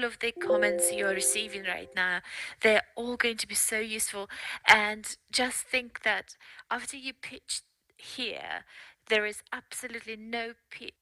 of the comments you're receiving right now, they're all going to be so useful. And just think that after you pitch here, there is absolutely no pitch.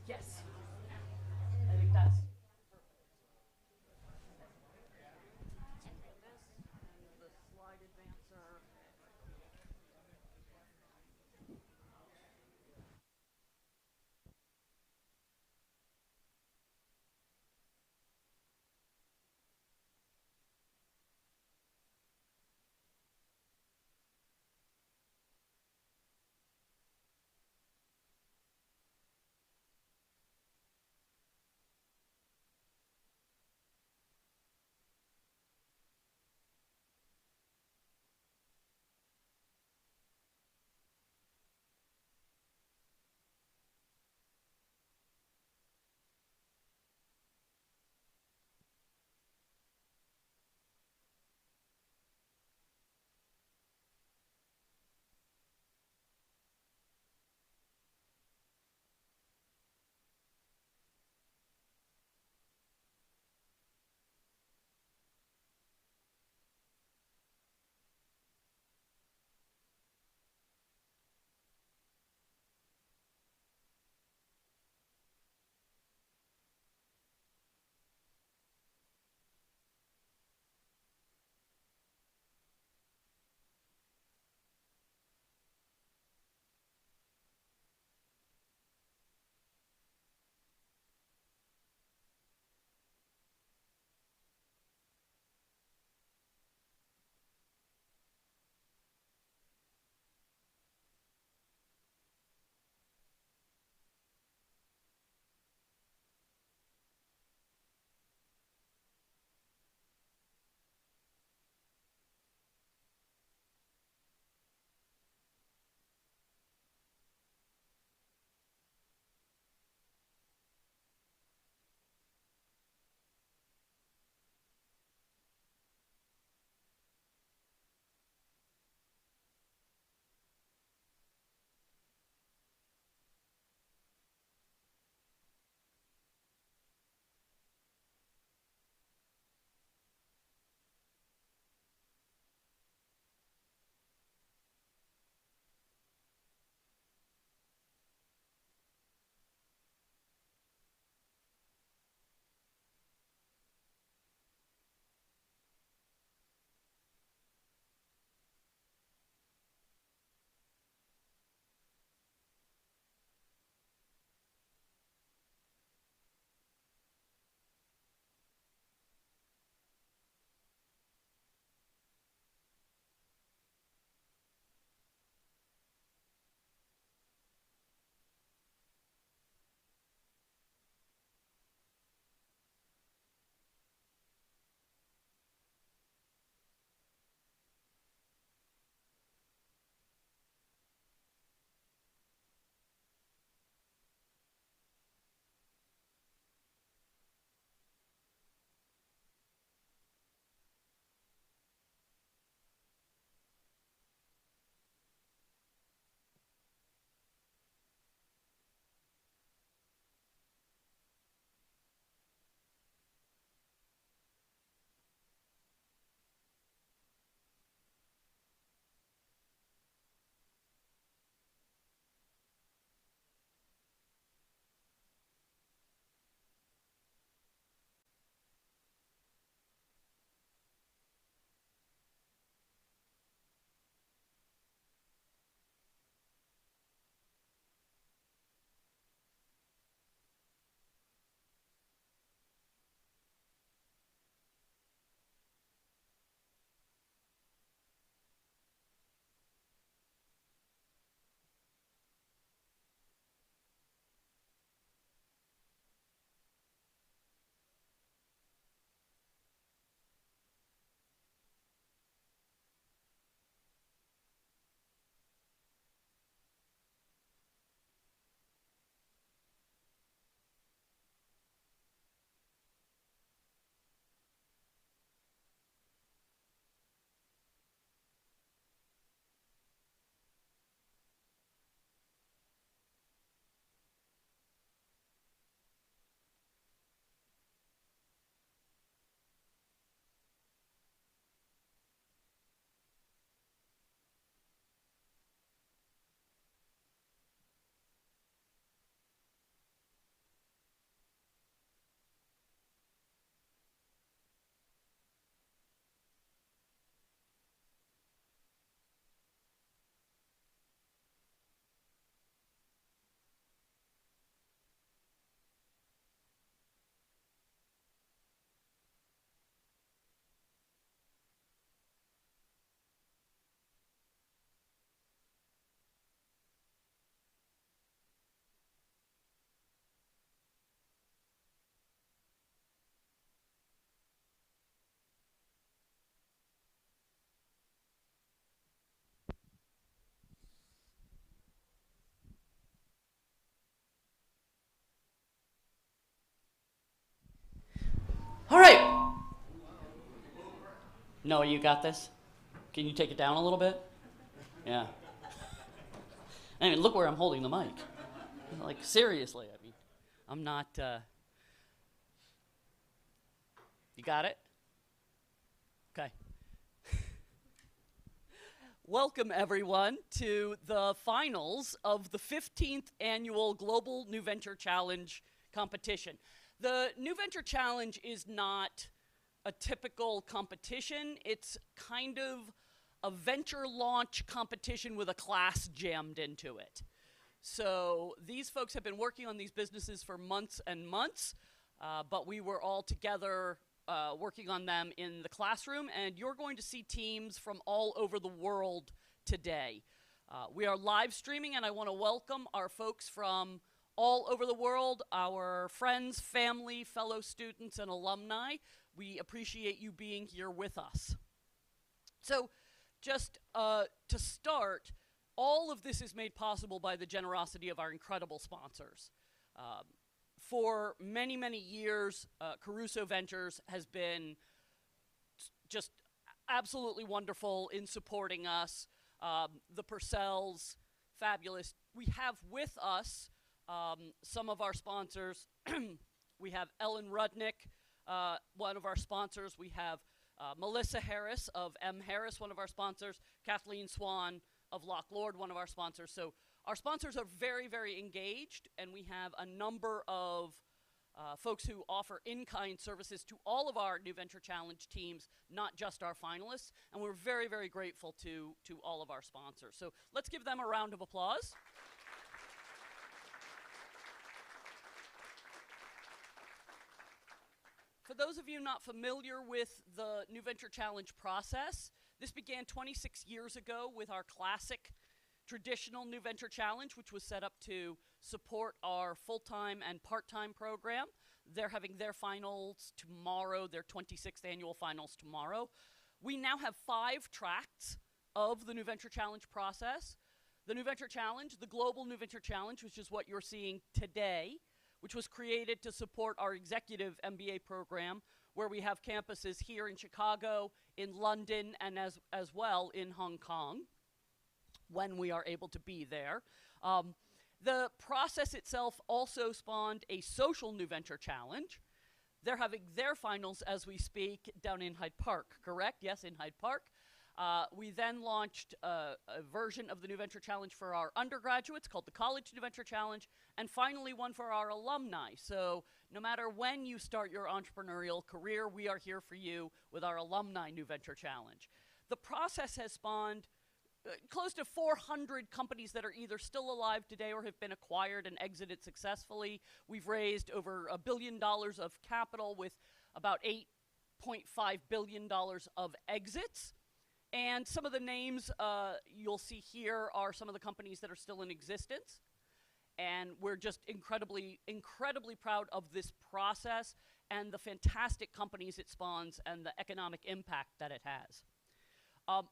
Yes, I think that's. The slide advancer. All right. Noah, you got this? Can you take it down a little bit? Yeah. I mean, look where I'm holding the mic. Like, seriously, I mean, I'm not, You got it? Okay. Welcome, everyone, to the finals of the 15th Annual Global New Venture Challenge competition. The New Venture Challenge is not a typical competition. It's kind of a venture launch competition with a class jammed into it. So these folks have been working on these businesses for months and months, but we were all together working on them in the classroom, and you're going to see teams from all over the world today. We are live streaming, and I want to welcome our folks from all over the world, our friends, family, fellow students, and alumni. We appreciate you being here with us. So just to start, all of this is made possible by the generosity of our incredible sponsors. For many, many years, Caruso Ventures has been just absolutely wonderful in supporting us. The Purcells, fabulous. We have with us some of our sponsors. We have Ellen Rudnick, one of our sponsors. We have Melissa Harris of M. Harris, one of our sponsors. Kathleen Swan of Lock Lord, one of our sponsors. So our sponsors are very, very engaged, and we have a number of folks who offer in-kind services to all of our New Venture Challenge teams, not just our finalists, and we're very, very grateful to all of our sponsors. So let's give them a round of applause. For those of you not familiar with the New Venture Challenge process, this began 26 years ago with our classic traditional New Venture Challenge, which was set up to support our full-time and part-time program. They're having their finals tomorrow, their 26th annual finals tomorrow. We now have 5 tracks of the New Venture Challenge process. The New Venture Challenge, the Global New Venture Challenge, which is what you're seeing today, which was created to support our Executive MBA program, where we have campuses here in Chicago, in London, and as well in Hong Kong, when we are able to be there. The process itself also spawned a social New Venture Challenge. They're having their finals as we speak down in Hyde Park, correct? Yes, in Hyde Park. We then launched a version of the New Venture Challenge for our undergraduates called the College New Venture Challenge, and finally one for our alumni. So no matter when you start your entrepreneurial career, we are here for you with our Alumni New Venture Challenge. The process has spawned close to 400 companies that are either still alive today or have been acquired and exited successfully. We've raised over $1 billion of capital with about $8.5 billion of exits. And some of the names you'll see here are some of the companies that are still in existence. And we're just incredibly, incredibly proud of this process and the fantastic companies it spawns and the economic impact that it has.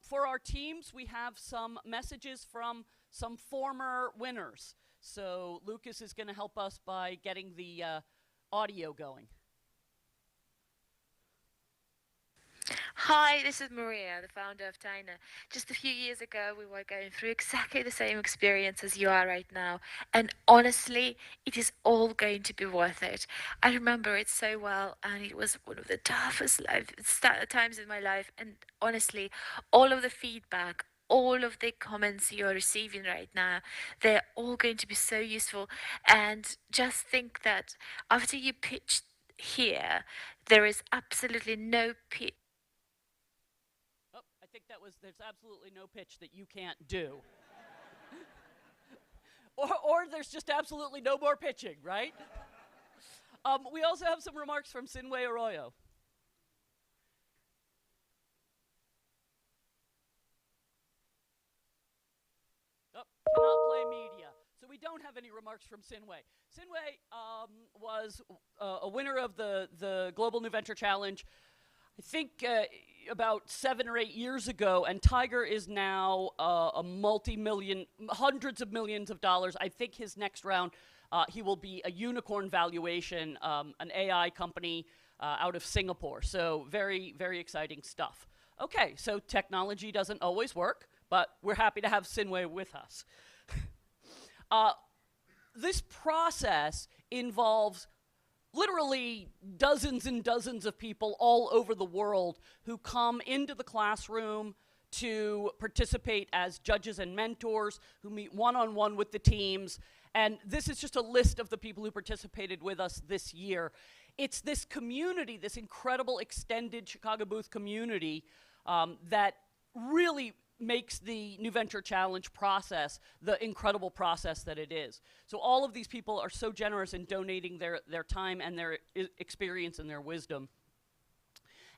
For our teams, we have some messages from some former winners. So Lucas is going to help us by getting the audio going. Hi, this is Maria, the founder of Tina. Just a few years ago, we were going through exactly the same experience as you are right now. And honestly, it is all going to be worth it. I remember it so well, and it was one of the toughest times in my life. And honestly, all of the feedback, all of the comments you're receiving right now, they're all going to be so useful. And just think that after you pitch here, there is absolutely no pitch. Oh, I think there's absolutely no pitch that you can't do. or there's just absolutely no more pitching, right? We also have some remarks from Sinway Arroyo. Oh, cannot play media. So we don't have any remarks from Sinway. Sinway was a winner of the Global New Venture Challenge, I think about 7 or 8 years ago, and Tiger is now a multi-million, hundreds of millions of dollars. I think his next round, he will be a unicorn valuation, an AI company out of Singapore. So very, very exciting stuff. Okay, so technology doesn't always work, but we're happy to have Sinwei with us. This process involves literally dozens and dozens of people all over the world who come into the classroom to participate as judges and mentors, who meet one-on-one with the teams. And this is just a list of the people who participated with us this year. It's this community, this incredible extended Chicago Booth community that really makes the New Venture Challenge process the incredible process that it is. So all of these people are so generous in donating their time and their experience and their wisdom.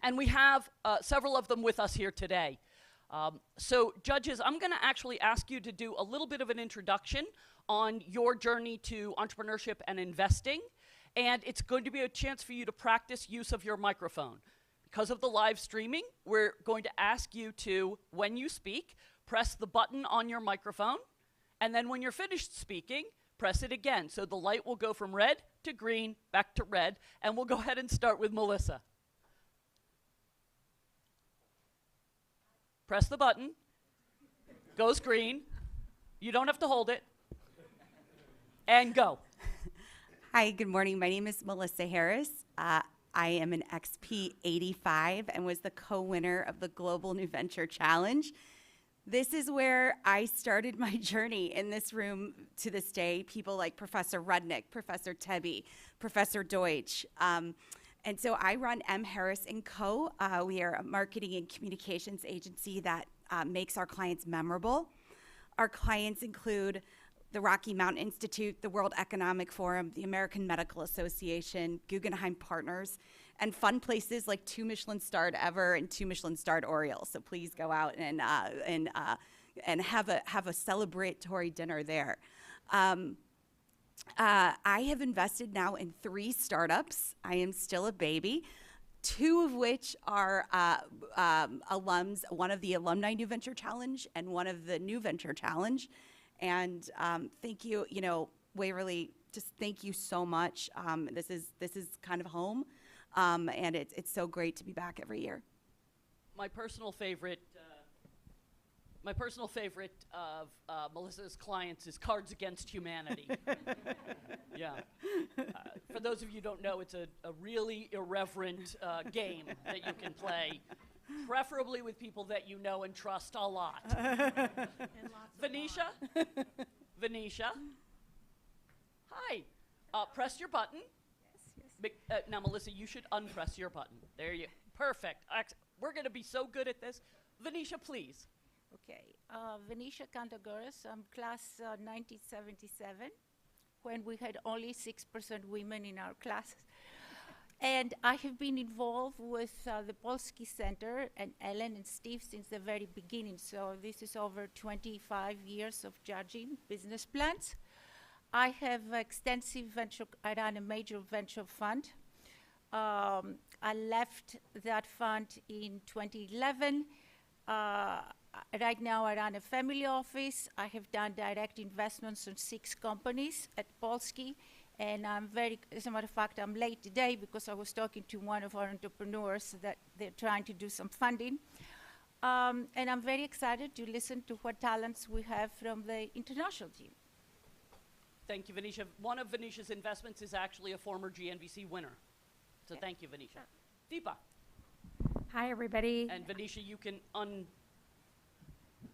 And we have several of them with us here today. So judges, I'm gonna actually ask you to do a little bit of an introduction on your journey to entrepreneurship and investing. And it's going to be a chance for you to practice use of your microphone. Because of the live streaming, we're going to ask you to, when you speak, press the button on your microphone, and then when you're finished speaking, press it again. So the light will go from red to green, back to red, and we'll go ahead and start with Melissa. Press the button, goes green, you don't have to hold it, and go. Hi, good morning. My name is Melissa Harris. I am an XP 85 and was the co-winner of the Global New Venture Challenge. This is where I started my journey in this room to this day. People like Professor Rudnick, Professor Tebby, Professor Deutsch. And so I run M. Harris & Co. We are a marketing and communications agency that makes our clients memorable. Our clients include the Rocky Mountain Institute, the World Economic Forum, the American Medical Association, Guggenheim Partners, and fun places like 2 Michelin-starred Ever and 2 Michelin-starred Orioles. So please go out and have a celebratory dinner there. I have invested now in 3 startups. I am still a baby, 2 of which are alums, one of the Alumni New Venture Challenge and one of the New Venture Challenge. And thank you, Waverly, just thank you so much. This is kind of home, and it's so great to be back every year. My personal favorite of Melissa's clients is Cards Against Humanity. Yeah. For those of you who don't know, it's a really irreverent game that you can play, preferably with people that you know and trust a lot. Venetia? Venetia? Hi. Press your button. Yes. Now, Melissa, you should unpress your button. There you Perfect. We're going to be so good at this. Venetia, please. Okay. Venetia Cantagoras. I'm class 1977, when we had only 6% women in our classes. And I have been involved with the Polski Center and Ellen and Steve since the very beginning. So this is over 25 years of judging business plans. I have extensive venture, I run a major venture fund. I left that fund in 2011. Right now I run a family office. I have done direct investments in 6 companies at Polski. And I'm as a matter of fact, I'm late today because I was talking to one of our entrepreneurs that they're trying to do some funding. And I'm very excited to listen to what talents we have from the international team. Thank you, Venetia. One of Venetia's investments is actually a former GNVC winner. So thank you, Venetia. Deepa. Hi, everybody. And Venetia, you can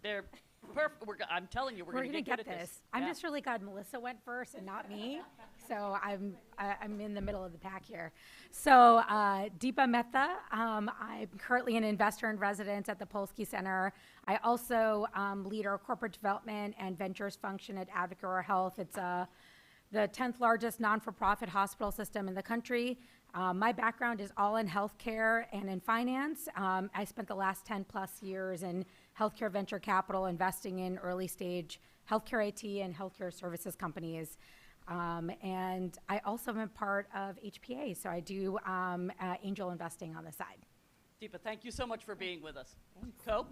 they're perfect. I'm telling you, we're going to get good at this. I'm just really glad Melissa went first and not me. So I'm in the middle of the pack here. So Deepa Mehta, I'm currently an investor in residence at the Polski Center. I also lead our corporate development and ventures function at Advocate Health. It's the 10th largest non-for-profit hospital system in the country. My background is all in healthcare and in finance. I spent the last 10 plus years in healthcare venture capital, investing in early stage healthcare IT and healthcare services companies. And I also am a part of HPA, so I do angel investing on the side. Deepa, thank you so much for being with us. Ko?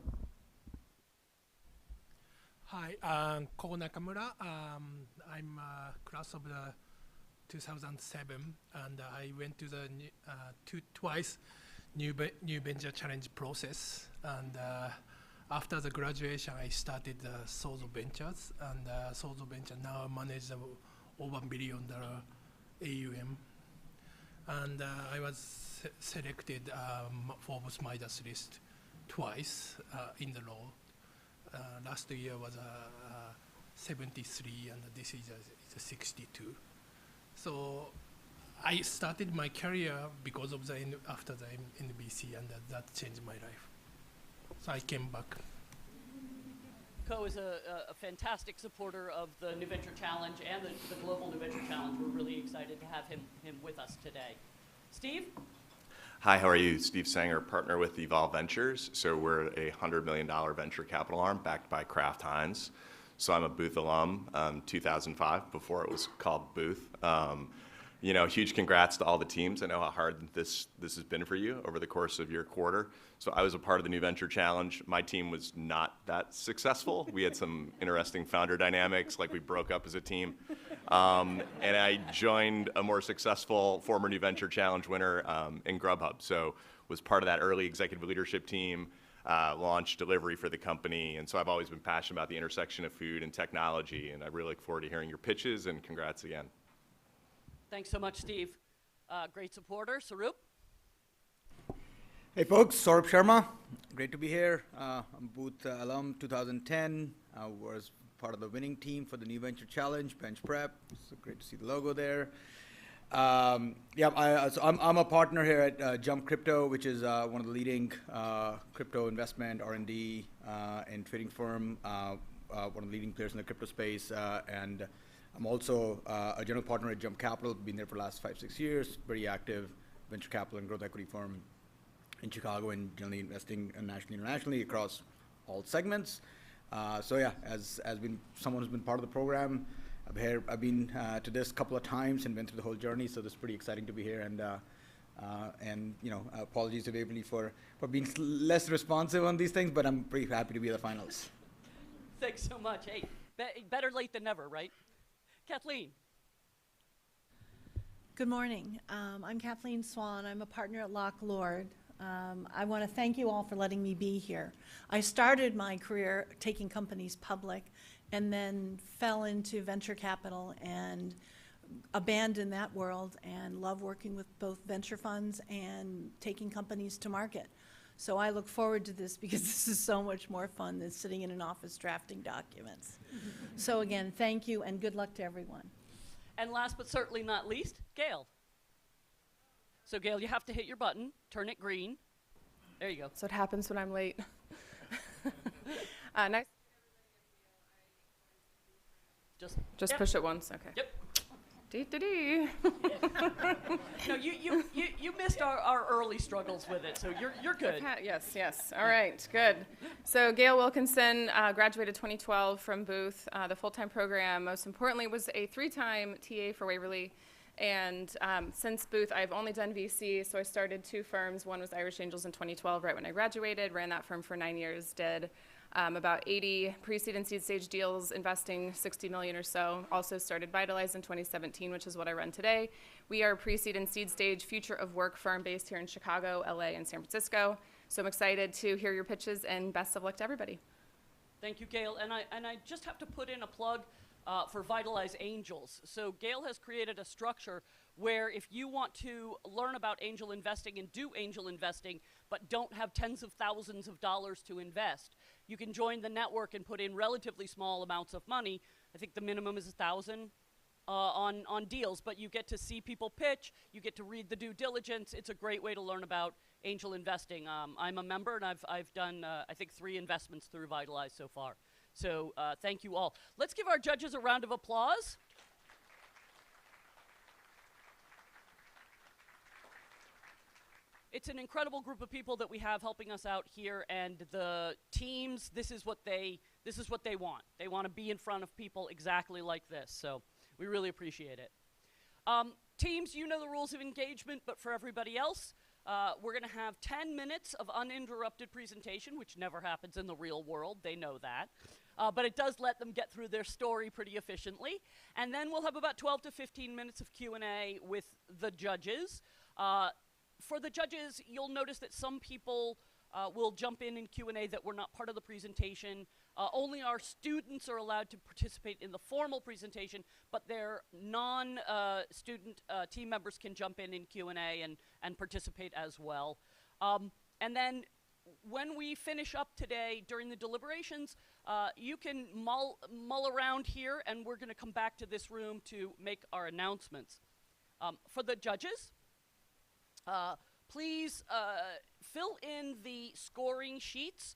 Hi, Ko Nakamura. I'm class of the 2007, and I went to the twice new venture challenge process. And after the graduation, I started Sozo Ventures, and Sozo Venture now manages over $1 billion AUM. And I was selected Forbes Midas list twice in the row. Last year was 73, and this is 62. So I started my career because of after the NBC, and that changed my life. So I came back. Ko is a fantastic supporter of the New Venture Challenge and the Global New Venture Challenge. We're really excited to have him with us today. Steve? Hi, how are you? Steve Sanger, partner with Evolve Ventures. So we're a $100 million venture capital arm backed by Kraft Heinz. So I'm a Booth alum, 2005, before it was called Booth. You know, huge congrats to all the teams. I know how hard this has been for you over the course of your quarter. So I was a part of the New Venture Challenge. My team was not that successful. We had some interesting founder dynamics, like we broke up as a team. And I joined a more successful former New Venture Challenge winner in Grubhub. So was part of that early executive leadership team, launched delivery for the company. And so I've always been passionate about the intersection of food and technology. And I really look forward to hearing your pitches, and congrats again. Thanks so much, Steve. Great supporter. Sarup? Hey folks, Saurabh Sharma. Great to be here. I'm Booth alum 2010. I was part of the winning team for the New Venture Challenge, Bench Prep. So great to see the logo there. I'm a partner here at Jump Crypto, which is one of the leading crypto investment, R&D, and trading firm, one of the leading players in the crypto space. And I'm also a general partner at Jump Capital, been there for the last 5-6 years, very active venture capital and growth equity firm in Chicago, and generally investing nationally, internationally across all segments. So yeah, as been someone who's been part of the program, I've been to this a couple of times and went through the whole journey. So this is pretty exciting to be here, and you know, apologies to Waverly for being less responsive on these things, but I'm pretty happy to be at the finals. Thanks so much. Hey, better late than never, right? Kathleen. Good morning. I'm Kathleen Swan. I'm a partner at Lock Lord. I want to thank you all for letting me be here. I started my career taking companies public and then fell into venture capital and abandoned that world and love working with both venture funds and taking companies to market. So I look forward to this because this is so much more fun than sitting in an office drafting documents. So again, thank you and good luck to everyone. And last but certainly not least, Gail. So Gail, you have to hit your button, turn it green. There you go. So it happens when I'm late. Nice. Just yep. Push it once, okay. Yep. Dee. No, you missed our early struggles with it, so you're good. Yes. All right, good. So Gail Wilkinson graduated 2012 from Booth. The full-time program, most importantly, was a 3-time TA for Waverly. And since Booth, I've only done VC, so I started 2 firms. One was Irish Angels in 2012, right when I graduated, ran that firm for 9 years, did about 80 pre-seed and seed stage deals, investing 60 million or so. Also started Vitalize in 2017, which is what I run today. We are a pre-seed and seed stage future of work firm based here in Chicago, LA, and San Francisco. So I'm excited to hear your pitches, and best of luck to everybody. Thank you, Gail. And I just have to put in a plug for Vitalize Angels. So Gail has created a structure where if you want to learn about angel investing and do angel investing, but don't have tens of thousands of dollars to invest, you can join the network and put in relatively small amounts of money. I think the minimum is $1,000 on deals, but you get to see people pitch, you get to read the due diligence. It's a great way to learn about angel investing. I'm a member, and I've done, I think, 3 investments through Vitalize so far. So thank you all. Let's give our judges a round of applause. It's an incredible group of people that we have helping us out here, and the teams, this is what they want. They want to be in front of people exactly like this, so we really appreciate it. Teams, you know the rules of engagement, but for everybody else, we're going to have 10 minutes of uninterrupted presentation, which never happens in the real world. They know that. but it does let them get through their story pretty efficiently. And then we'll have about 12 to 15 minutes of Q&A with the judges. For the judges, you'll notice that some people will jump in Q&A that were not part of the presentation. Only our students are allowed to participate in the formal presentation, but their non-student team members can jump in Q&A and participate as well. And then when we finish up today during the deliberations, you can mull around here, and we're going to come back to this room to make our announcements. For the judges, please fill in the scoring sheets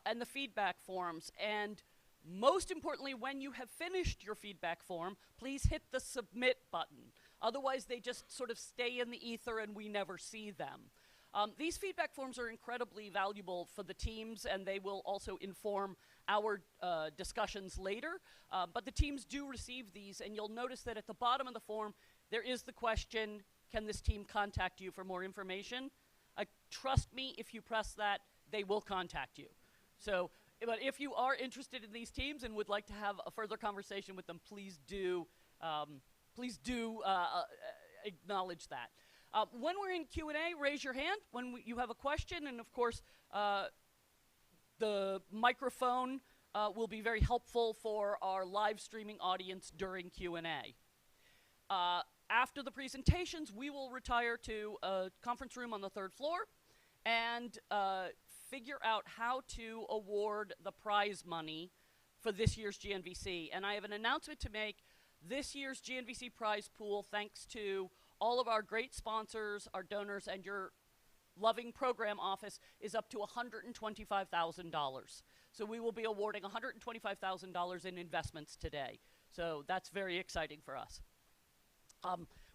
and the feedback forms. And most importantly, when you have finished your feedback form, please hit the submit button. Otherwise, they just sort of stay in the ether and we never see them. These feedback forms are incredibly valuable for the teams, and they will also inform our discussions later. But the teams do receive these, and you'll notice that at the bottom of the form, there is the question, can this team contact you for more information? Trust me, if you press that, they will contact you. So, but if you are interested in these teams and would like to have a further conversation with them, please do acknowledge that. When we're in Q&A, raise your hand when you have a question, and of course, the microphone will be very helpful for our live streaming audience during Q&A. After the presentations, we will retire to a conference room on the 3rd floor and figure out how to award the prize money for this year's GNVC. And I have an announcement to make. This year's GNVC prize pool, thanks to all of our great sponsors, our donors, and your loving program office, is up to $125,000. So we will be awarding $125,000 in investments today. So that's very exciting for us.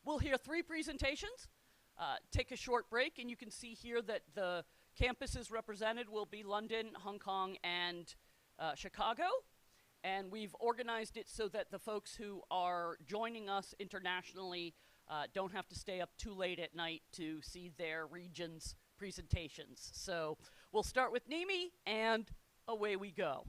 We'll hear 3 presentations, take a short break, and you can see here that the campuses represented will be London, Hong Kong, and Chicago. And we've organized it so that the folks who are joining us internationally don't have to stay up too late at night to see their region's presentations. So we'll start with Nimi, and away we go.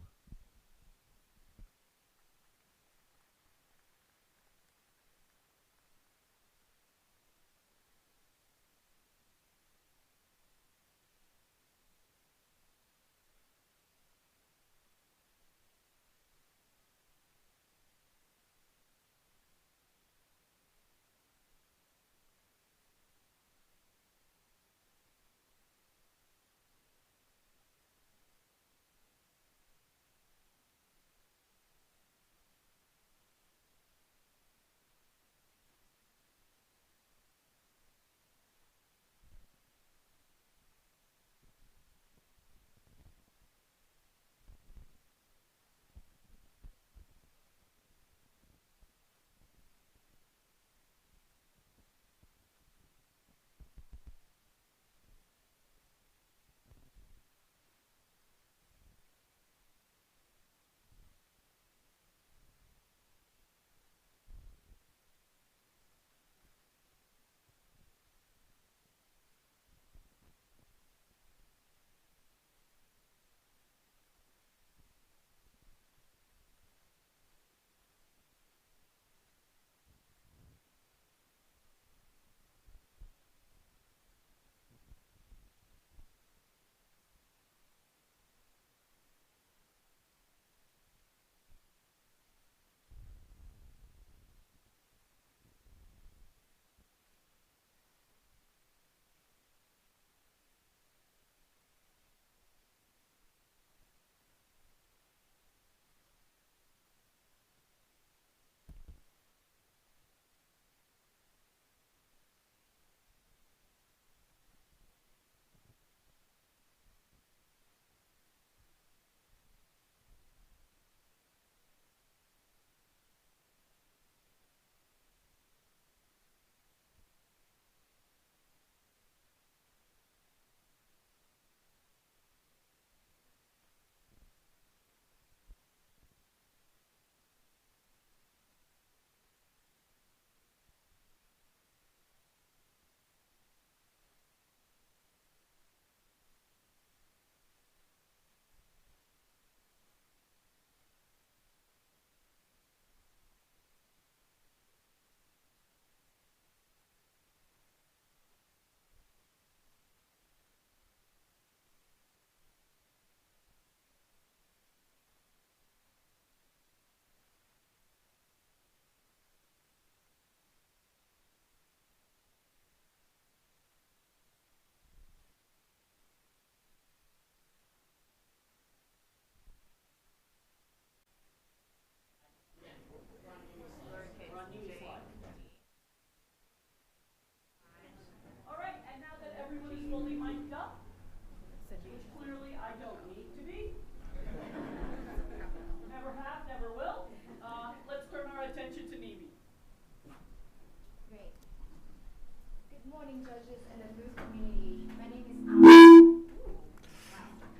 morning, judges and the booth community. My name is Anne.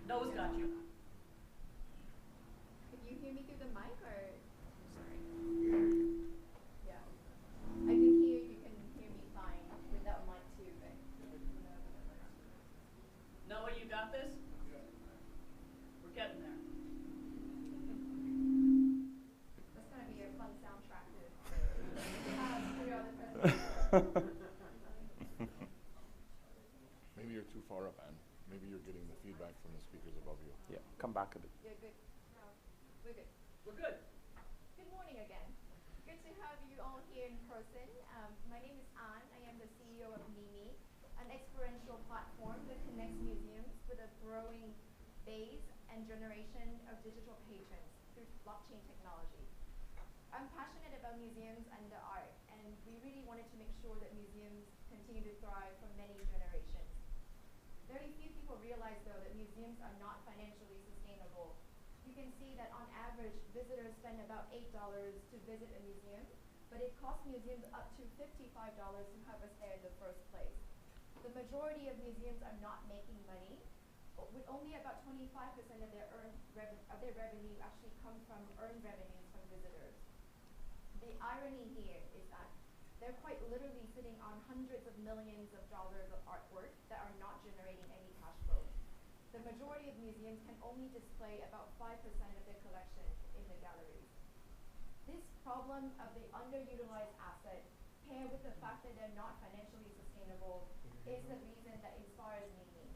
Nose got you. Could you hear me through the mic or? Sorry. Yeah. I think here you can hear me fine without mic too, but. Noah, you got this? We're getting there. That's going to be a fun soundtrack to through all the presentations. Maybe you're too far up, Anne. Maybe you're getting the feedback from the speakers above you. Yeah, come back a bit. You're good. No, we're good. We're good. Good morning again. Good to have you all here in person. My name is Anne. I am the CEO of NIMI, an experiential platform that connects museums with a growing base and generation of digital patrons through blockchain technology. I'm passionate about museums and the art, and we really wanted to make sure that museums continue to thrive for many generations. Very few people realize, though, that museums are not financially sustainable. You can see that on average, visitors spend about $8 to visit a museum, but it costs museums up to $55 to have us there in the first place. The majority of museums are not making money, with only about 25% of their revenue actually come from earned revenues from visitors. The irony here is that they're quite literally sitting on hundreds of millions of dollars of artwork that are not generating any cash flow. The majority of museums can only display about 5% of their collection in the galleries. This problem of the underutilized asset, paired with the fact that they're not financially sustainable, is the reason that inspires NIMI.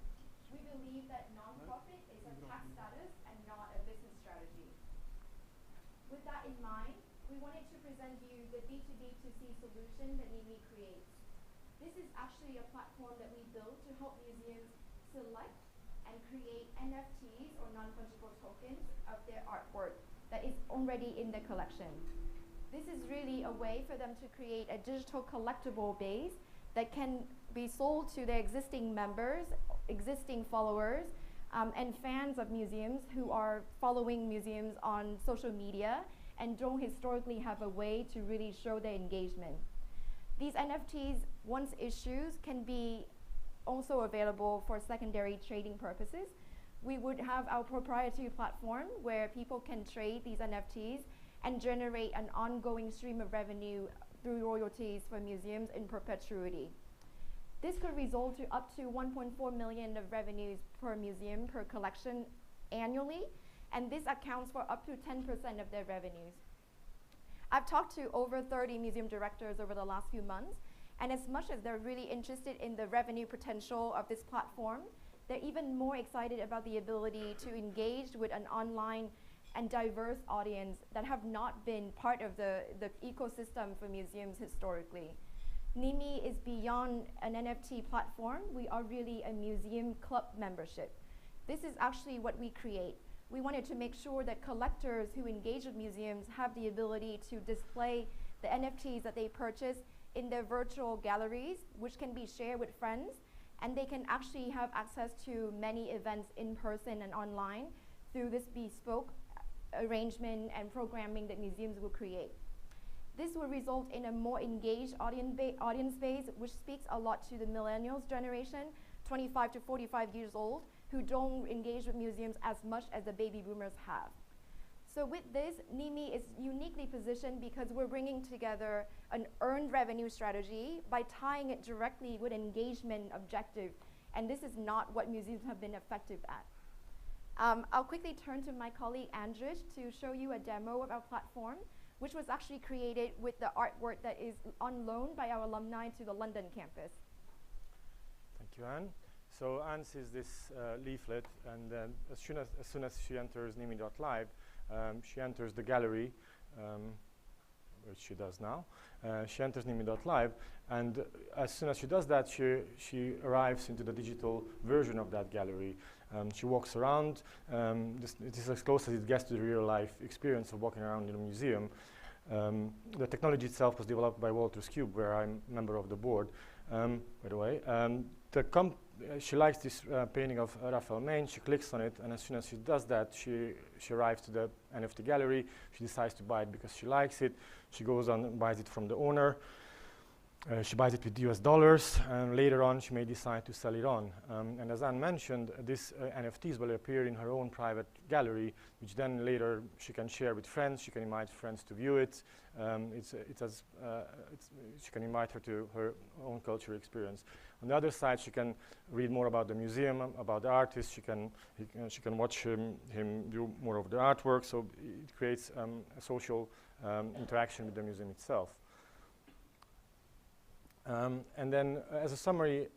We believe that nonprofit is a tax status and not a business strategy. With that in mind, we wanted to present you the B2B2C solution that NIMI creates. This is actually a platform that we built to help museums select and create NFTs or non-fungible tokens of their artwork that is already in the collection. This is really a way for them to create a digital collectible base that can be sold to their existing members, existing followers, and fans of museums who are following museums on social media and don't historically have a way to really show their engagement. These NFTs, once issued, can be also available for secondary trading purposes. We would have our proprietary platform where people can trade these NFTs and generate an ongoing stream of revenue through royalties for museums in perpetuity. This could result to up to 1.4 million of revenues per museum per collection annually, and this accounts for up to 10% of their revenues. I've talked to over 30 museum directors over the last few months, and as much as they're really interested in the revenue potential of this platform, they're even more excited about the ability to engage with an online and diverse audience that have not been part of the ecosystem for museums historically. NIMI is beyond an NFT platform. We are really a museum club membership. This is actually what we create. We wanted to make sure that collectors who engage with museums have the ability to display the NFTs that they purchase in their virtual galleries, which can be shared with friends, and they can actually have access to many events in person and online through this bespoke arrangement and programming that museums will create. This will result in a more engaged audience base, which speaks a lot to the millennials generation, 25 to 45 years old, who don't engage with museums as much as the baby boomers have. So with this, NIMI is uniquely positioned because we're bringing together an earned revenue strategy by tying it directly with engagement objective, and this is not what museums have been effective at. I'll quickly turn to my colleague Andrich to show you a demo of our platform, which was actually created with the artwork that is on loan by our alumni to the London campus. Thank you, Anne. So Anne sees this leaflet, and as soon as she enters nimi.live, she enters the gallery, which she does now. She enters nimi.live, and as soon as she does that, she arrives into the digital version of that gallery. She walks around. This is as close as it gets to the real-life experience of walking around in a museum. The technology itself was developed by Walters Cube, where I'm a member of the board, by the way. She likes this painting of Raphael Main. She clicks on it, and as soon as she does that, she arrives to the NFT gallery. She decides to buy it because she likes it. She goes on and buys it from the owner. she buys it with US dollars, and later on she may decide to sell it on. And as Anne mentioned, these NFTs will appear in her own private gallery, which then later she can share with friends. She can invite friends to view it. She can invite her to her own cultural experience. On the other side, she can read more about the museum, about the artist. She can watch him do more of the artwork. So it creates a social interaction with the museum itself. And then as a summary,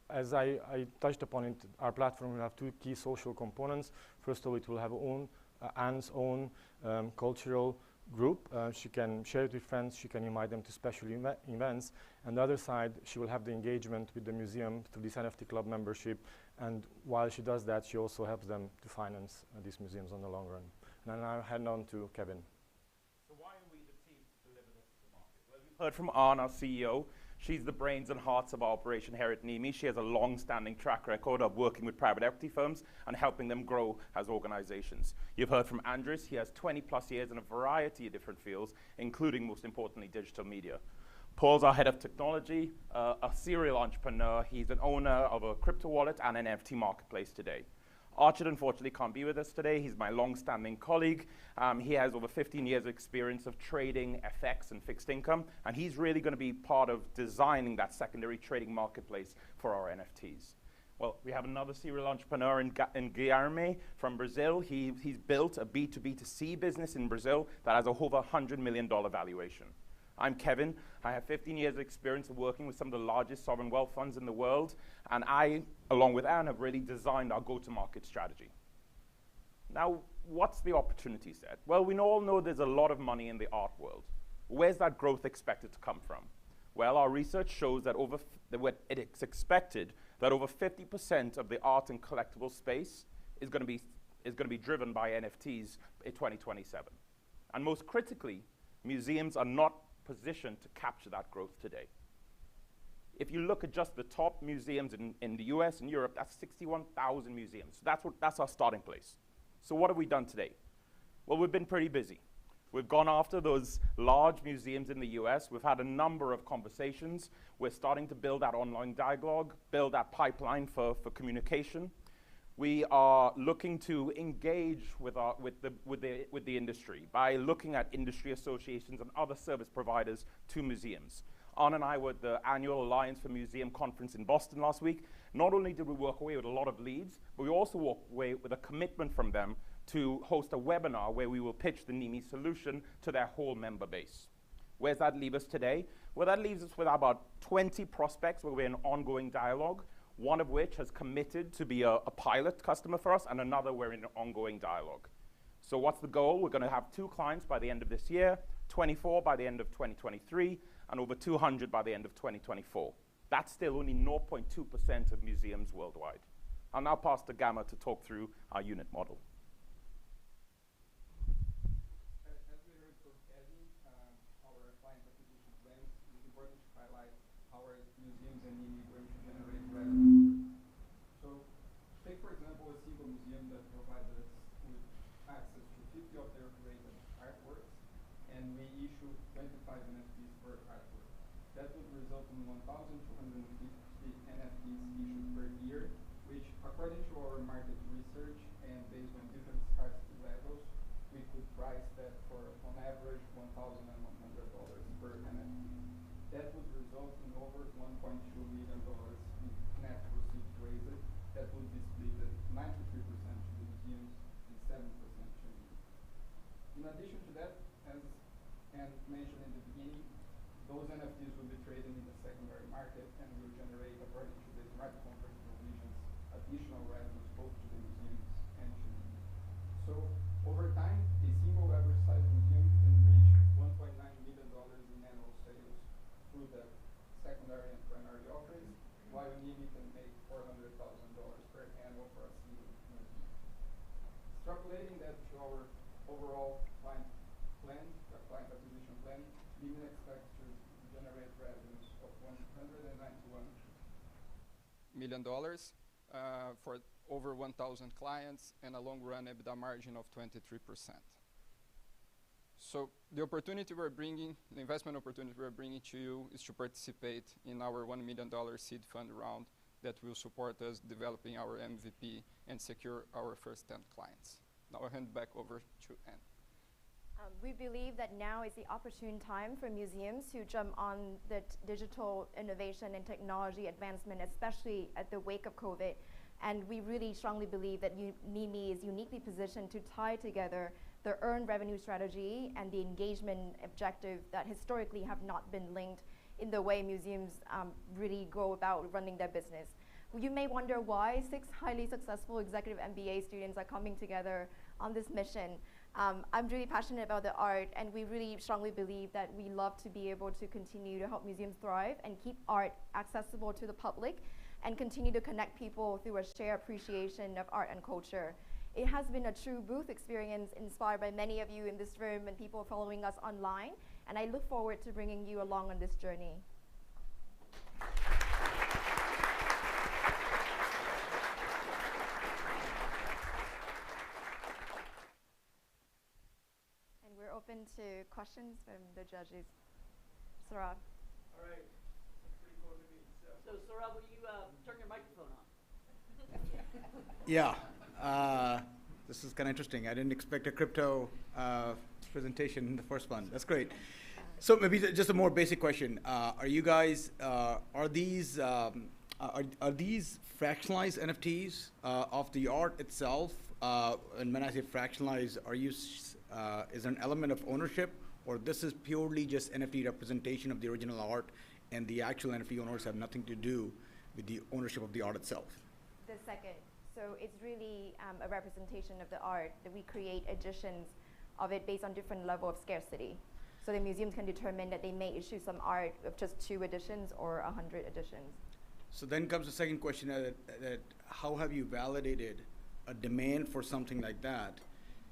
as I touched upon it, our platform will have two key social components. First of all, it will have Anne's own cultural group. She can share it with friends. She can invite them to special events. And the other side, she will have the engagement with the museum through this NFT Club membership. And while she does that, she also helps them to finance these museums on the long run. And I'll hand on to Kevin. So why are we the team to deliver this to the market? Well, we've heard from Anne, our CEO. She's the brains and hearts of our operation here at NIMI. She has a long-standing track record of working with private equity firms and helping them grow as organizations. You've heard from Andres. He has 20-plus years in a variety of different fields, including, most importantly, digital media. Paul's our head of technology, a serial entrepreneur. He's an owner of a crypto wallet and an NFT marketplace today. Archid, unfortunately, can't be with us today. He's my long-standing colleague. He has over 15 years of experience of trading FX and fixed income, and he's really going to be part of designing that secondary trading marketplace for our NFTs. Well, we have another serial entrepreneur in Guilherme from Brazil. He's built a B2B2C business in Brazil that has a over $100 million valuation. I'm Kevin. I have 15 years of experience of working with some of the largest sovereign wealth funds in the world, and I, along with Anne, have really designed our go-to-market strategy. Now, what's the opportunity set? Well, we all know there's a lot of money in the art world. Where's that growth expected to come from? Well, our research shows that it's expected that over 50% of the art and collectible space is going to be driven by NFTs in 2027. And most critically, museums are not positioned to capture that growth today. If you look at just the top museums in the US and Europe, that's 61,000 museums. So that's our starting place. So what have we done today? Well, we've been pretty busy. We've gone after those large museums in the US. We've had a number of conversations. We're starting to build that online dialogue, build that pipeline for communication. We are looking to engage with the industry by looking at industry associations and other service providers to museums. Anne and I were at the annual Alliance for Museum conference in Boston last week. Not only did we walk away with a lot of leads, but we also walked away with a commitment from them to host a webinar where we will pitch the NIMI solution to their whole member base. Where does that leave us today? Well, that leaves us with about 20 prospects where we're in ongoing dialogue, one of which has committed to be a pilot customer for us, and another we're in ongoing dialogue. So what's the goal? We're going to have 2 clients by the end of this year, 24 by the end of 2023, and over 200 by the end of 2024. That's still only 0.2% of museums worldwide. I'll now pass to Gamma to talk through our unit model. As we heard from Kevin, our client acquisition plans, it's important to highlight how our museums and NIMI are going to generate revenue. So take, for example, a single museum that provides us with access to 50 of their created artworks, and we issue 25 NFTs per artwork. That would result in 1,250 NFTs issued per year, which, according to our market research and based on different scarcity levels, we could price that for, on average, $1,100 per NFT. That would result in over $1.2 million in net proceeds raised. That would be split 93% to the museums and 7% to me. In addition to that, as Anne mentioned in the beginning, those NFTs will be traded in the secondary market and will generate, according to the smart contract provisions, additional revenues both to the museums and to me. So over time, a single average size museum can reach $1.9 million in annual sales through the secondary and primary offerings, while NIMI can make $400,000 per annual for a single museum. Extrapolating that to our overall client plan, the client acquisition plan, NIMI expects to generate revenues of $191 million for over 1,000 clients and a long-run EBITDA margin of 23%. So the opportunity we're bringing, the investment opportunity we're bringing to you is to participate in our $1 million seed fund round that will support us developing our MVP and secure our first 10 clients. Now I'll hand back over to Anne. We believe that now is the opportune time for museums to jump on the digital innovation and technology advancement, especially at the wake of COVID. And we really strongly believe that NIMI is uniquely positioned to tie together the earned revenue strategy and the engagement objective that historically have not been linked in the way museums really go about running their business. You may wonder why 6 highly successful executive MBA students are coming together on this mission. I'm really passionate about the art, and we really strongly believe that we love to be able to continue to help museums thrive and keep art accessible to the public and continue to connect people through a shared appreciation of art and culture. It has been a true booth experience inspired by many of you in this room and people following us online, and I look forward to bringing you along on this journey. And we're open to questions from the judges. Saurabh. All right. That's pretty cool to me. So Saurabh, will you turn your microphone on? Yeah. This is kind of interesting. I didn't expect a crypto presentation in the first one. That's great. So maybe just a more basic question. Are you guys, are these fractionalized NFTs of the art itself? And when I say fractionalized, is there an element of ownership, or this is purely just NFT representation of the original art and the actual NFT owners have nothing to do with the ownership of the art itself? The second. So it's really a representation of the art that we create editions of it based on different level of scarcity. So the museums can determine that they may issue some art of just 2 editions or 100 editions. So then comes the second question, that how have you validated a demand for something like that?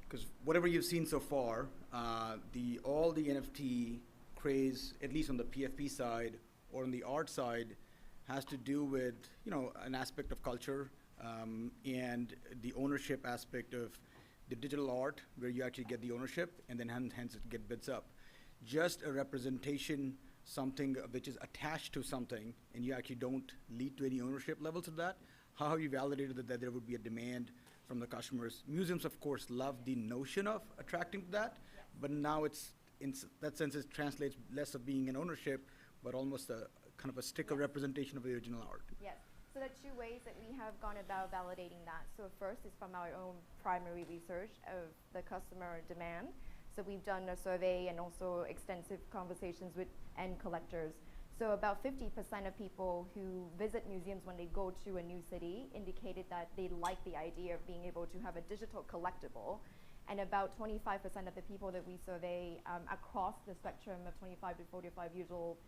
Because whatever you've seen so far, all the NFT craze, at least on the PFP side or on the art side, has to do with an aspect of culture and the ownership aspect of the digital art, where you actually get the ownership and then hence it get bids up. Just a representation, something which is attached to something, and you actually don't lead to any ownership levels of that. How have you validated that there would be a demand from the customers? Museums, of course, love the notion of attracting to that, but now it's, in that sense, it translates less of being an ownership, but almost a kind of a sticker representation of the original art. Yes. So there are 2 ways that we have gone about validating that. So first is from our own primary research of the customer demand. So we've done a survey and also extensive conversations with end collectors. So about 50% of people who visit museums when they go to a new city indicated that they like the idea of being able to have a digital collectible. And about 25% of the people that we survey across the spectrum of 25 to 45 years old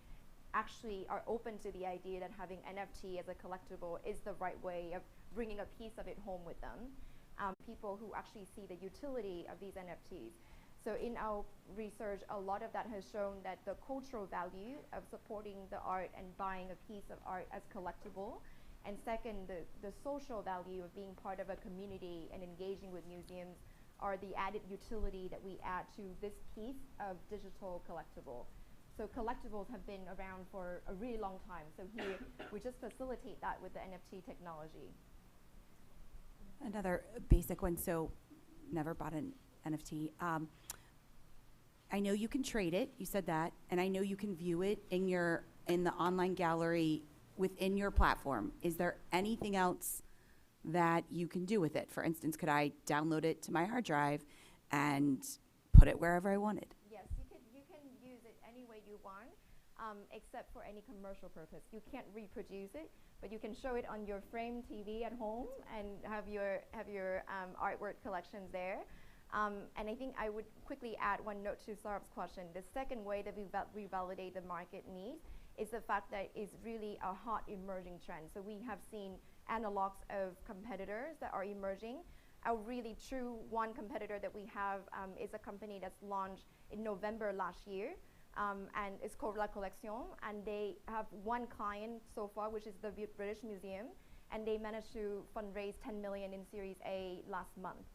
actually are open to the idea that having NFT as a collectible is the right way of bringing a piece of it home with them. People who actually see the utility of these NFTs. So in our research, a lot of that has shown that the cultural value of supporting the art and buying a piece of art as collectible, and second, the social value of being part of a community and engaging with museums are the added utility that we add to this piece of digital collectible. So collectibles have been around for a really long time. So here, we just facilitate that with the NFT technology. Another basic one, so never bought an NFT. I know you can trade it, you said that, and I know you can view it in the online gallery within your platform. Is there anything else that you can do with it? For instance, could I download it to my hard drive and put it wherever I wanted? Yes, you can use it any way you want, except for any commercial purpose. You can't reproduce it, but you can show it on your frame TV at home and have your artwork collections there. And I think I would quickly add one note to Saurabh's question. The second way that we validate the market need is the fact that it's really a hot emerging trend. So we have seen analogs of competitors that are emerging. A really true one competitor that we have is a company that's launched in November last year, and it's called La Collection, and they have one client so far, which is the British Museum, and they managed to fundraise 10 million in Series A last month.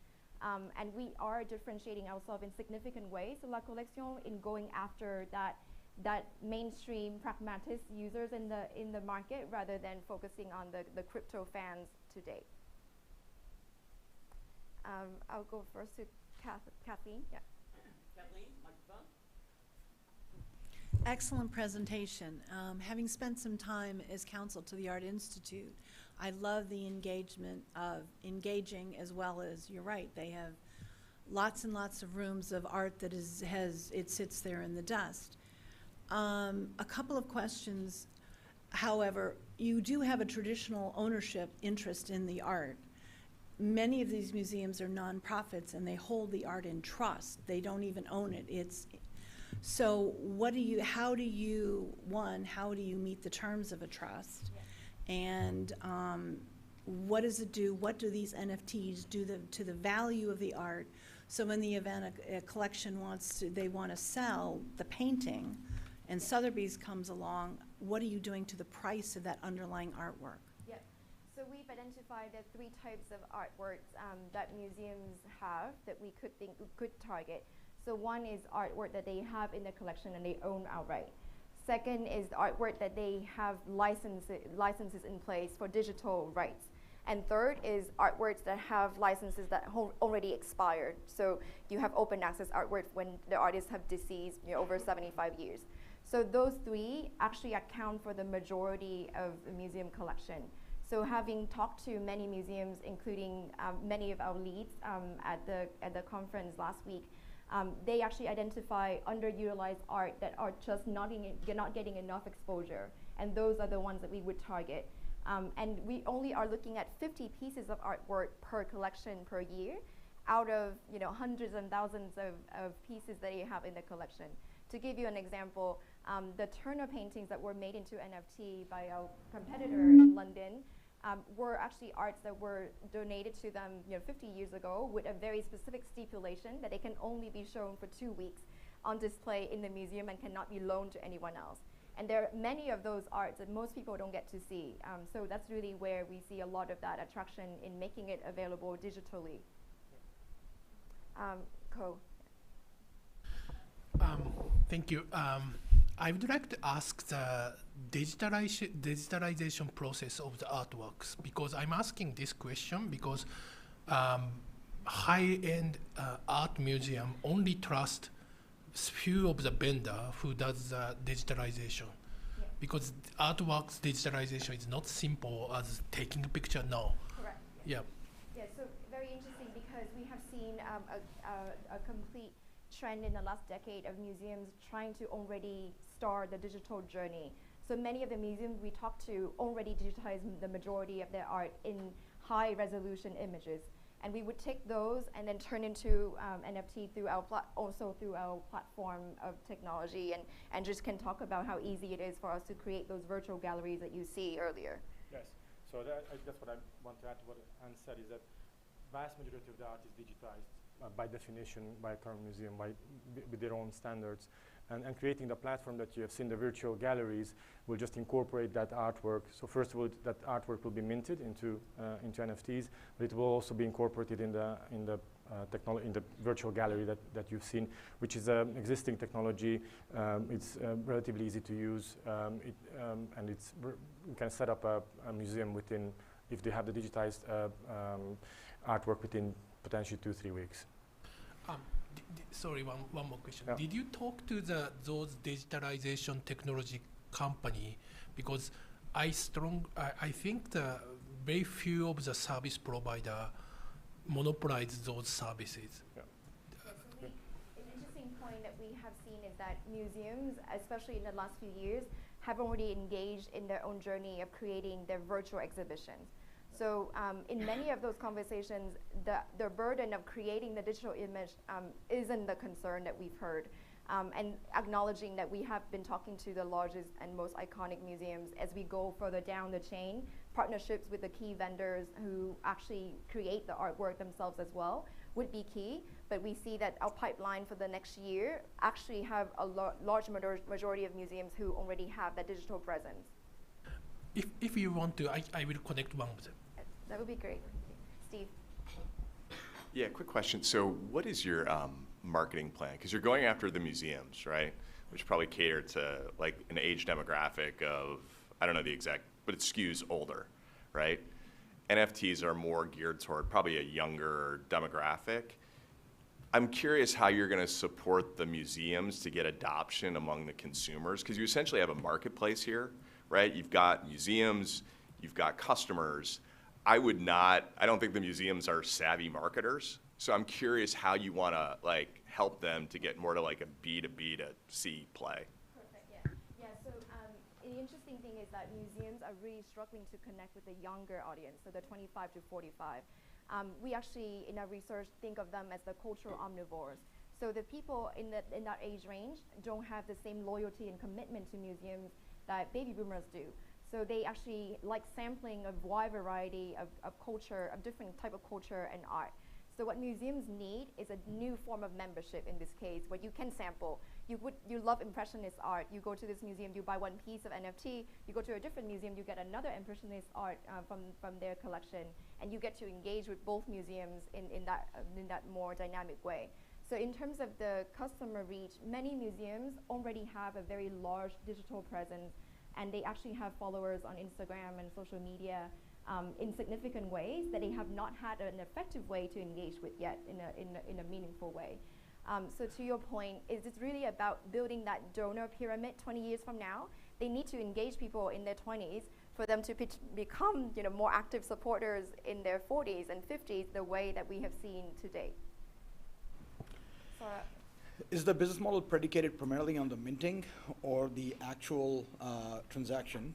And we are differentiating ourselves in significant ways, La Collection, in going after that mainstream pragmatist users in the market rather than focusing on the crypto fans today. I'll go first to Kathleen. Yeah. Kathleen, microphone. Excellent presentation. Having spent some time as counsel to the Art Institute, I love the engagement of engaging as well as, you're right, they have lots and lots of rooms of art that it sits there in the dust. A couple of questions. However, you do have a traditional ownership interest in the art. Many of these museums are nonprofits and they hold the art in trust. They don't even own it. So how do you meet the terms of a trust? Yeah. And what does it do? What do these NFTs do to the value of the art? So in the event a collection they want to sell the painting and Sotheby's comes along, what are you doing to the price of that underlying artwork? Yeah. So we've identified the 3 types of artworks that museums have that we could target. So one is artwork that they have in their collection and they own outright. Second is the artwork that they have licenses in place for digital rights. And third is artworks that have licenses that already expired. So you have open access artwork when the artists have deceased over 75 years. So those 3 actually account for the majority of the museum collection. So having talked to many museums, including many of our leads at the conference last week, they actually identify underutilized art that are just not getting enough exposure, and those are the ones that we would target. And we only are looking at 50 pieces of artwork per collection per year, out of hundreds and thousands of pieces that you have in the collection. To give you an example, the Turner paintings that were made into NFT by our competitor in London were actually arts that were donated to them 50 years ago with a very specific stipulation that they can only be shown for 2 weeks on display in the museum and cannot be loaned to anyone else. And there are many of those arts that most people don't get to see. So that's really where we see a lot of that attraction in making it available digitally. Ko. Thank you. I would like to ask the digitalization process of the artworks, because I'm asking this question because high-end art museum only trust few of the vendor who does the digitalization. Yeah. Because artworks digitalization is not simple as taking a picture now. Correct. Yeah. Yeah, so very interesting because we have seen a complete trend in the last decade of museums trying to already start the digital journey. So many of the museums we talk to already digitize the majority of their art in high resolution images. And we would take those and then turn into NFT through our platform of technology, and just can talk about how easy it is for us to create those virtual galleries that you see earlier. Yes, so that's what I want to add to what Anne said, is that vast majority of the art is digitized by definition by a current museum, with their own standards. And creating the platform that you have seen, the virtual galleries, will just incorporate that artwork. So first of all, that artwork will be minted into NFTs, but it will also be incorporated in the virtual gallery that you've seen, which is an existing technology. It's relatively easy to use, and you can set up a museum within, if they have the digitized artwork, within potentially 2-3 weeks. Sorry, one more question. Yeah. Did you talk to those digitalization technology company? Because I think the very few of the service provider monopolize those services. Yeah. An interesting point that we have seen is that museums, especially in the last few years, have already engaged in their own journey of creating their virtual exhibitions. So in many of those conversations, the burden of creating the digital image isn't the concern that we've heard. And acknowledging that we have been talking to the largest and most iconic museums as we go further down the chain, partnerships with the key vendors who actually create the artwork themselves as well would be key. But we see that our pipeline for the next year actually have a large majority of museums who already have that digital presence. If you want to, I will connect one of them. That would be great. Steve. Yeah, quick question. So what is your marketing plan? Because you're going after the museums, right? Which probably cater to like an age demographic of, I don't know the exact, but it skews older, right? NFTs are more geared toward probably a younger demographic. I'm curious how you're going to support the museums to get adoption among the consumers, because you essentially have a marketplace here, right? You've got museums, you've got customers. I don't think the museums are savvy marketers. So I'm curious how you want to like help them to get more to like a B2B to C play. Perfect, yeah. Yeah, so the interesting thing is that museums are really struggling to connect with the younger audience, so the 25 to 45. We actually, in our research, think of them as the cultural omnivores. So the people in that age range don't have the same loyalty and commitment to museums that baby boomers do. So they actually like sampling a wide variety of culture, of different type of culture and art. So what museums need is a new form of membership in this case, where you can sample. You love Impressionist art. You go to this museum, you buy one piece of NFT. You go to a different museum, you get another Impressionist art from their collection, and you get to engage with both museums in that more dynamic way. So in terms of the customer reach, many museums already have a very large digital presence, and they actually have followers on Instagram and social media in significant ways that they have not had an effective way to engage with yet in a meaningful way. So to your point, it's really about building that donor pyramid 20 years from now. They need to engage people in their 20s for them to become more active supporters in their 40s and 50s, the way that we have seen to date. Sarah? Is the business model predicated primarily on the minting or the actual transaction?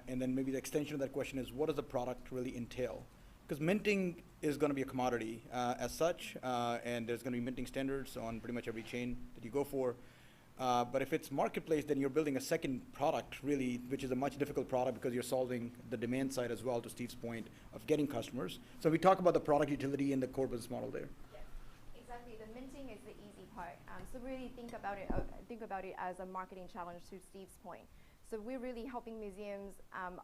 And then maybe the extension of that question is, what does the product really entail? Because minting is going to be a commodity as such, and there's going to be minting standards on pretty much every chain that you go for. But if it's marketplace, then you're building a second product, really, which is a much difficult product because you're solving the demand side as well, to Steve's point, of getting customers. So we talk about the product utility and the core business model there. Yes, exactly. The minting is the easy part. So really think about it as a marketing challenge, to Steve's point. So we're really helping museums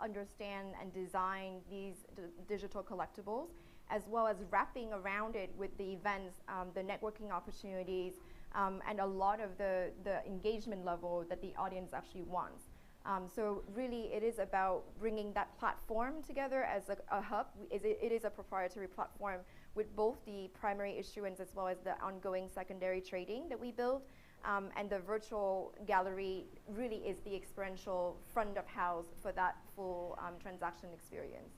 understand and design these digital collectibles, as well as wrapping around it with the events, the networking opportunities, and a lot of the engagement level that the audience actually wants. So really it is about bringing that platform together as a hub. It is a proprietary platform with both the primary issuance as well as the ongoing secondary trading that we build. And the virtual gallery really is the experiential front of house for that full transaction experience.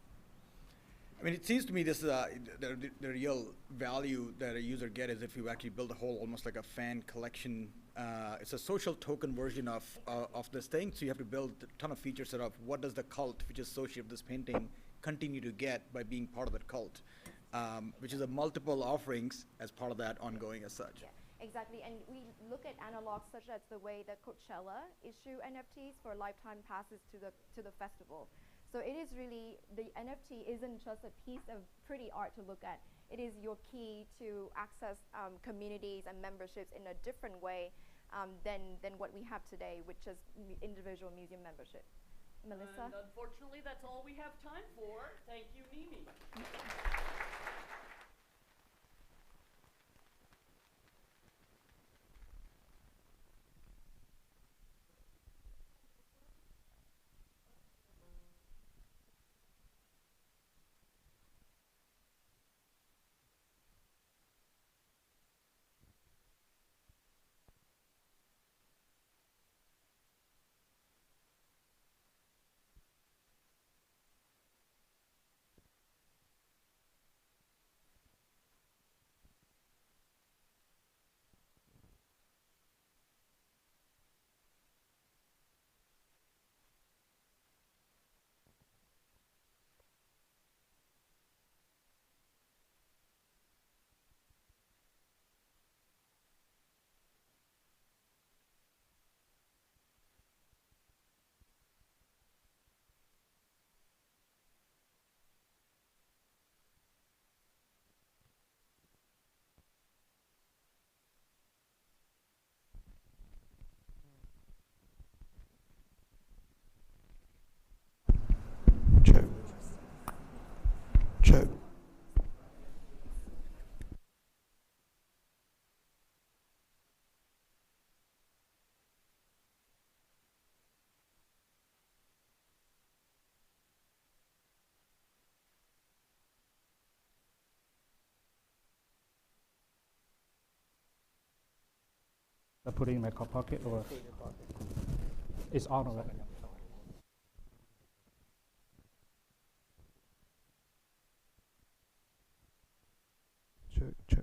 I mean, it seems to me this the real value that a user gets is if you actually build a whole, almost like a fan collection. It's a social token version of this thing. So you have to build a ton of features set up. What does the cult, which is associated with this painting, continue to get by being part of that cult? Which is a multiple offerings as part of that ongoing as such. Yeah. Exactly, and we look at analogs such as the way that Coachella issue NFTs for lifetime passes to the festival. So it is really, the NFT isn't just a piece of pretty art to look at. It is your key to access communities and memberships in a different way than what we have today, which is individual museum membership. Melissa? And unfortunately, that's all we have time for. Thank you, Mimi. I put it in my coat pocket or it's on already. Check, check.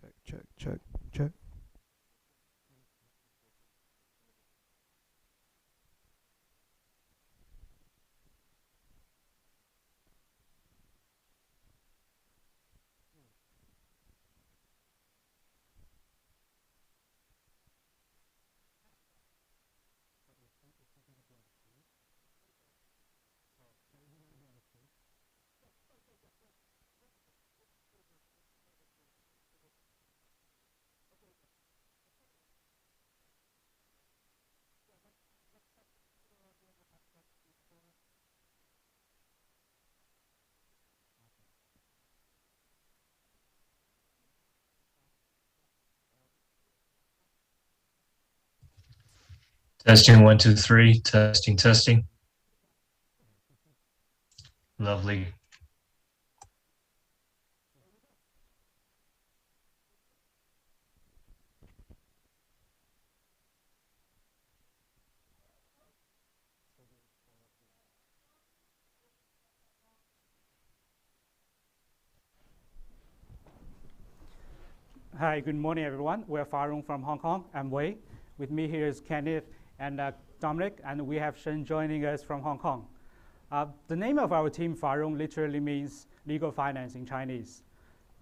Check, check, check, check. Testing 1, 2, 3. Testing, testing. Lovely. Hi, good morning, everyone. We're Farong from Hong Kong. I'm Wei. With me here is Kenneth and Dominic, and we have Shen joining us from Hong Kong. The name of our team, Farong, literally means legal finance in Chinese.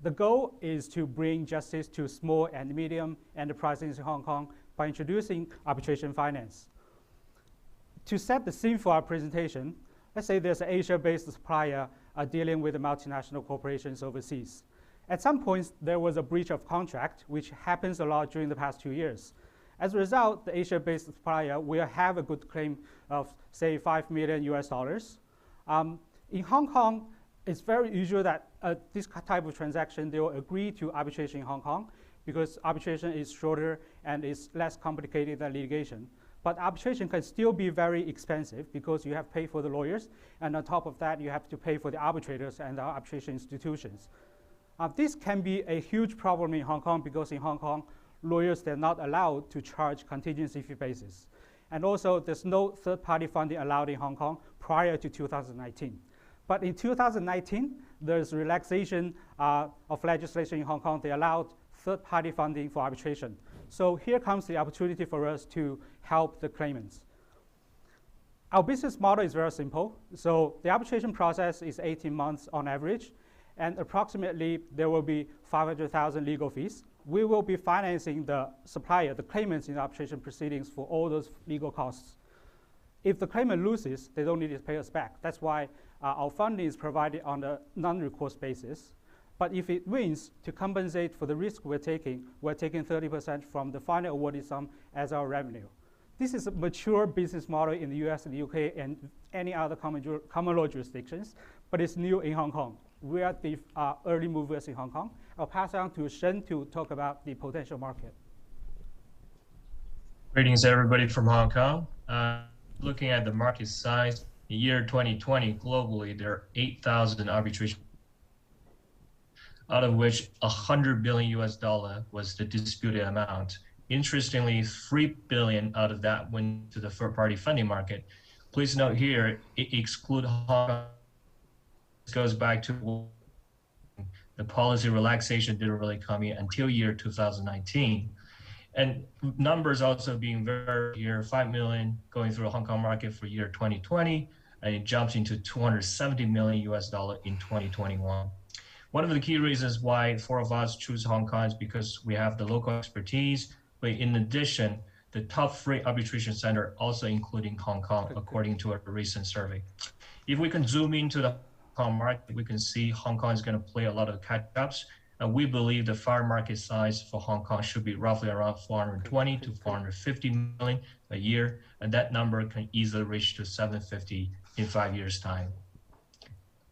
The goal is to bring justice to small and medium enterprises in Hong Kong by introducing arbitration finance. To set the scene for our presentation, let's say there's an Asia-based supplier dealing with the multinational corporations overseas. At some point, there was a breach of contract, which happens a lot during the past 2 years. As a result, the Asia-based supplier will have a good claim of, say, $5 million US. In Hong Kong, it's very usual that this type of transaction, they will agree to arbitration in Hong Kong because arbitration is shorter and is less complicated than litigation. But arbitration can still be very expensive because you have to pay for the lawyers, and on top of that, you have to pay for the arbitrators and the arbitration institutions. This can be a huge problem in Hong Kong because in Hong Kong, lawyers are not allowed to charge contingency fee basis. And also, there's no third-party funding allowed in Hong Kong prior to 2019. But in 2019, there's relaxation of legislation in Hong Kong. They allowed third-party funding for arbitration. So here comes the opportunity for us to help the claimants. Our business model is very simple. So the arbitration process is 18 months on average, and approximately there will be 500,000 legal fees. We will be financing the supplier, the claimants in the arbitration proceedings for all those legal costs. If the claimant loses, they don't need to pay us back. That's why our funding is provided on a non-recourse basis. But if it wins, to compensate for the risk we're taking 30% from the final awarded sum as our revenue. This is a mature business model in the US and the UK and any other common law jurisdictions, but it's new in Hong Kong. We are the early movers in Hong Kong. I'll pass on to Shen to talk about the potential market. Greetings, everybody from Hong Kong. Looking at the market size, in the year 2020, globally, there are 8,000 arbitration, out of which $100 billion US was the disputed amount. Interestingly, $3 billion out of that went to the third-party funding market. Please note here, it excludes Hong Kong. This goes back to the policy relaxation didn't really come in until year 2019. And numbers also being very here, 5 million going through the Hong Kong market for year 2020, and it jumps into $270 million US in 2021. One of the key reasons why 4 of us choose Hong Kong is because we have the local expertise, but in addition, the top 3 arbitration center also including Hong Kong, according to a recent survey. If we can zoom into the Hong Kong market, we can see Hong Kong is going to play a lot of catch-ups And we believe the fair market size for Hong Kong should be roughly around 420 to 450 million a year, and that number can easily reach to 750 in 5 years' time.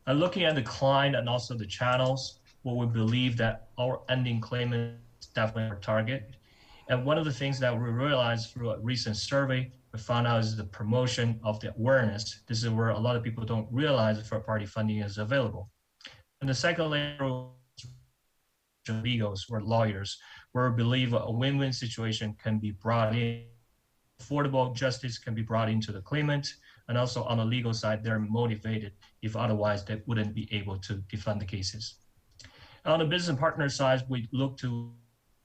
And looking at the client and also the channels, well, we believe that our ending claimant is definitely our target. And one of the things that we realized through a recent survey, we found out is the promotion of the awareness. This is where a lot of people don't realize third-party funding is available. And the second layer legals or lawyers, where we believe a win-win situation can be brought in. Affordable justice can be brought into the claimant, and also on the legal side, they're motivated. If otherwise, they wouldn't be able to defend the cases. On the business partner side, we look to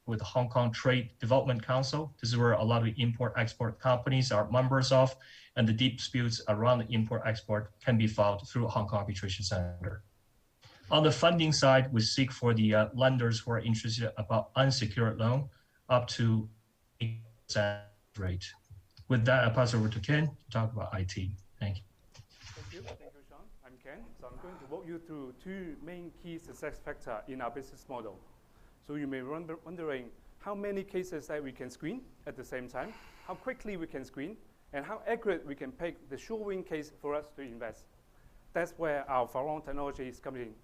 with the Hong Kong Trade Development Council. This is where a lot of import-export companies are members of, and the deep disputes around the import-export can be filed through Hong Kong Arbitration Center. On the funding side, we seek for the lenders who are interested about unsecured loan up to 8% rate. With that, I'll pass over to Ken to talk about IT. Thank you. Thank you, Sean. I'm Ken. So I'm going to walk you through two main key success factors in our business model. So you may be wondering how many cases that we can screen at the same time, how quickly we can screen, and how accurate we can pick the sure win case for us to invest. That's where our Farong technology is coming in.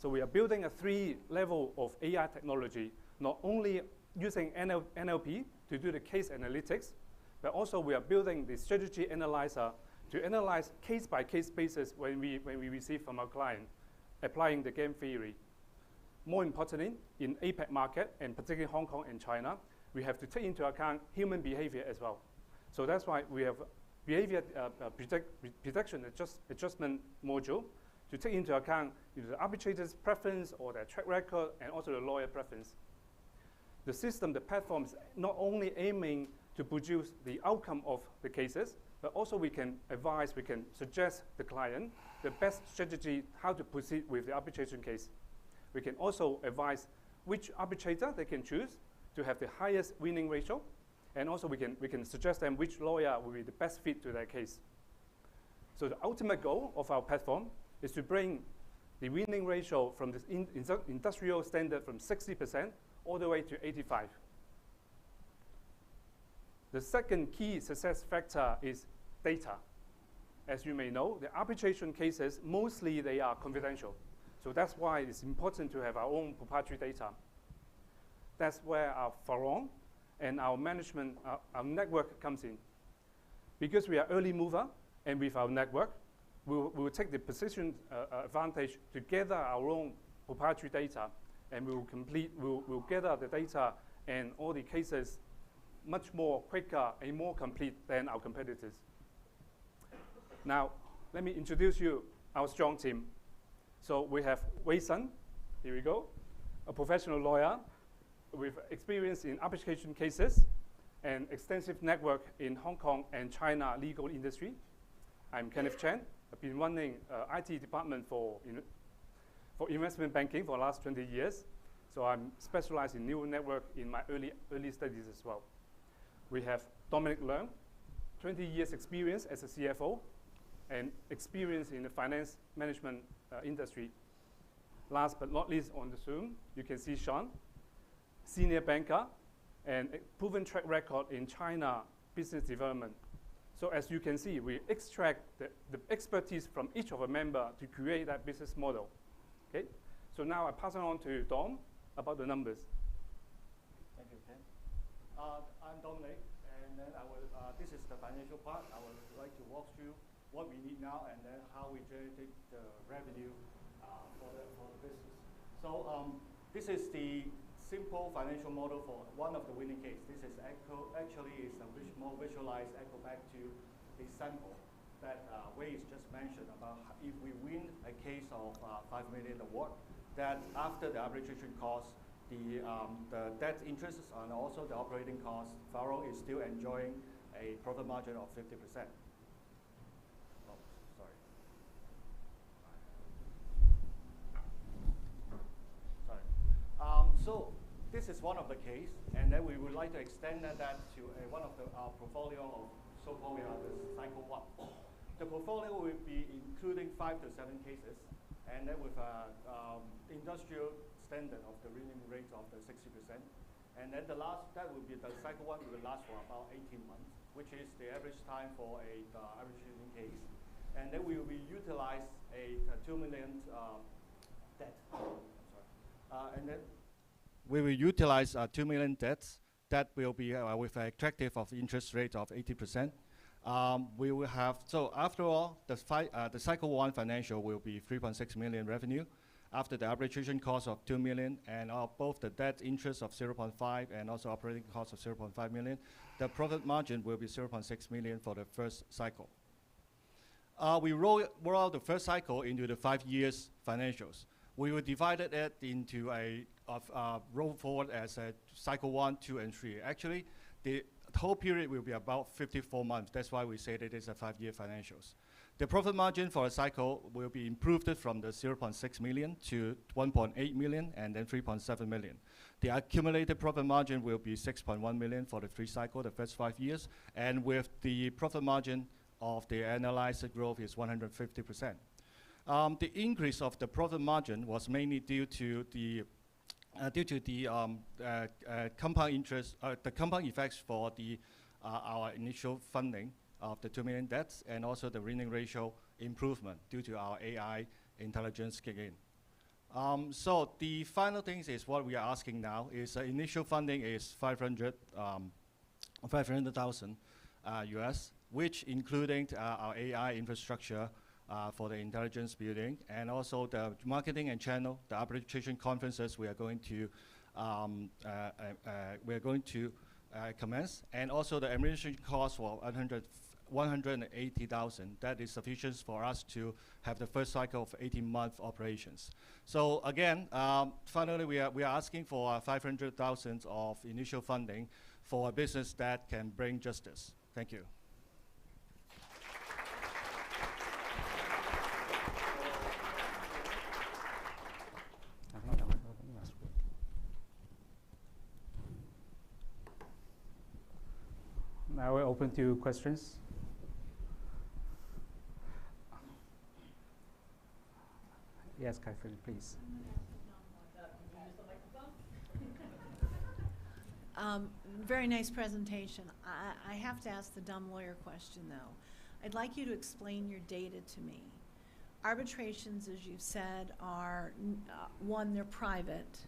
So we are building a 3-level of AI technology, not only using NLP to do the case analytics, but also we are building the strategy analyzer to analyze case-by-case basis when we receive from our client, applying the game theory. More importantly, in APAC market, and particularly Hong Kong and China, we have to take into account human behavior as well. So that's why we have behavior prediction adjustment module to take into account either the arbitrator's preference or their track record, and also the lawyer preference. The system, the platform is not only aiming to produce the outcome of the cases, but also we can advise, we can suggest the client the best strategy how to proceed with the arbitration case. We can also advise which arbitrator they can choose to have the highest winning ratio, and also we can suggest them which lawyer will be the best fit to their case. So the ultimate goal of our platform is to bring the winning ratio from this industrial standard from 60% all the way to 85%. The second key success factor is data. As you may know, the arbitration cases, mostly they are confidential. So that's why it's important to have our own proprietary data. That's where our Farong and our management, our network comes in. Because we are early mover, and with our network, we will take the position advantage to gather our own proprietary data, and we'll gather the data and all the cases much more quicker and more complete than our competitors. Now, let me introduce you our strong team. So we have Wei Sun, here we go, a professional lawyer with experience in arbitration cases and extensive network in Hong Kong and China legal industry. I'm Kenneth Chen. I've been running IT department for investment banking for the last 20 years. So I'm specialized in neural network in my early studies as well. We have Dominic Leung, 20 years experience as a CFO and experience in the finance management industry. Last but not least on the Zoom, you can see Sean, senior banker and a proven track record in China business development. So as you can see, we extract the expertise from each of our members to create that business model. Okay? So now I pass it on to Dom about the numbers. Thank you, Ken. I'm Dominic, and then this is the financial part. I would like to walk through what we need now and then how we generate the revenue for the business. So this is the simple financial model for one of the winning case. This is actually is a more visualized echo back to a sample that Wei just mentioned about if we win a case of 5 million award, that after the arbitration costs, the debt interest and also the operating costs, Farong is still enjoying a profit margin of 50%. Oh, sorry. So this is one of the case, and then we would like to extend that to one of our portfolio of so-called the cycle one. The portfolio will be including 5 to 7 cases, and then with industrial standard of the winning rate of the 60%. And then that will be the cycle one will last for about 18 months, which is the average time for a average shooting case. And then we will utilize a 2 million debt. And then we will utilize 2 million debts. That will be with an attractive of interest rate of 80%. We will have, so after all, the cycle one financial will be 3.6 million revenue after the arbitration cost of 2 million and both the debt interest of 0.5 and also operating cost of 0.5 million. The profit margin will be 0.6 million for the first cycle. We roll out the first cycle into the 5 years financials. We will divide it into a roll forward as a cycle 1, 2, and 3. Actually, the whole period will be about 54 months. That's why we say that it is a 5-year financials. The profit margin for a cycle will be improved from the 0.6 million to 1.8 million and then 3.7 million. The accumulated profit margin will be 6.1 million for the 3 cycle, the first 5 years, and with the profit margin of the analyzed growth is 150%. The increase of the profit margin was mainly due to the compound interest, the compound effects for our initial funding of the 2 million debts, and also the winning ratio improvement due to our AI intelligence kick in. So the final things is what we are asking now is initial funding is 500,000 US, which including our AI infrastructure for the intelligence building, and also the marketing and channel, the arbitration conferences we are going to commence, and also the administration cost for 180,000. That is sufficient for us to have the first cycle of 18-month operations. So again, finally, we are asking for 500,000 of initial funding for a business that can bring justice. Thank you. Now we're open to questions. Yes, Catherine, please. Very nice presentation. I have to ask the dumb lawyer question, though. I'd like you to explain your data to me. Arbitrations, as you've said, are, one, they're private,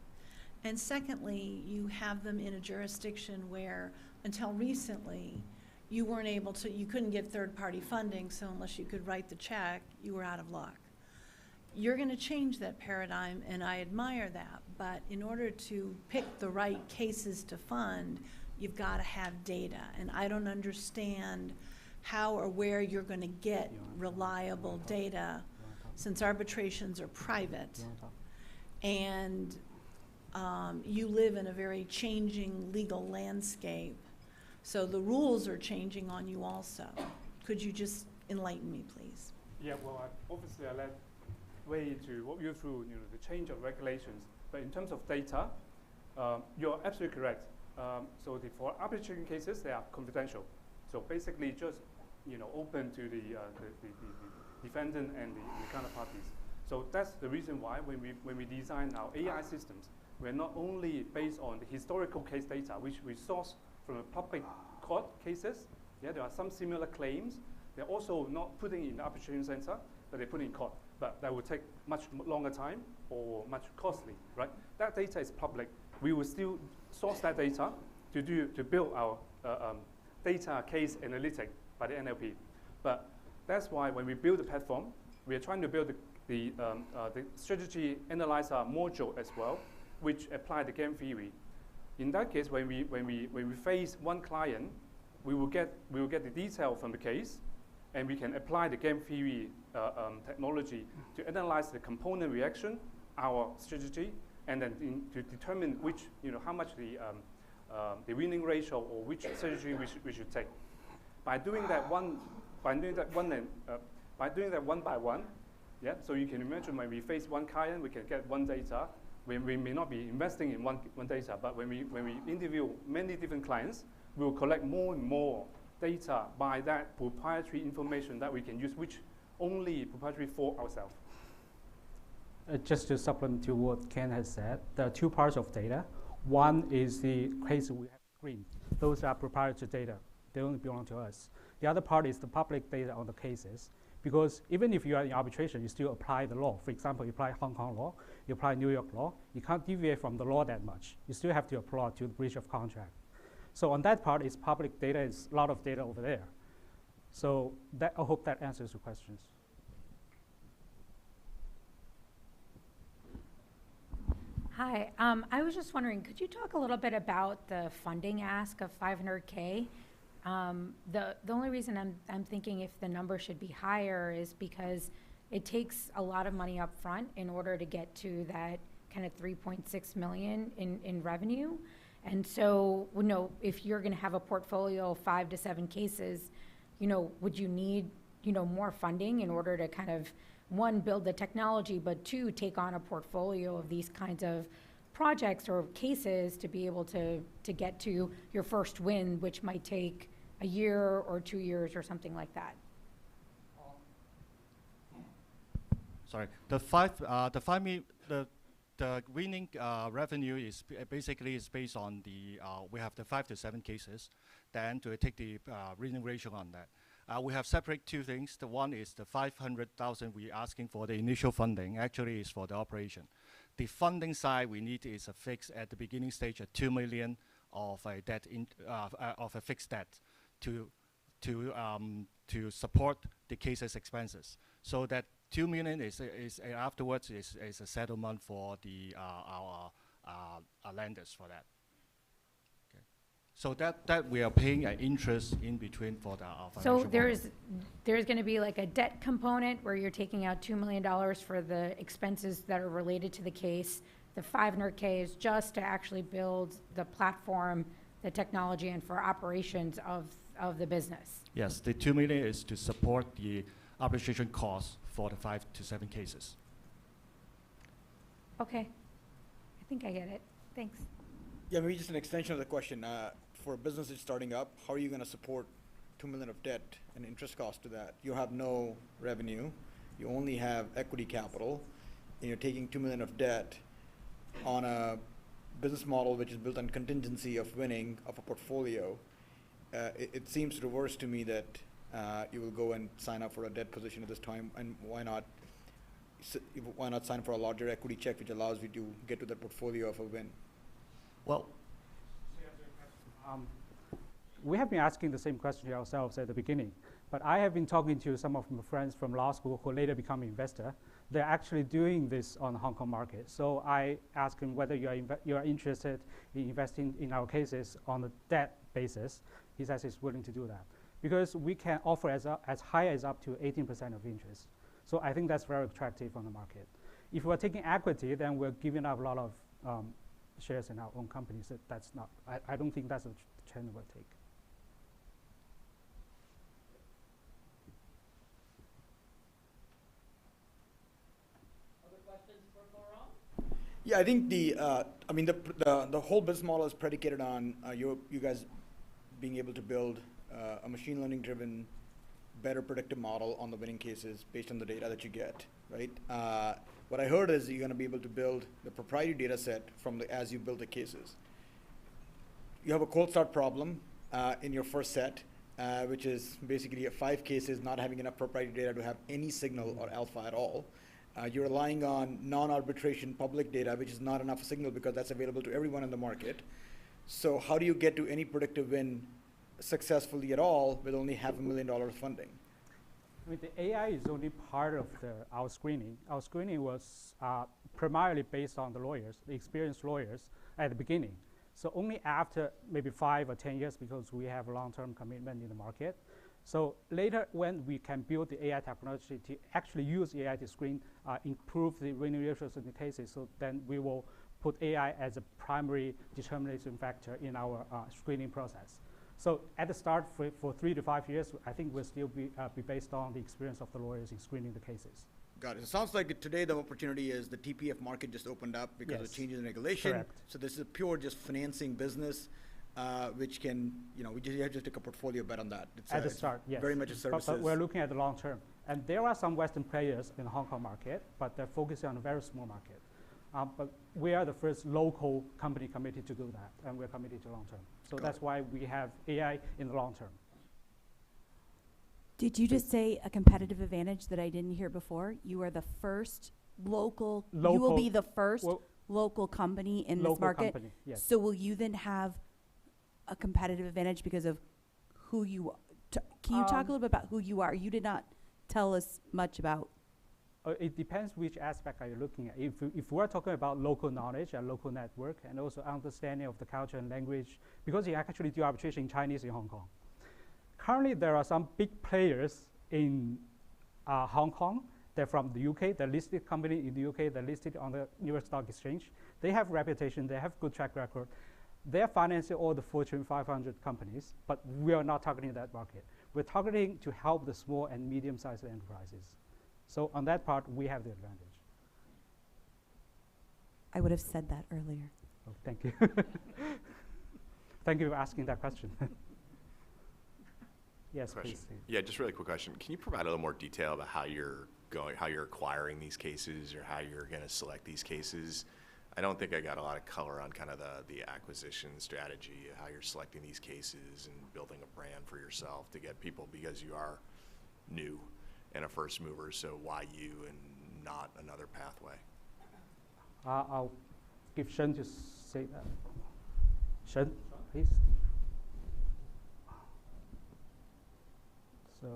and secondly, you have them in a jurisdiction where, until recently, you weren't able to, you couldn't get third-party funding, so unless you could write the check, you were out of luck. You're going to change that paradigm, and I admire that, but in order to pick the right cases to fund, you've got to have data, and I don't understand how or where you're going to get reliable data since arbitrations are private, and you live in a very changing legal landscape, so the rules are changing on you also. Could you just enlighten me, please? Yeah, well, obviously I let Wei to walk you through the change of regulations, but in terms of data, you're absolutely correct. So for arbitration cases, they are confidential. So basically just open to the defendant and the counterparties. So that's the reason why when we design our AI systems, we're not only based on the historical case data, which we source from the public court cases. Yeah, there are some similar claims. They're also not putting in the arbitration center, but they put in court. But that will take much longer time or much costly, right? That data is public. We will still source that data to build our data case analytic by the NLP. But that's why when we build the platform, we are trying to build the strategy analyzer module as well, which apply the game theory. In that case, when we face one client, we will get the detail from the case, and we can apply the game theory technology to analyze the component reaction, our strategy, and then to determine which how much the winning ratio or which strategy we should take. By doing that one by one, yeah. So you can imagine when we face one client, we can get one data. We may not be investing in one data, but when we interview many different clients, we will collect more and more data by that proprietary information that we can use, which only proprietary for ourselves. just to supplement to what Ken has said, there are two parts of data. One is the cases we have screened. Those are proprietary data. They only belong to us. The other part is the public data on the cases. Because even if you are in arbitration, you still apply the law. For example, you apply Hong Kong law, you apply New York law. You can't deviate from the law that much. You still have to apply to the breach of contract. So on that part, it's public data. It's a lot of data over there. So that, I hope that answers your questions. Hi, I was just wondering, could you talk a little bit about the funding ask of 500K? The only reason I'm thinking if the number should be higher is because it takes a lot of money up front in order to get to that kind of 3.6 million in revenue. And so, you know, if you're going to have a portfolio of 5 to 7 cases, you know, would you need, you know, more funding in order to kind of, one, build the technology, but two, take on a portfolio of these kinds of projects or cases to be able to get to your first win, which might take a year or 2 years or something like that? Sorry, the winning revenue is basically based on the we have the 5 to 7 cases, then to take the winning ratio on that. We have separate two things. The one is the 500,000 we're asking for the initial funding, actually is for the operation. The funding side we need is a fix at the beginning stage at 2 million of a debt of a fixed debt to support the case's expenses. So that 2 million is afterwards is a settlement for the our lenders for that. So that we are paying an interest in between for our financial So there's going to be like a debt component where you're taking out $2 million for the expenses that are related to the case. The 500K is just to actually build the platform, the technology, and for operations of the business. Yes, the 2 million is to support the arbitration costs for the 5 to 7 cases. Okay, I think I get it. Thanks. Yeah, maybe just an extension of the question. For a business that's starting up, how are you going to support 2 million of debt and interest cost to that? You have no revenue. You only have equity capital, and you're taking 2 million of debt on a business model which is built on contingency of winning of a portfolio. It seems reverse to me that you will go and sign up for a debt position at this time, and why not sign for a larger equity check which allows you to get to the portfolio of a win? Well, we have been asking the same question ourselves at the beginning, but I have been talking to some of my friends from law school who later become investor. They're actually doing this on the Hong Kong market. So I asked him whether you are interested in investing in our cases on a debt basis. He says he's willing to do that because we can offer as high as up to 18% of interest. So I think that's very attractive on the market. If we're taking equity, then we're giving up a lot of shares in our own companies. That's not, I don't think that's a trend we'll take. Other questions for Laurent? Yeah, I think the whole business model is predicated on you guys being able to build a machine learning driven, better predictive model on the winning cases based on the data that you get, right? What I heard is you're going to be able to build the proprietary data set as you build the cases. You have a cold start problem in your first set, which is basically 5 cases not having enough proprietary data to have any signal or alpha at all. You're relying on non-arbitration public data, which is not enough signal because that's available to everyone in the market. So how do you get to any predictive win successfully at all with only $500,000 funding? I mean, the AI is only part of our screening. Our screening was primarily based on the lawyers, the experienced lawyers at the beginning. So only after maybe 5 or 10 years, because we have a long-term commitment in the market. So later, when we can build the AI technology to actually use AI to screen, improve the winning ratios in the cases, so then we will put AI as a primary determination factor in our screening process. So at the start, for 3 to 5 years, I think we'll still be based on the experience of the lawyers in screening the cases. Got it. It sounds like today the opportunity is the TPF market just opened up because of changes in regulation. Correct. So this is a pure just financing business, which can, we just take a portfolio bet on that. At the start, yes. Very much a services. But we're looking at the long term. And there are some Western players in the Hong Kong market, but they're focusing on a very small market. But we are the first local company committed to do that, and we're committed to long term. So that's why we have AI in the long term. Did you just say a competitive advantage that I didn't hear before? You are the first local you will be the first local company in this market. Company, yes. So will you then have a competitive advantage because of who you are? Can you talk a little bit about who you are? You did not tell us much about. It depends which aspect are you looking at. If we're talking about local knowledge and local network and also understanding of the culture and language, because you actually do arbitration in Chinese in Hong Kong. Currently, there are some big players in Hong Kong. They're from the UK. They're listed company in the UK. They're listed on the New York Stock Exchange. They have reputation. They have good track record. They're financing all the Fortune 500 companies, but we are not targeting that market. We're targeting to help the small and medium-sized enterprises. So on that part, we have the advantage. I would have said that earlier. Oh, thank you. Thank you for asking that question. Yes, please. Yeah, just really quick question. Can you provide a little more detail about how you're acquiring these cases or how you're going to select these cases? I don't think I got a lot of color on kind of the acquisition strategy, how you're selecting these cases and building a brand for yourself to get people, because you are new and a first mover, so why you and not another pathway? I'll give Shen to say that. Shen, please. So,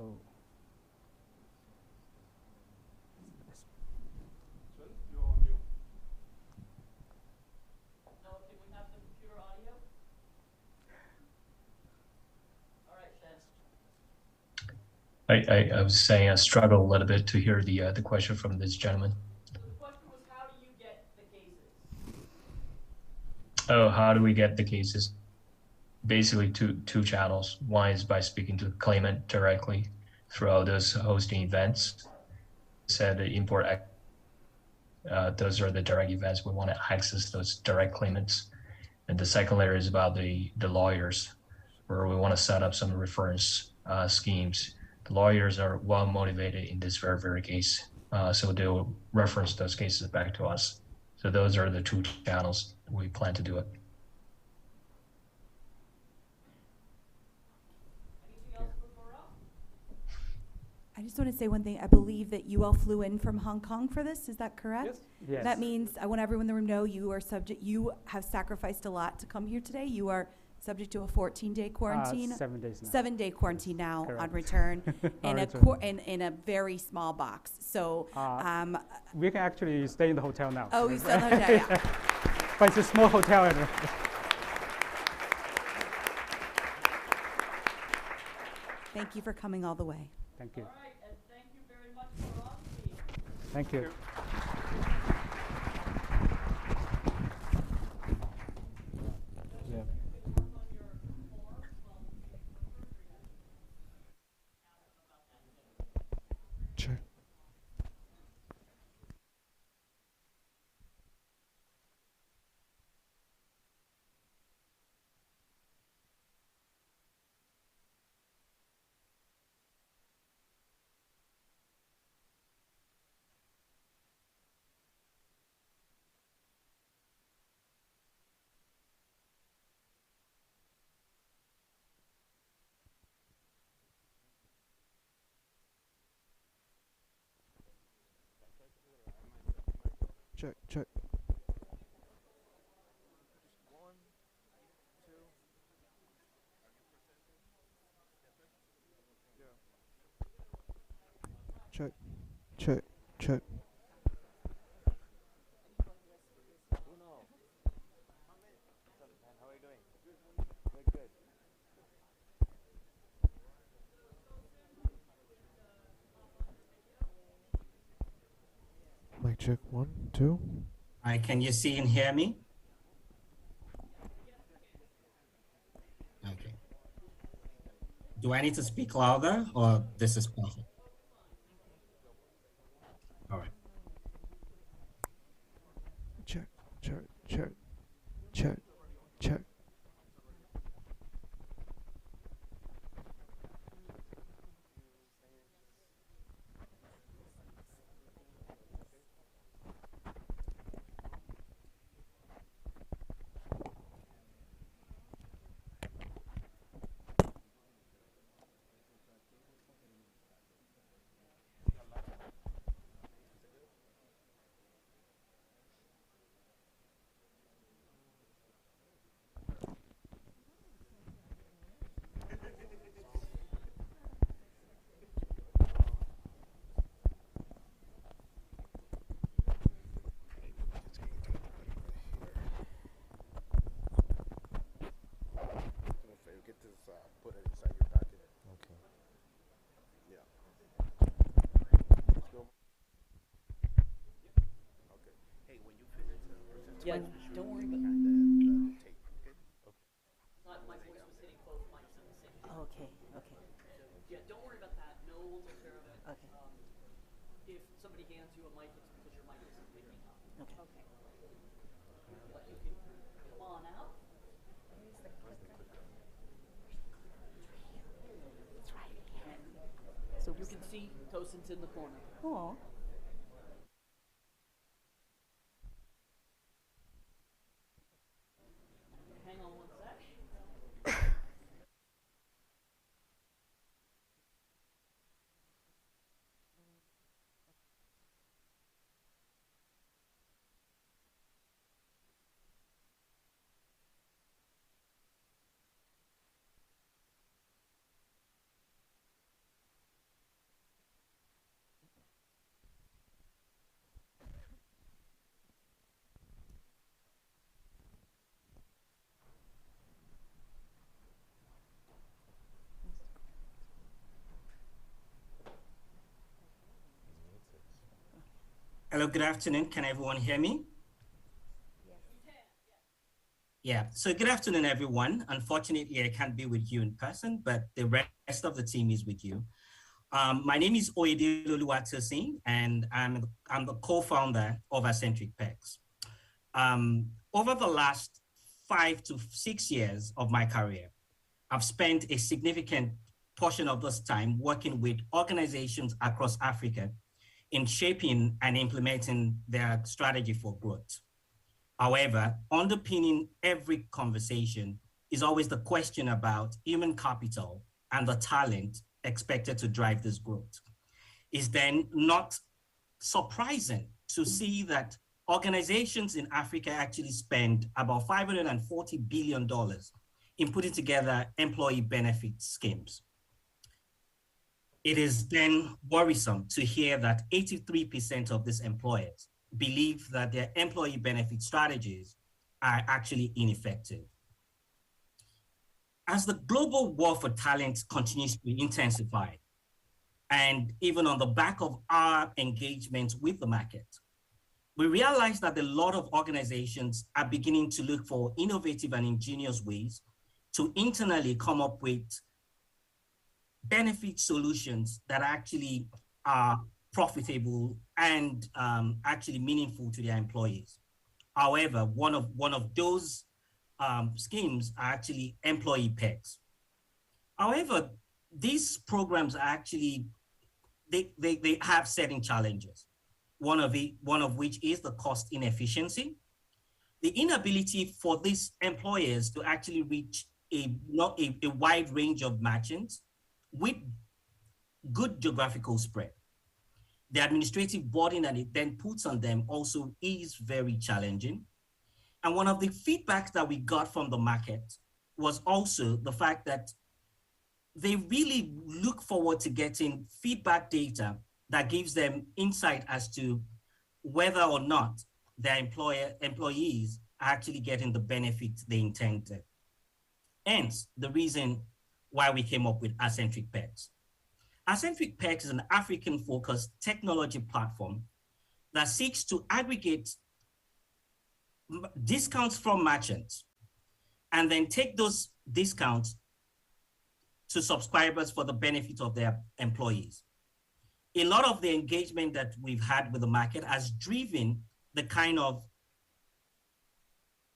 you're on mute. No, can we have the computer audio? All right, Shen. I was saying I struggle a little bit to hear the question from this gentleman. The question was, how do you get the cases? Oh, how do we get the cases? Basically two channels. One is by speaking to the claimant directly throughout those hosting events. Said the import, those are the direct events. We want to access those direct claimants. And the second layer is about the lawyers, where we want to set up some reference schemes. The lawyers are well motivated in this very case. So they'll reference those cases back to us. So those are the two channels we plan to do it. I just want to say one thing. I believe that you all flew in from Hong Kong for this. Is that correct? Yes. Yes. That means I want everyone in the room to know you are subject. You have sacrificed a lot to come here today. You are subject to a 14-day quarantine. 7 days now. 7-day quarantine now Correct. on return On in a very small box. So we can actually stay in the hotel now. Oh, you still in the hotel, yeah. But it's a small hotel. Thank you for coming all the way. Thank you. All right, and thank you very much for on team. Thank you. Sure. Check, check. Check, check, check. Mic check, 1, 2. Hi, can you see and hear me? Okay. Do I need to speak louder or this is perfect? All right. Check, check, check, check, check. Yeah, don't worry about my voice was hitting both mics at the same time. Okay, okay. Yeah, don't worry about that. No, we'll take care of it. Okay. If somebody hands you a mic, it's because your mic isn't picking up. Okay. But you can come on out. So you can see Tosin's in the corner. Cool. Hang on one sec. Hello, good afternoon. Can everyone hear me? Yeah, so good afternoon, everyone. Unfortunately, I can't be with you in person, but the rest of the team is with you. My name is Oyede Oluwatosin, and I'm the co-founder of Accentric Pex. Over the last 5 to 6 years of my career, I've spent a significant portion of this time working with organizations across Africa in shaping and implementing their strategy for growth. However, underpinning every conversation is always the question about human capital and the talent expected to drive this growth. It's then not surprising to see that organizations in Africa actually spend about $540 billion in putting together employee benefit schemes. It is then worrisome to hear that 83% of these employers believe that their employee benefit strategies are actually ineffective. As the global war for talent continues to intensify, and even on the back of our engagement with the market, we realize that a lot of organizations are beginning to look for innovative and ingenious ways to internally come up with benefit solutions that actually are profitable and actually meaningful to their employees. However, one of those schemes are actually employee pegs. However, these programs are actually, they have certain challenges. One of which is the cost inefficiency, the inability for these employers to actually reach a wide range of matchings with good geographical spread. The administrative burden that it then puts on them also is very challenging. And one of the feedbacks that we got from the market was also the fact that they really look forward to getting feedback data that gives them insight as to whether or not their employees are actually getting the benefits they intended. Hence, the reason why we came up with Accentric Pex. Accentric Pex is an African-focused technology platform that seeks to aggregate discounts from merchants and then take those discounts to subscribers for the benefit of their employees. A lot of the engagement that we've had with the market has driven the kind of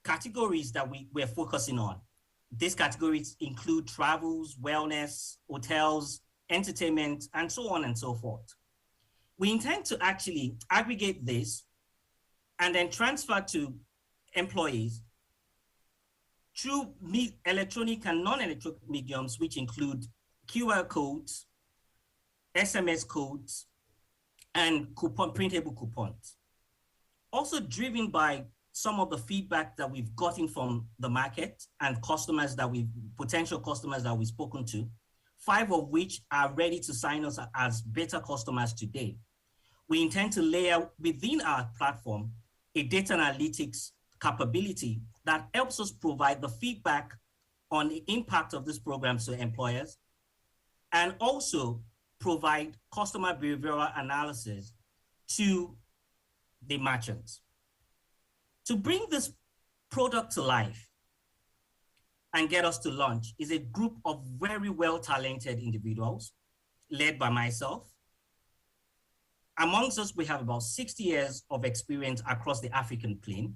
categories that we're focusing on. These categories include travels, wellness, hotels, entertainment, and so on and so forth. We intend to actually aggregate this and then transfer to employees through electronic and non-electronic mediums, which include QR codes, SMS codes, and printable coupons. Also driven by some of the feedback that we've gotten from the market and potential customers that we've spoken to, 5 of which are ready to sign us as beta customers today. We intend to layer within our platform a data analytics capability that helps us provide the feedback on the impact of this program to employers, and also provide customer behavioral analysis to the merchants To bring this product to life and get us to launch is a group of very well-talented individuals led by myself. Amongst us, we have about 60 years of experience across the African plain.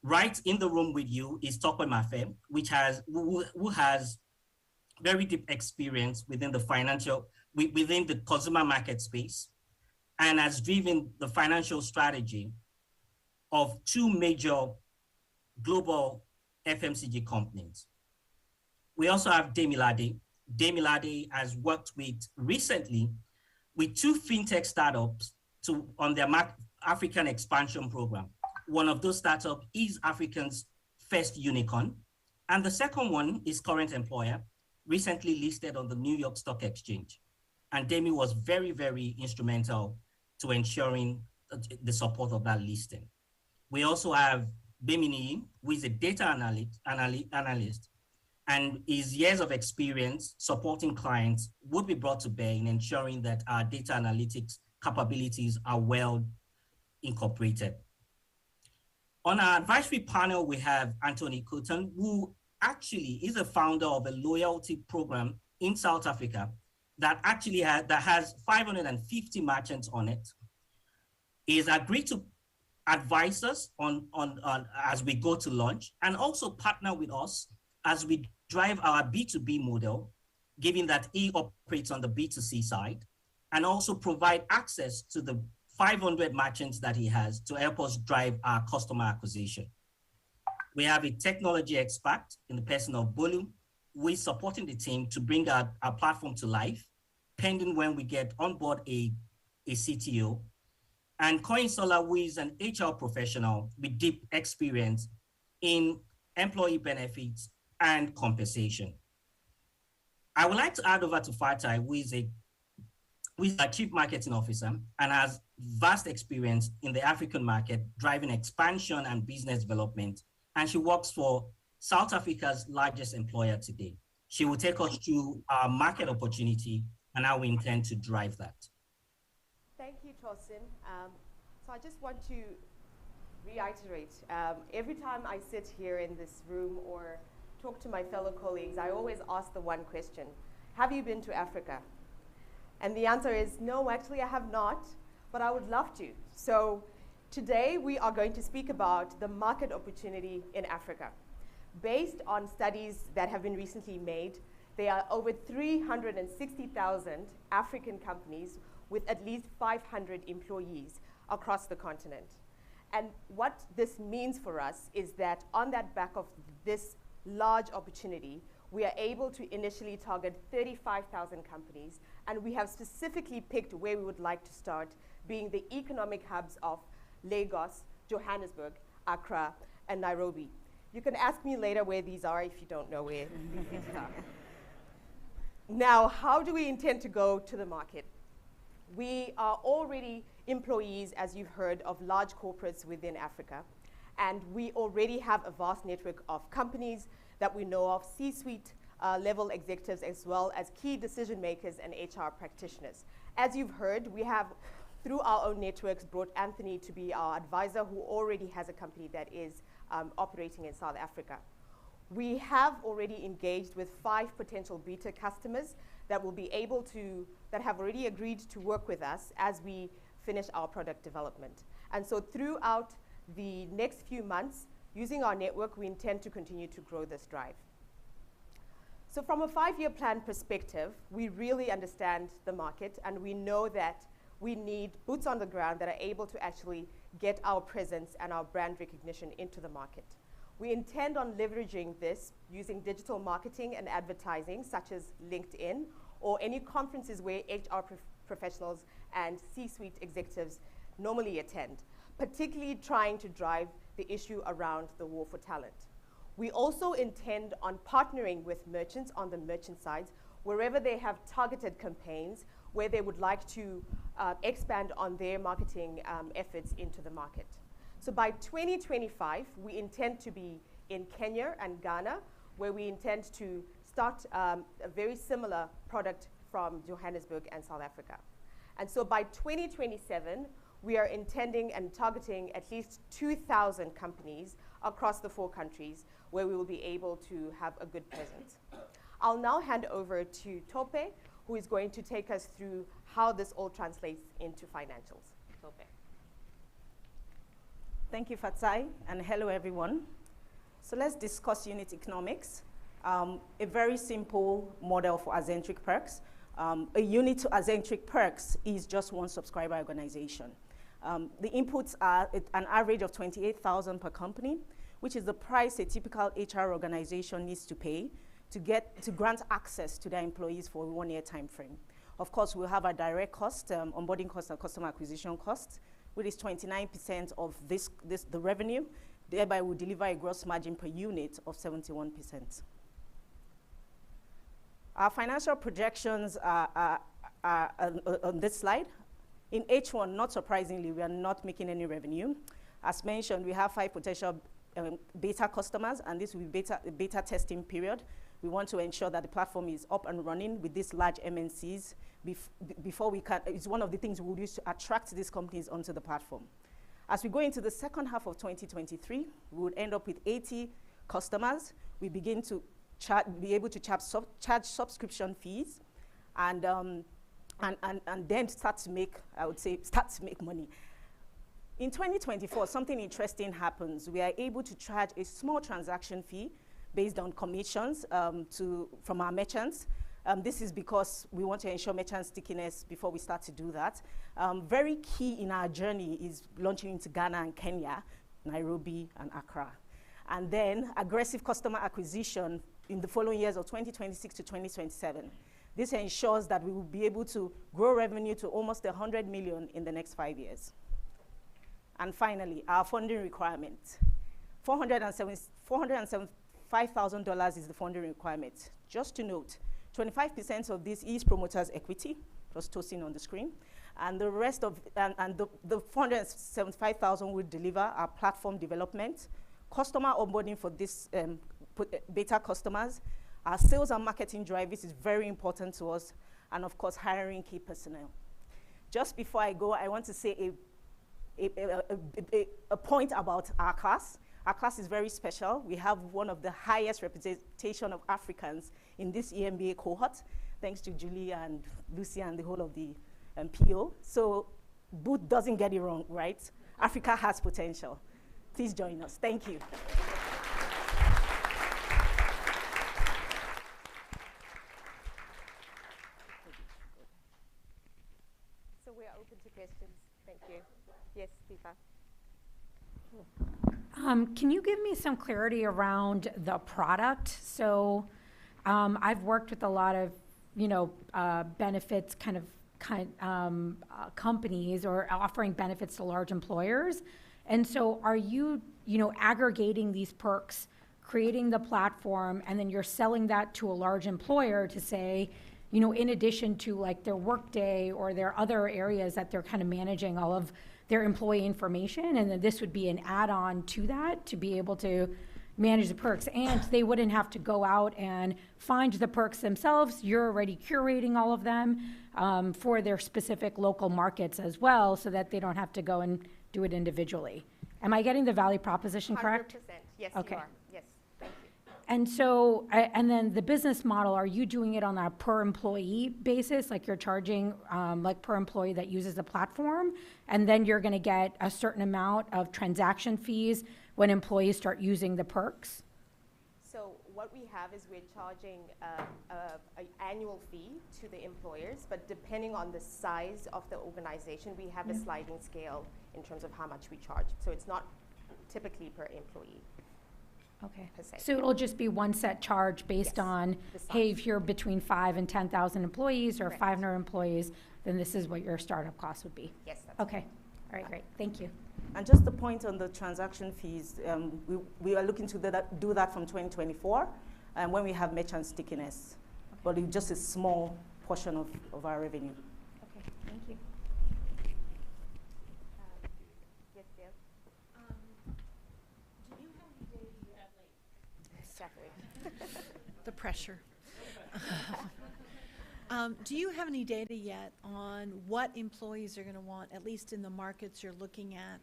Right in the room with you is Tokwe Mafe, who has very deep experience within the consumer market space and has driven the financial strategy of two major global FMCG companies. We also have Demilade. Demilade has worked recently with two fintech startups on their African expansion program. One of those startups is Africa's first unicorn. And the second one is Current Employer, recently listed on the New York Stock Exchange. And Demi was very, very instrumental to ensuring the support of that listing. We also have Bemini, who is a data analyst, and his years of experience supporting clients would be brought to bear in ensuring that our data analytics capabilities are well incorporated. On our advisory panel, we have Anthony Cotton, who actually is a founder of a loyalty program in South Africa that actually has 550 merchants on it. He has agreed to advise us on as we go to launch, and also partner with us as we drive our B2B model, given that he operates on the B2C side, and also provide access to the 500 merchants that he has to help us drive our customer acquisition. We have a technology expert in the person of Bolu, who is supporting the team to bring our platform to life, pending when we get on board a CTO. And Koinsola, who is an HR professional with deep experience in employee benefits and compensation. I would like to add over to Fatai, who is a chief marketing officer and has vast experience in the African market, driving expansion and business development. And she works for South Africa's largest employer today. She will take us through our market opportunity and how we intend to drive that. Thank you, Torsten. So I just want to reiterate, every time I sit here in this room or talk to my fellow colleagues, I always ask the one question: have you been to Africa? And the answer is no, actually I have not, but I would love to. So today we are going to speak about the market opportunity in Africa. Based on studies that have been recently made, there are over 360,000 African companies with at least 500 employees across the continent. And what this means for us is that on that back of this large opportunity, we are able to initially target 35,000 companies, and we have specifically picked where we would like to start, being the economic hubs of Lagos, Johannesburg, Accra, and Nairobi. You can ask me later where these are if you don't know where these are. Now, how do we intend to go to the market? We are already employees, as you've heard, of large corporates within Africa, and we already have a vast network of companies that we know of, C-suite level executives, as well as key decision makers and HR practitioners. As you've heard, we have, through our own networks, brought Anthony to be our advisor, who already has a company that is operating in South Africa. We have already engaged with 5 potential beta customers that will be able to, that have already agreed to work with us as we finish our product development. And so throughout the next few months, using our network, we intend to continue to grow this drive. So from a 5-year plan perspective, we really understand the market, and we know that we need boots on the ground that are able to actually get our presence and our brand recognition into the market. We intend on leveraging this using digital marketing and advertising, such as LinkedIn, or any conferences where HR professionals and C-suite executives normally attend, particularly trying to drive the issue around the war for talent. We also intend on partnering with merchants on the merchant sides, wherever they have targeted campaigns, where they would like to expand on their marketing efforts into the market. So by 2025, we intend to be in Kenya and Ghana, where we intend to start a very similar product from Johannesburg and South Africa. And so by 2027, we are intending and targeting at least 2,000 companies across the 4 countries where we will be able to have a good presence. I'll now hand over to Tope, who is going to take us through how this all translates into financials. Tope. Thank you, Fatsai, and hello, everyone. So let's discuss unit economics. A very simple model for Azentric Perks. A unit to Azentric Perks is just one subscriber organization. The inputs are an average of $28,000 per company, which is the price a typical HR organization needs to pay to grant access to their employees for a 1-year time frame. Of course, we'll have our direct cost, onboarding costs and customer acquisition costs, which is 29% of the revenue. Thereby, we'll deliver a gross margin per unit of 71%. Our financial projections are on this slide. In H1, not surprisingly, we are not making any revenue. As mentioned, we have 5 potential beta customers, and this will be beta testing period. We want to ensure that the platform is up and running with these large MNCs before we can. It's one of the things we'll use to attract these companies onto the platform. As we go into the second half of 2023, we would end up with 80 customers. We begin to be able to charge subscription fees, and then start to make money. In 2024, something interesting happens. We are able to charge a small transaction fee based on commissions from our merchants. This is because we want to ensure merchant stickiness before we start to do that. Very key in our journey is launching into Ghana and Kenya, Nairobi and Accra. And then aggressive customer acquisition in the following years of 2026 to 2027. This ensures that we will be able to grow revenue to almost 100 million in the next 5 years. And finally, our funding requirement. $475,000 is the funding requirement. Just to note, 25% of this is promoters' equity, just tossing on the screen. And the rest of, the 475,000 will deliver our platform development, customer onboarding for this beta customers, our sales and marketing drive. This is very important to us, and of course, hiring key personnel. Just before I go, I want to say a point about our class. Our class is very special. We have one of the highest representation of Africans in this EMBA cohort, thanks to Julie and Lucy and the whole of the PO. So Booth doesn't get it wrong, right? Africa has potential. Please join us. Thank you. So we are open to questions. Thank you. Yes, Tifa. Can you give me some clarity around the product? So I've worked with a lot of, benefits companies or offering benefits to large employers. And so are you, aggregating these perks, creating the platform, and then you're selling that to a large employer to say, in addition to like their workday or their other areas that they're kind of managing all of their employee information, and then this would be an add-on to that to be able to manage the perks, and they wouldn't have to go out and find the perks themselves. You're already curating all of them for their specific local markets as well, so that they don't have to go and do it individually. Am I getting the value proposition correct? 100%. Yes, okay. You are. Yes, thank you. And so, and then the business model, are you doing it on a per employee basis? Like you're charging like per employee that uses the platform, and then you're gonna get a certain amount of transaction fees when employees start using the perks? So what we have is we're charging an annual fee to the employers, but depending on the size of the organization, we have a sliding scale in terms of how much we charge. So it's not typically per employee. Okay. Per se. So it'll just be one set charge based on, hey, if you're between 5 and 10,000 employees or Correct. 500 employees, then this is what your startup cost would be. Yes, that's okay. All right, great. Thank you. And just the point on the transaction fees, we are looking to do that from 2024, when we have merchant stickiness. Okay. But it's just a small portion of our revenue. Okay, thank you. Yes, Dale? Do you have any data yet? Exactly. The pressure. Do you have any data yet on what employees are going to want, at least in the markets you're looking at,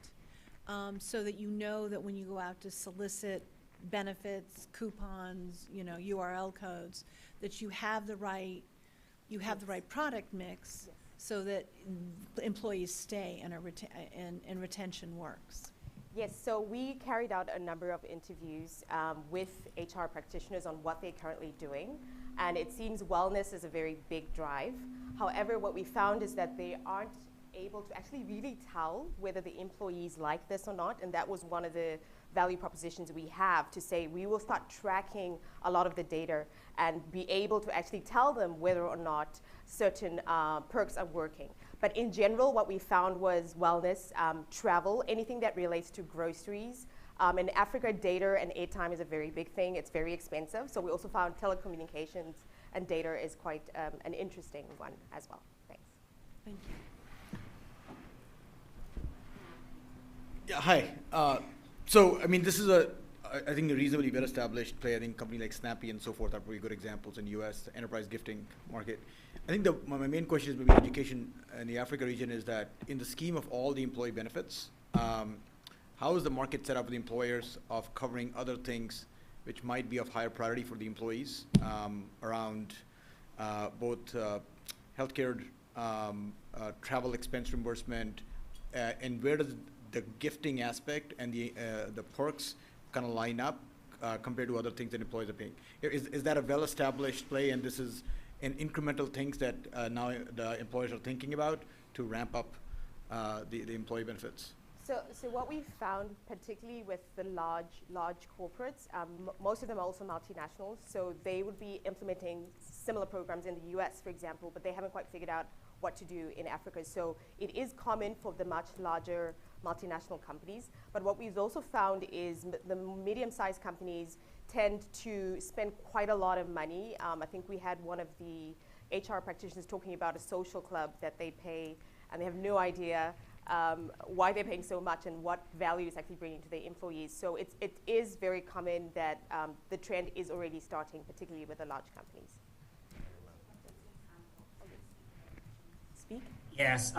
so that you know that when you go out to solicit benefits, coupons, URL codes, that you have the right product mix, so that employees stay and retention works? Yes, so we carried out a number of interviews with HR practitioners on what they're currently doing, and it seems wellness is a very big drive. However, what we found is that they aren't able to actually really tell whether the employees like this or not, and that was one of the value propositions we have, to say we will start tracking a lot of the data and be able to actually tell them whether or not certain perks are working. But in general, what we found was wellness, travel, anything that relates to groceries. In Africa, data and airtime is a very big thing. It's very expensive. So we also found telecommunications and data is quite an interesting one as well. Thanks. Thank you. Yeah, hi. So, I mean, this is I think a reasonably well-established play. I think company like Snappy and so forth are pretty good examples in the US, the enterprise gifting market. I think my main question is maybe education in the Africa region is that in the scheme of all the employee benefits, how is the market set up with the employers of covering other things which might be of higher priority for the employees around both healthcare, travel expense reimbursement, and where does the gifting aspect and the perks kind of line up compared to other things that employees are paying? Is that a well-established play, and this is an incremental things that now the employers are thinking about to ramp up the employee benefits? So what we found, particularly with the large corporates, most of them are also multinationals, so they would be implementing similar programs in the US, for example, but they haven't quite figured out what to do in Africa. So it is common for the much larger multinational companies, but what we've also found is the medium-sized companies tend to spend quite a lot of money. I think we had one of the HR practitioners talking about a social club that they pay, and they have no idea why they're paying so much and what value it's actually bringing to their employees. So it is very common that the trend is already starting, particularly with the large companies. Speak? Yes,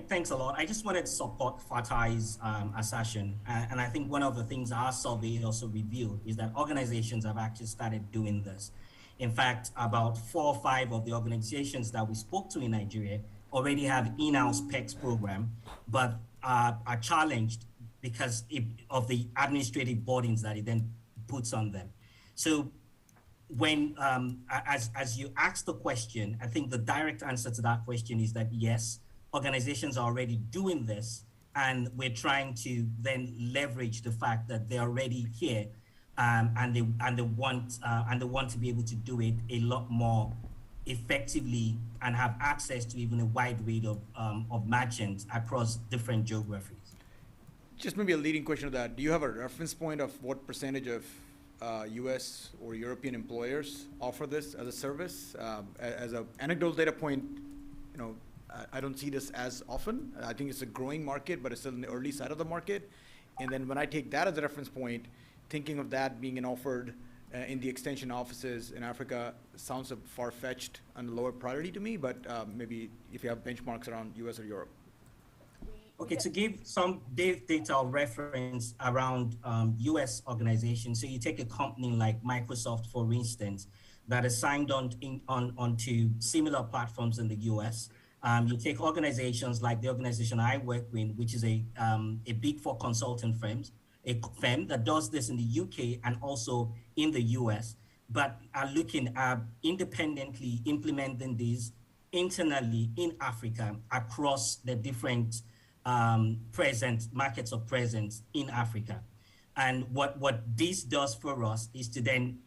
thanks a lot. I just wanted to support Fatai's assertion. And I think one of the things our survey also revealed is that organizations have actually started doing this. In fact, about 4 or 5 of the organizations that we spoke to in Nigeria already have in-house PECS program, but are challenged because of the administrative burdens that it then puts on them. So when, as you asked the question, I think the direct answer to that question is that yes, organizations are already doing this, and we're trying to then leverage the fact that they're already here, and they want to be able to do it a lot more effectively and have access to even a wide range of merchants across different geographies. Just maybe a leading question to that. Do you have a reference point of what percentage of US or European employers offer this as a service? As an anecdotal data point, I don't see this as often. I think it's a growing market, but it's still in the early side of the market. And then when I take that as a reference point, thinking of that being offered in the extension offices in Africa sounds far-fetched and lower priority to me, but maybe if you have benchmarks around US or Europe. Okay, to give some data reference around US organizations, so you take a company like Microsoft, for instance, that is signed onto similar platforms in the US. You take organizations like the organization I work with, which is a Big Four consulting firm that does this in the UK and also in the US, but are looking at independently implementing these internally in Africa across the different markets of presence in Africa. And what this does for us is to then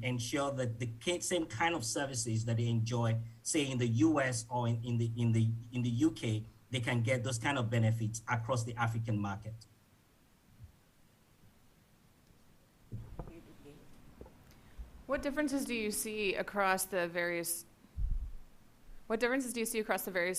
ensure that the same kind of services that they enjoy, say in the US or in the UK, they can get those kind of benefits across the African market. What differences do you see across the various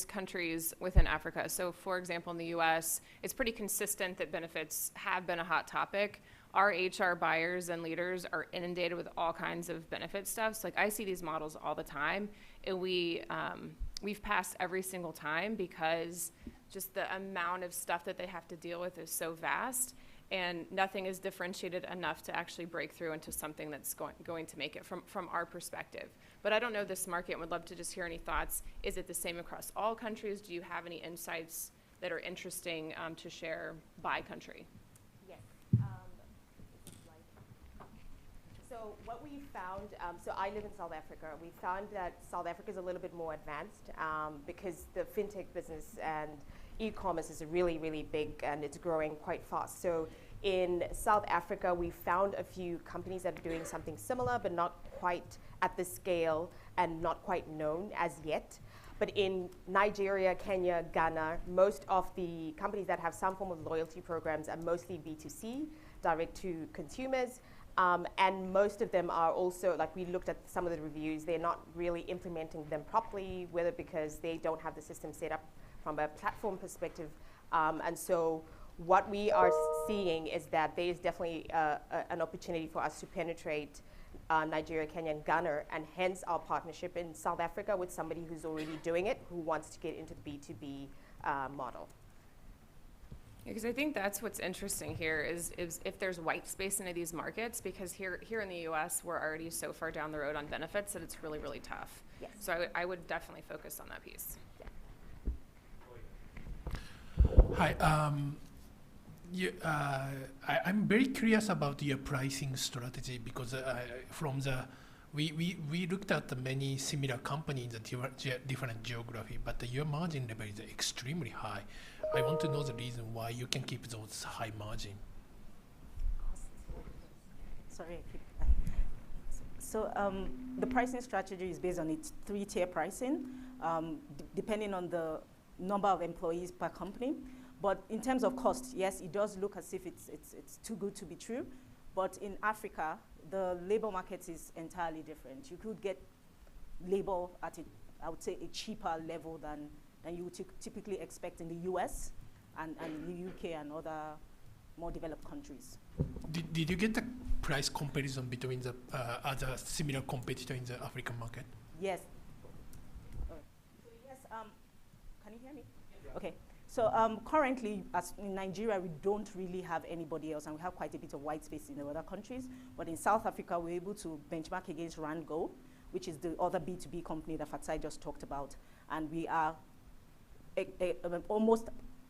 countries within Africa? So for example, in the US, it's pretty consistent that benefits have been a hot topic. Our HR buyers and leaders are inundated with all kinds of benefit stuff. So I see these models all the time. and we've passed every single time because just the amount of stuff that they have to deal with is so vast, and nothing is differentiated enough to actually break through into something that's going to make it from our perspective. But I don't know this market and would love to just hear any thoughts. Is it the same across all countries? Do you have any insights that are interesting to share by country? Yes. So what we found, so I live in South Africa. We found that South Africa is a little bit more advanced because the fintech business and e-commerce is really, really big and it's growing quite fast. So in South Africa, we found a few companies that are doing something similar, but not quite at the scale and not quite known as yet. But in Nigeria, Kenya, Ghana, most of the companies that have some form of loyalty programs are mostly B2C, direct to consumers. And most of them are also, like we looked at some of the reviews, they're not really implementing them properly, whether because they don't have the system set up from a platform perspective. And so what we are seeing is that there is definitely an opportunity for us to penetrate Nigeria, Kenya, and Ghana, and hence our partnership in South Africa with somebody who's already doing it, who wants to get into the B2B model. Because I think that's what's interesting here is if there's white space into these markets, because here in the US, we're already so far down the road on benefits that it's really, really tough. Yes. So I would definitely focus on that piece. Hi. I'm very curious about your pricing strategy because we looked at the many similar companies in different geography, but your margin level is extremely high. I want to know the reason why you can keep those high margin. Sorry. So the pricing strategy is based on its 3-tier pricing, depending on the number of employees per company. But in terms of cost, yes, it does look as if it's too good to be true. But in Africa, the labor market is entirely different. You could get labor at, I would say, a cheaper level than you would typically expect in the US and the UK and other more developed countries. Did you get the price comparison between the other similar competitor in the African market? Yes. So yes, can you hear me? Yeah. Okay. So currently, as in Nigeria, we don't really have anybody else, and we have quite a bit of white space in the other countries. But in South Africa, we're able to benchmark against Randgo, which is the other B2B company that Fatsai just talked about. And we are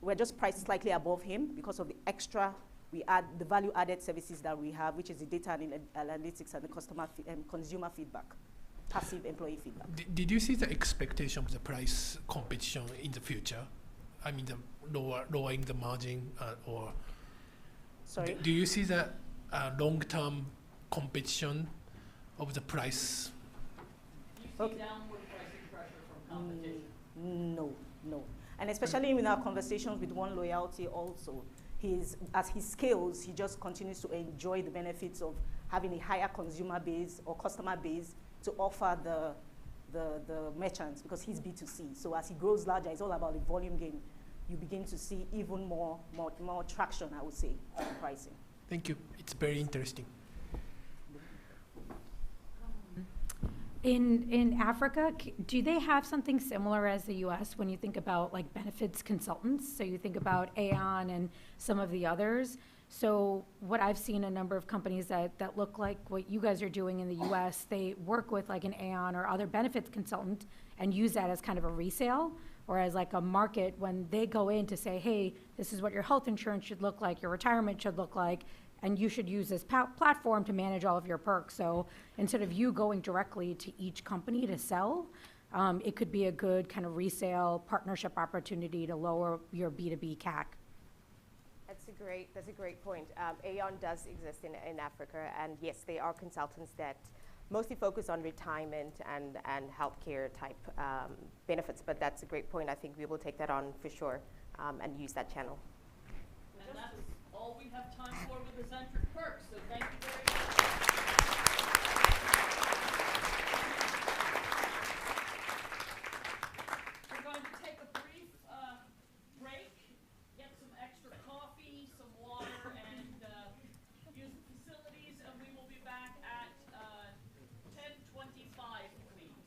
we're just priced slightly above him because of the extra, we add the value-added services that we have, which is the data analytics and the consumer feedback, passive employee feedback. Did you see the expectation of the price competition in the future? I mean, the lowering the margin or? Sorry? Do you see the long-term competition of the price? Do you see downward pricing pressure from competition? No. And especially in our conversations with One Loyalty also, as he scales, he just continues to enjoy the benefits of having a higher consumer base or customer base to offer the merchants because he's B2C. So as he grows larger, it's all about the volume game. You begin to see even more traction, I would say, in pricing. Thank you. It's very interesting. In Africa, do they have something similar as the US when you think about like benefits consultants? So you think about Aon and some of the others. So what I've seen a number of companies that look like what you guys are doing in the US, they work with like an Aon or other benefits consultant and use that as kind of a resale or as like a market when they go in to say, hey, this is what your health insurance should look like, your retirement should look like, and you should use this platform to manage all of your perks. So instead of you going directly to each company to sell, it could be a good kind of resale partnership opportunity to lower your B2B CAC. That's a great point. Aon does exist in Africa, and yes, they are consultants that mostly focus on retirement and healthcare type benefits, but that's a great point. I think we will take that on for sure and use that channel. And that's all we have time for with the Zentric Perks, so thank you very much. We're going to take a brief break, get some extra coffee, some water, and use the facilities, and we will be back at 10:25, please.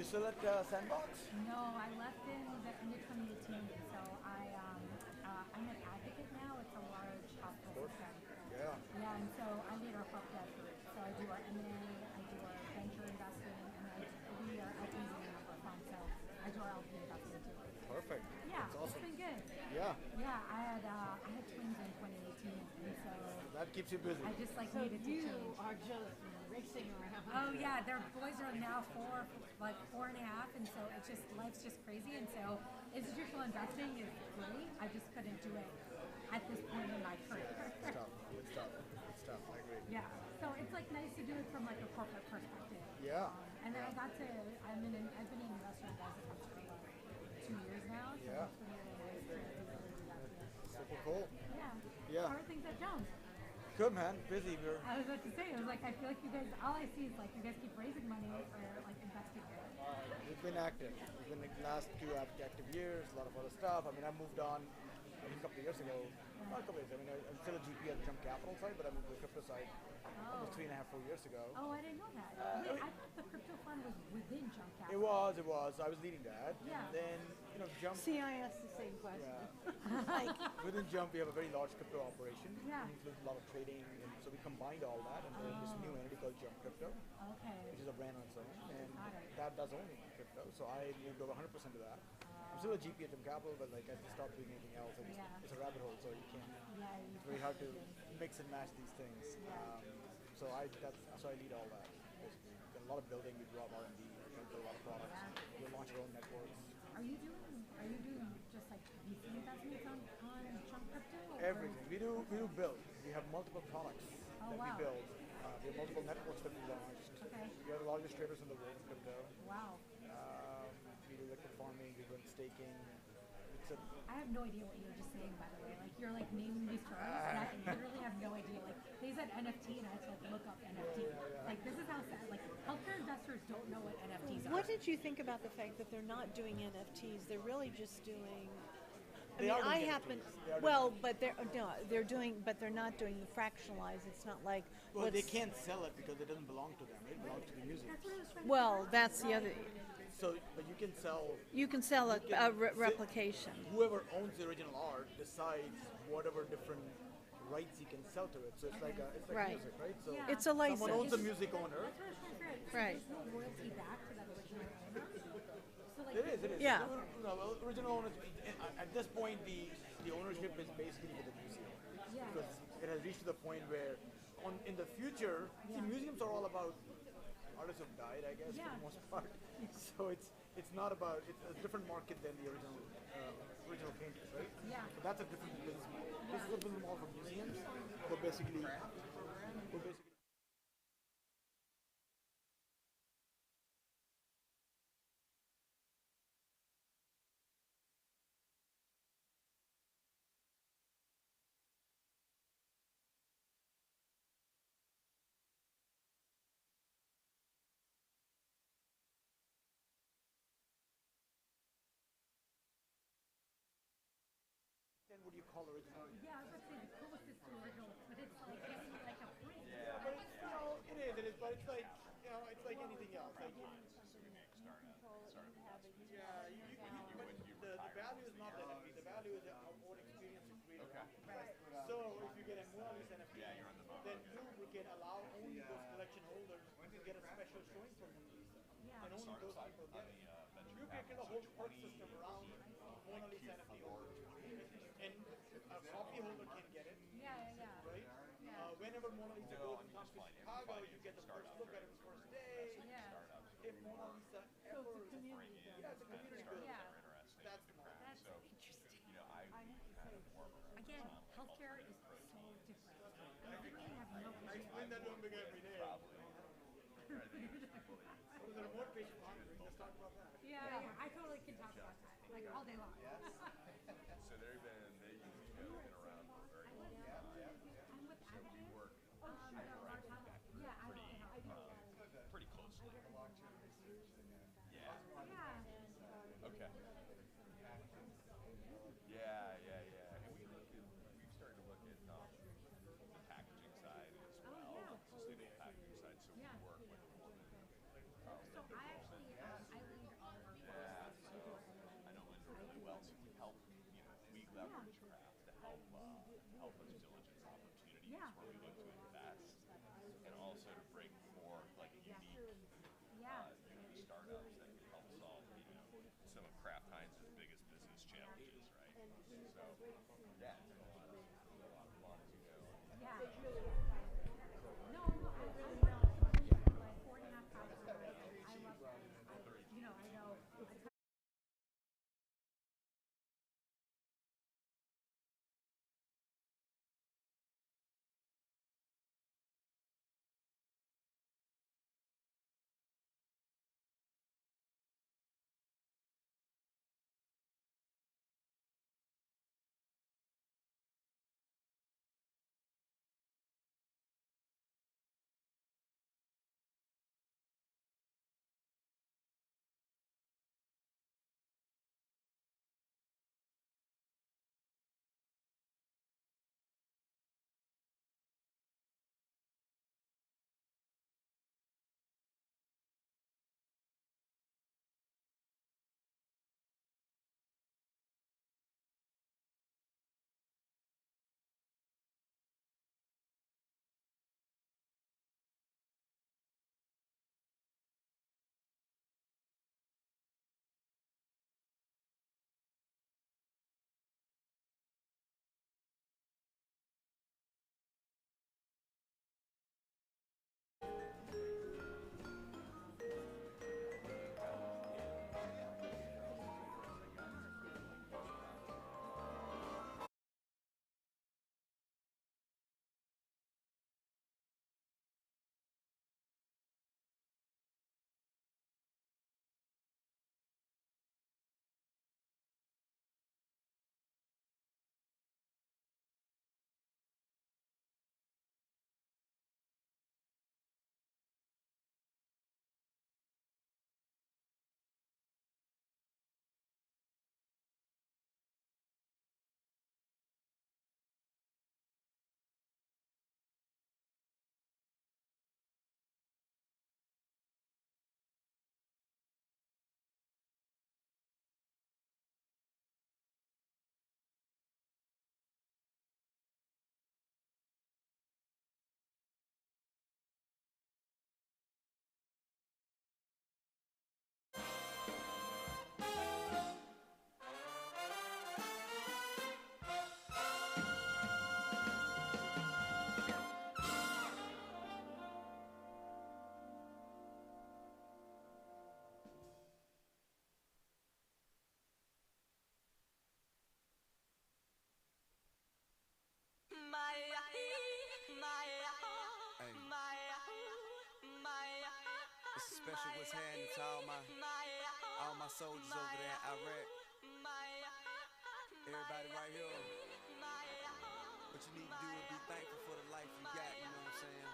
you still at Sandbox? No, I left in the end of 2018, so I'm an advocate now. It's a large hospital system. Yeah. Yeah, and so I lead our corp dev group. So I do our M&A, I do our venture investing, and we are LPs in a number of funds. So I do our LP investing too. Perfect. Yeah, That's awesome. it's been good. Yeah. Yeah, I had twins in 2018, and so That keeps you busy. I just like needed to change. are just racing around. Oh yeah, their boys are now 4.5, and so it's just life's just crazy. And so institutional investing is great. I just couldn't do it at this point in my career. It's tough. It's tough. It's tough. I agree. Yeah, so it's like nice to do it from like a corporate perspective. Yeah. And then I've been an investor in residence for about 2 years now. So Yeah. it's been really nice to be able to do that. Super cool. Yeah. Yeah. How are things at Jones? Good, man. Busy. I was about to say, I was like, I feel like you guys, all I see is like you guys keep raising money for like investing here. We've been active. We've been the last 2 active years, a lot of other stuff. I mean, I moved on a couple of years ago. Not a couple of years. I mean, I'm still a GP at the Jump Capital side, but I moved to the crypto side almost 3.5, 4 years ago. Oh, I didn't know that. Wait, I thought the crypto fund was within Jump Capital. It was. I was leading that. Yeah. And then, Jump. See, I asked the same question. Yeah. Within Jump, we have a very large crypto operation. Yeah. It includes a lot of trading, and so we combined all that and made this new entity called Jump Crypto, Okay. which is a brand on its own, and Got it. that does only crypto. So I moved over 100% of that. I'm still a GP at Jump Capital, but like I just stopped doing anything else. It's a rabbit hole, so you can't. It's very hard to mix and match these things. So I lead all that. Basically, done a lot of building. We do a lot of R&D. We build a lot of products. We launch our own networks. Are you doing just like VC investments on Jump Crypto? Or? Everything. We do build. We have multiple products that wow. we build. We have multiple networks that we launched. Okay. We are the largest traders in the world in crypto. Wow. We do liquid farming. We run staking. I have no idea what you were just saying, by the way. Like you're like naming these terms, and I literally have no idea. Like they said NFT, and I had to like look up NFT. Like this is how sad. Like healthcare investors don't know what NFTs are. What did you think about the fact that they're not doing NFTs? They're really just doing. But they're not doing the fractionalized. It's not like. Well, they can't sell it because it doesn't belong to them. It belongs to the museum. Well, that's the other. So, but you can sell. You can sell a replication. Whoever owns the original art decides whatever different rights he can sell to it. So it's like music, right? So it's a license. Someone owns the music owner. Right. There's no royalty back to that original owner. So like, It is. Yeah. No, original owners. At this point, the ownership is basically for the museum. Yeah. Because it has reached to the point where, in the future, see, museums are all about artists have died, I guess, for the most part. So it's not about, it's a different market than the original painters, right? Yeah. So that's a different business model. This is a business model for museums. We're basically what do you call original? Yeah, I was going to say the coolest is the original, but it's like getting like a print. Yeah, but it's, it is, but it's like, it's like anything else. Like, but the value is not the NFT. The value is what experience you create. Okay. So if you get a Mona Lisa NFT, then you can allow only those collection holders to get a special showing from Mona Lisa, and only those people get it. You can create a whole perk system around Mona Lisa NFT holders, and a copy holder can get it. Right? Whenever Mona Lisa goes and comes to Chicago, you get the first look at it the first day. If Mona Lisa ever, it's a community build. That's the model. That's interesting. I have to say, again, healthcare is so different. I literally have no idea. I explain that to him every day. What is the remote patient monitoring? Let's talk about that. Yeah, I totally can talk about that, like all day long. Yes. So they've been around for a very long time. I'm with So we work pretty closely. Yeah. Okay. Yeah. And we've started to look at the packaging side as well, sustainable packaging side. So we work with a woman. So I actually, I leverage craft to help us diligence opportunities where we look to invest, and also to bring forth like unique startups that can help solve some of Kraft Heinz's biggest business challenges, right? So yeah, it's been a lot of fun to go. It's a special what's happening to all my soldiers over there in Iraq. Everybody right here. What you need to do is be thankful for the life you got, you know what I'm saying?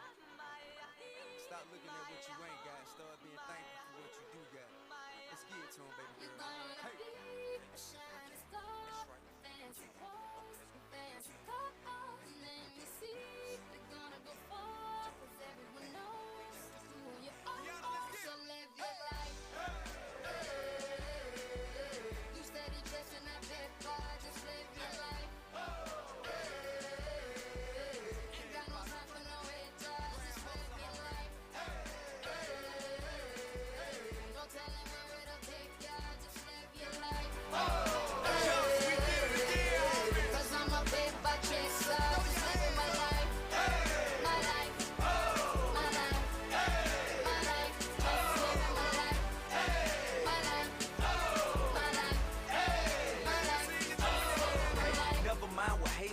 Stop looking at what you ain't got, start being thankful for what you do got. Let's get it to him, baby girl. Hey. That's right.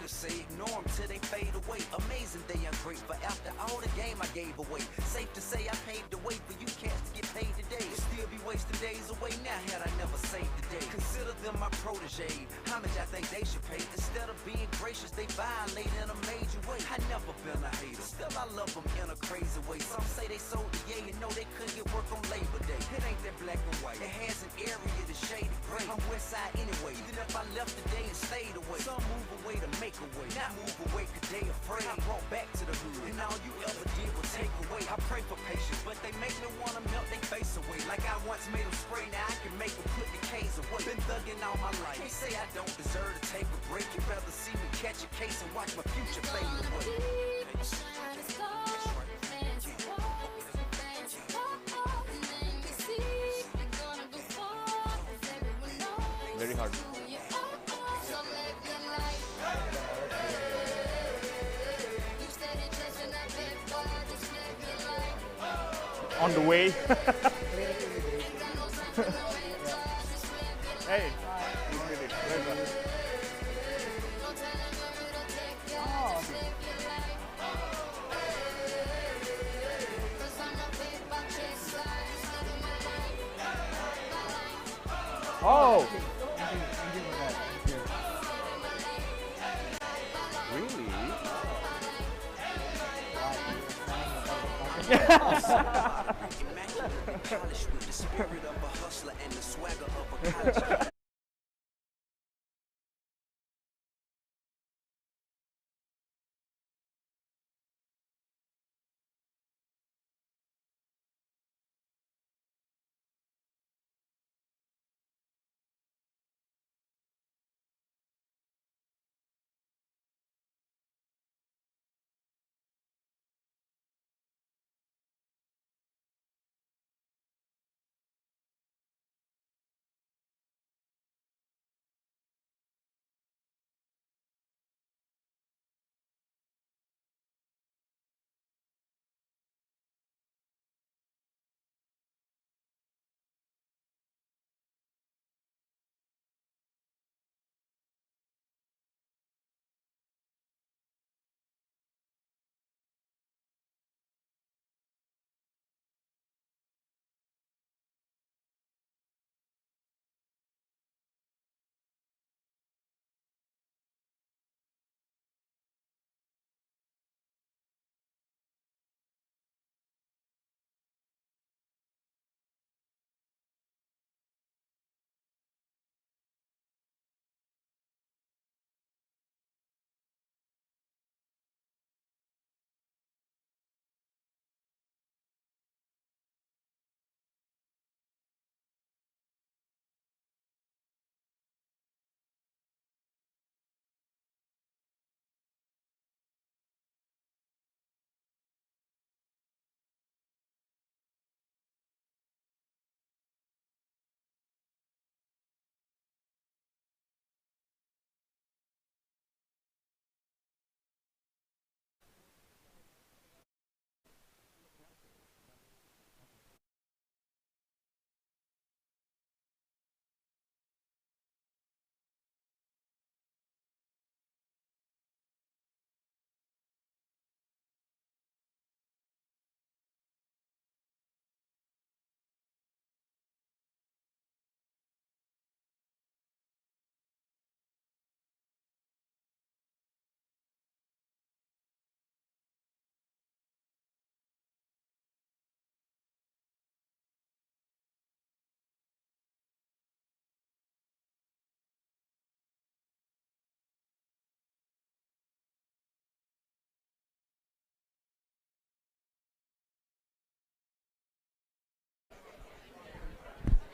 Say ignore them till they fade away. Amazing they ungrateful after all the game I gave away. Safe to say I paved the way for you cats to get paid today. Still be wasting days away now had I never saved the day. Consider them my protege. How much I think they should pay? Instead of being gracious, they violate in a major way. I never been a hater, still I love them in a crazy way. Some say they sold the yay and know they couldn't get work on Labor Day. It ain't that black and white, it has an area that's shaded gray. I'm west side anyway, even if I left today and stayed away. Some move away to make a way, not move away, cause they afraid. I brought back to the hood, and all you ever did was take away. I pray for patience, but they make me wanna melt their face away. Like I once made them spray, now I can make them put the K's away. Been thugging all my life, can't say I don't deserve to take a break. You'd rather see me catch a case and watch my future fade away. Very hard. On the way. Hey, you did it. Very well. Oh. Really?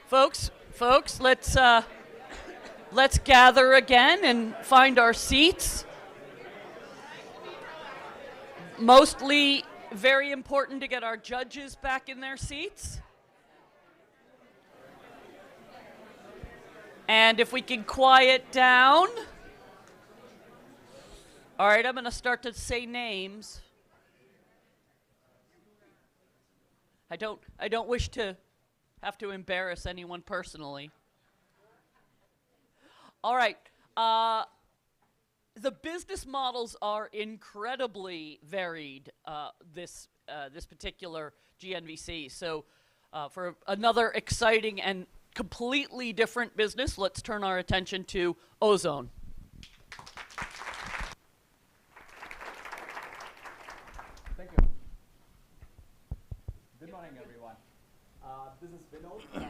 Folks, let's gather again and find our seats. Mostly very important to get our judges back in their seats. And if we can quiet down. All right, I'm going to start to say names. I don't wish to have to embarrass anyone personally. All right. The business models are incredibly varied, this particular GNVC. So for another exciting and completely different business, let's turn our attention to ozone. Thank you. Good morning, everyone. This is Vinod from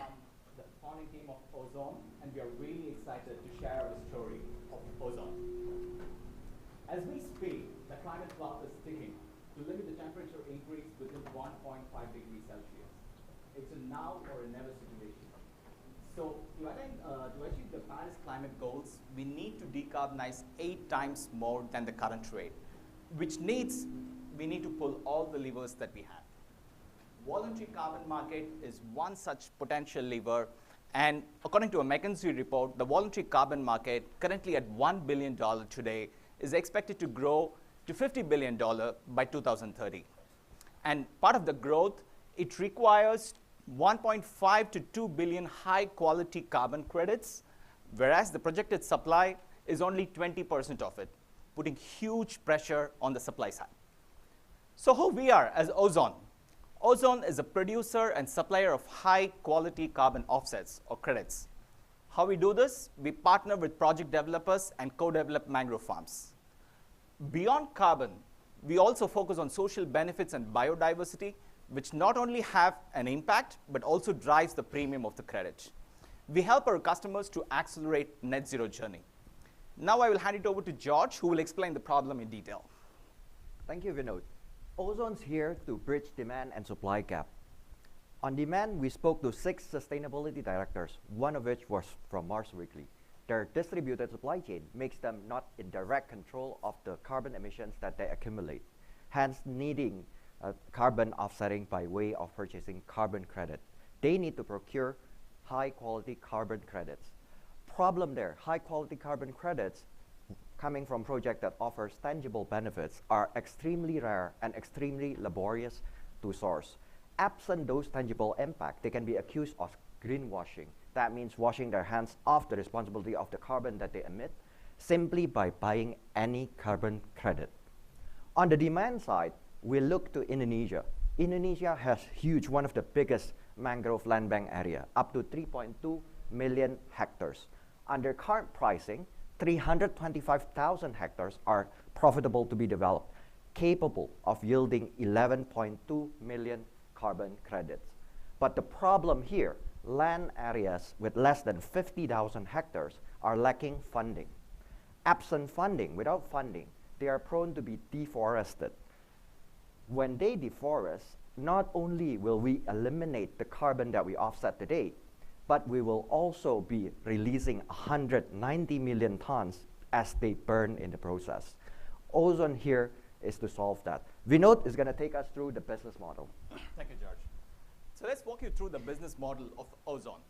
the founding team of Ozone, and we are really excited to share our story of Ozone. As we speak, the climate clock is ticking to limit the temperature increase within 1.5 degrees Celsius. It's a now or a never situation. So to achieve the Paris climate goals, we need to decarbonize 8 times more than the current rate, which means we need to pull all the levers that we have. Voluntary carbon market is one such potential lever, and according to a McKinsey report, the voluntary carbon market, currently at $1 billion today, is expected to grow to $50 billion by 2030. And part of the growth, it requires 1.5 to 2 billion high-quality carbon credits, whereas the projected supply is only 20% of it, putting huge pressure on the supply side. So who we are as Ozone? Ozone is a producer and supplier of high-quality carbon offsets or credits. How we do this? We partner with project developers and co-develop mangrove farms. Beyond carbon, we also focus on social benefits and biodiversity, which not only have an impact, but also drives the premium of the credit. We help our customers to accelerate net zero journey. Now I will hand it over to George, who will explain the problem in detail. Thank you, Vinod. Ozone's here to bridge demand and supply gap. On demand, we spoke to 6 sustainability directors, one of which was from Mars Wrigley. Their distributed supply chain makes them not in direct control of the carbon emissions that they accumulate, hence needing carbon offsetting by way of purchasing carbon credit. They need to procure high-quality carbon credits. Problem there, high-quality carbon credits coming from projects that offers tangible benefits are extremely rare and extremely laborious to source. Absent those tangible impact, they can be accused of greenwashing. That means washing their hands off the responsibility of the carbon that they emit simply by buying any carbon credit. On the demand side, we look to Indonesia. Indonesia has huge, one of the biggest mangrove land bank area, up to 3.2 million hectares. Under current pricing, 325,000 hectares are profitable to be developed, capable of yielding 11.2 million carbon credits. But the problem here, land areas with less than 50,000 hectares are lacking funding. Absent funding, without funding, they are prone to be deforested. When they deforest, not only will we eliminate the carbon that we offset today, but we will also be releasing 190 million tons as they burn in the process. Ozone here is to solve that. Vinod is going to take us through the business model. Thank you, George. So let's walk you through the business model of Ozone.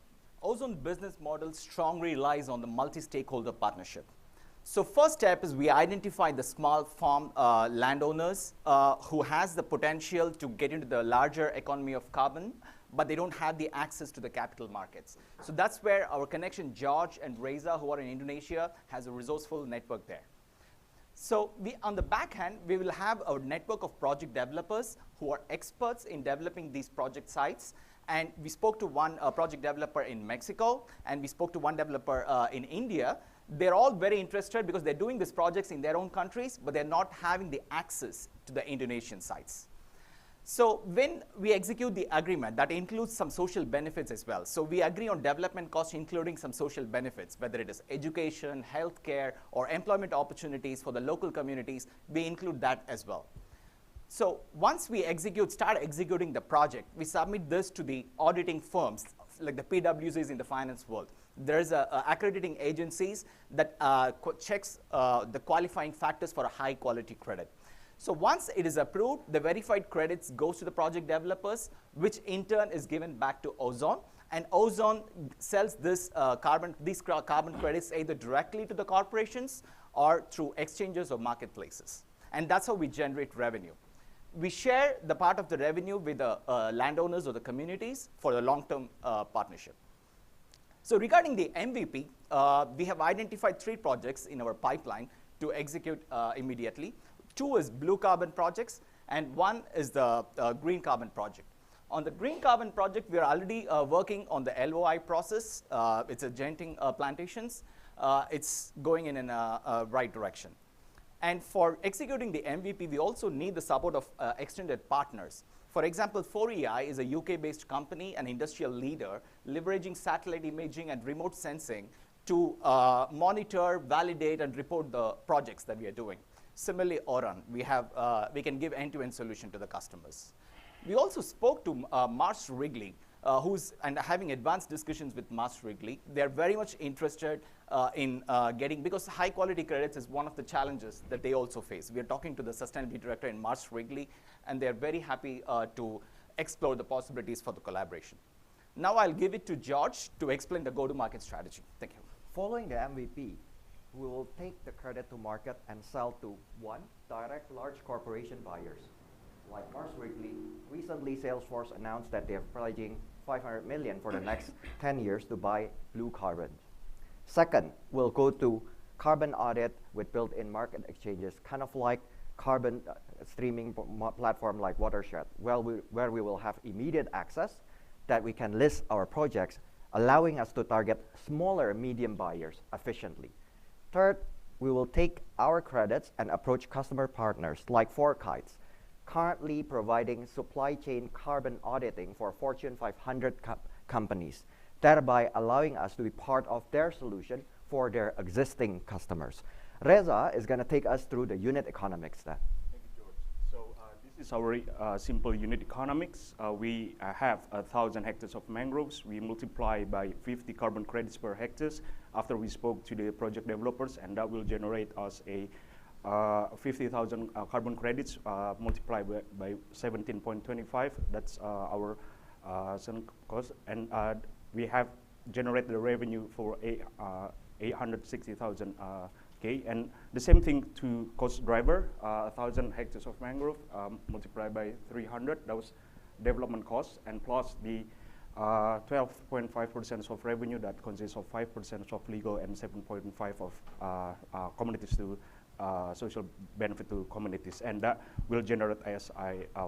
Ozone business model strongly relies on the multi-stakeholder partnership. So first step is we identify the small farm landowners who has the potential to get into the larger economy of carbon, but they don't have the access to the capital markets. So that's where our connection, George and Reza, who are in Indonesia, has a resourceful network there. So on the back end, we will have a network of project developers who are experts in developing these project sites. And we spoke to one project developer in Mexico, and we spoke to one developer in India. They're all very interested because they're doing these projects in their own countries, but they're not having the access to the Indonesian sites. So when we execute the agreement, that includes some social benefits as well. So we agree on development costs, including some social benefits, whether it is education, healthcare, or employment opportunities for the local communities, we include that as well. So once we start executing the project, we submit this to the auditing firms, like the PwCs in the finance world. There's accrediting agencies that checks the qualifying factors for a high quality credit. So once it is approved, the verified credits goes to the project developers, which in turn is given back to Ozone. And Ozone sells these carbon credits either directly to the corporations or through exchanges or marketplaces. And that's how we generate revenue. We share the part of the revenue with the landowners or the communities for the long-term partnership. So regarding the MVP, we have identified 3 projects in our pipeline to execute immediately. 2 is blue carbon projects, and 1 is the green carbon project. On the green carbon project, we are already working on the LOI process. It's a gianting plantations. It's going in a right direction. And for executing the MVP, we also need the support of extended partners. For example, 4EI is a UK-based company, an industrial leader, leveraging satellite imaging and remote sensing to monitor, validate, and report the projects that we are doing. Similarly, Oran, we can give end-to-end solution to the customers. We also spoke to Mars Wrigley, and having advanced discussions with Mars Wrigley. They're very much interested in getting, because high quality credits is one of the challenges that they also face. We are talking to the sustainability director in Mars Wrigley, and they're very happy to explore the possibilities for the collaboration. Now I'll give it to George to explain the go-to-market strategy. Thank you. Following the MVP, we will take the credit to market and sell to one, direct large corporation buyers. Like Mars Wrigley, recently Salesforce announced that they're pledging $500 million for the next 10 years to buy blue carbon. Second, we'll go to carbon audit with built-in market exchanges, kind of like carbon streaming platform like Watershed, where we will have immediate access that we can list our projects, allowing us to target smaller medium buyers efficiently. Third, we will take our credits and approach customer partners like Kites, currently providing supply chain carbon auditing for Fortune 500 companies, thereby allowing us to be part of their solution for their existing customers. Reza is going to take us through the unit economics then. Thank you, George. So this is our simple unit economics. We have 1,000 hectares of mangroves. We multiply by 50 carbon credits per hectares after we spoke to the project developers, and that will generate us a 50,000 carbon credits multiplied by 17.25. That's our cost, and we have generated the revenue for 860,000 K. And the same thing to cost driver, 1,000 hectares of mangrove multiplied by 300. That was development costs, and plus the 12.5% of revenue that consists of 5% of legal and 7.5% of communities to social benefit to communities, and that will generate as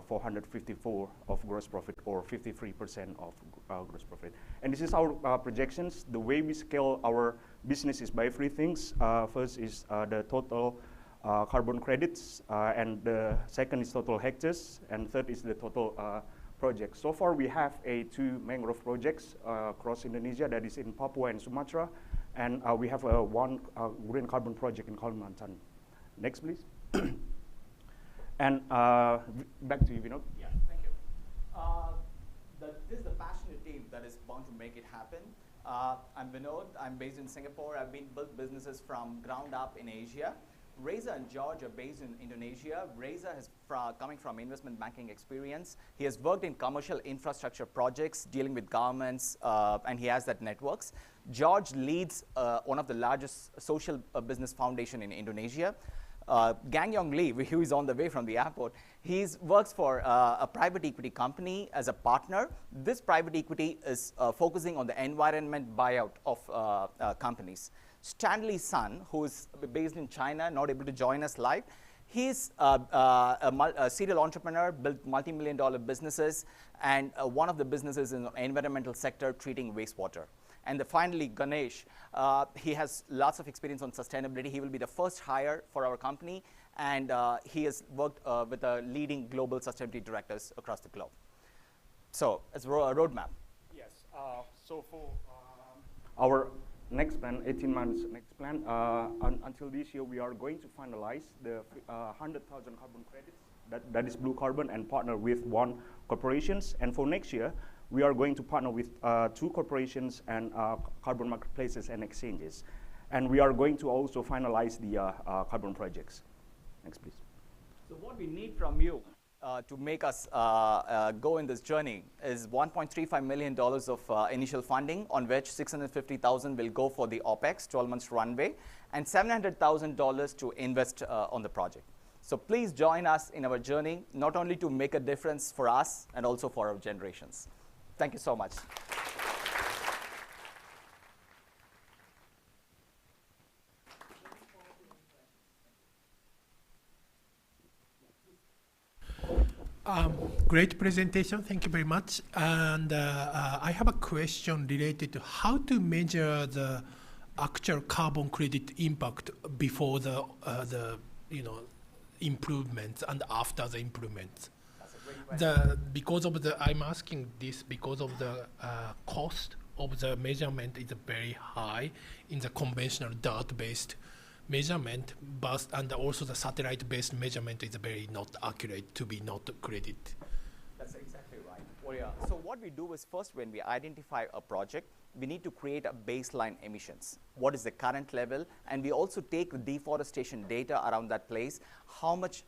454 of gross profit, or 53% of gross profit. And this is our projections. The way we scale our business is by three things. First is the total carbon credits, and the second is total hectares, and third is the total projects. So far we have 2 mangrove projects across Indonesia, that is in Papua and Sumatra, and we have one green carbon project in Kalimantan. Next, please. And back to you, Vinod. Yeah, thank you. This is the passionate team that is bound to make it happen. I'm Vinod. I'm based in Singapore. I've been built businesses from ground up in Asia. Reza and George are based in Indonesia. Reza is coming from investment banking experience. He has worked in commercial infrastructure projects dealing with governments, and he has that networks. George leads one of the largest social business foundation in Indonesia. Gang Yong Lee, who is on the way from the airport, he works for a private equity company as a partner. This private equity is focusing on the environment buyout of companies. Stanley Sun, who is based in China, not able to join us live, he's a serial entrepreneur, built multi-million-dollar businesses, and one of the businesses in the environmental sector treating wastewater. And finally, Ganesh, he has lots of experience on sustainability. He will be the first hire for our company, and he has worked with the leading global sustainability directors across the globe. So, it's a roadmap. Yes, so for our next plan, 18 months next plan, until this year, we are going to finalize the 100,000 carbon credits, that is blue carbon, and partner with 1 corporations. And for next year, we are going to partner with 2 corporations and carbon marketplaces and exchanges. And we are going to also finalize the carbon projects. Next, please. So what we need from you to make us go in this journey is $1.35 million of initial funding, on which $650,000 will go for the OPEX, 12 months runway, and $700,000 to invest on the project. So please join us in our journey, not only to make a difference for us, and also for our generations. Thank you so much. Great presentation, thank you very much. And I have a question related to how to measure the actual carbon credit impact before the improvements and after the improvements. Because of the, I'm asking this because of the cost of the measurement is very high in the conventional dirt-based measurement, but and also the satellite-based measurement is very not accurate to be not credited. That's exactly right. Well, yeah. So what we do is first, when we identify a project, we need to create a baseline emissions. What is the current level? And we also take the deforestation data around that place, how much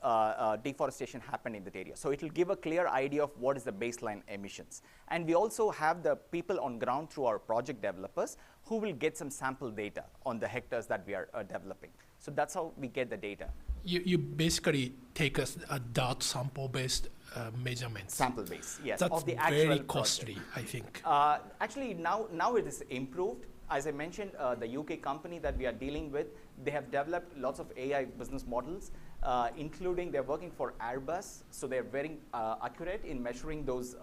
deforestation happened in that area. So it will give a clear idea of what is the baseline emissions. And we also have the people on ground through our project developers who will get some sample data on the hectares that we are developing. So that's how we get the data. You basically take a dot sample-based measurement. Sample base, yes. That's of the actual very costly, I think. Actually, now it is improved. As I mentioned, the UK company that we are dealing with, they have developed lots of AI business models, including they're working for Airbus. So they're very accurate in measuring those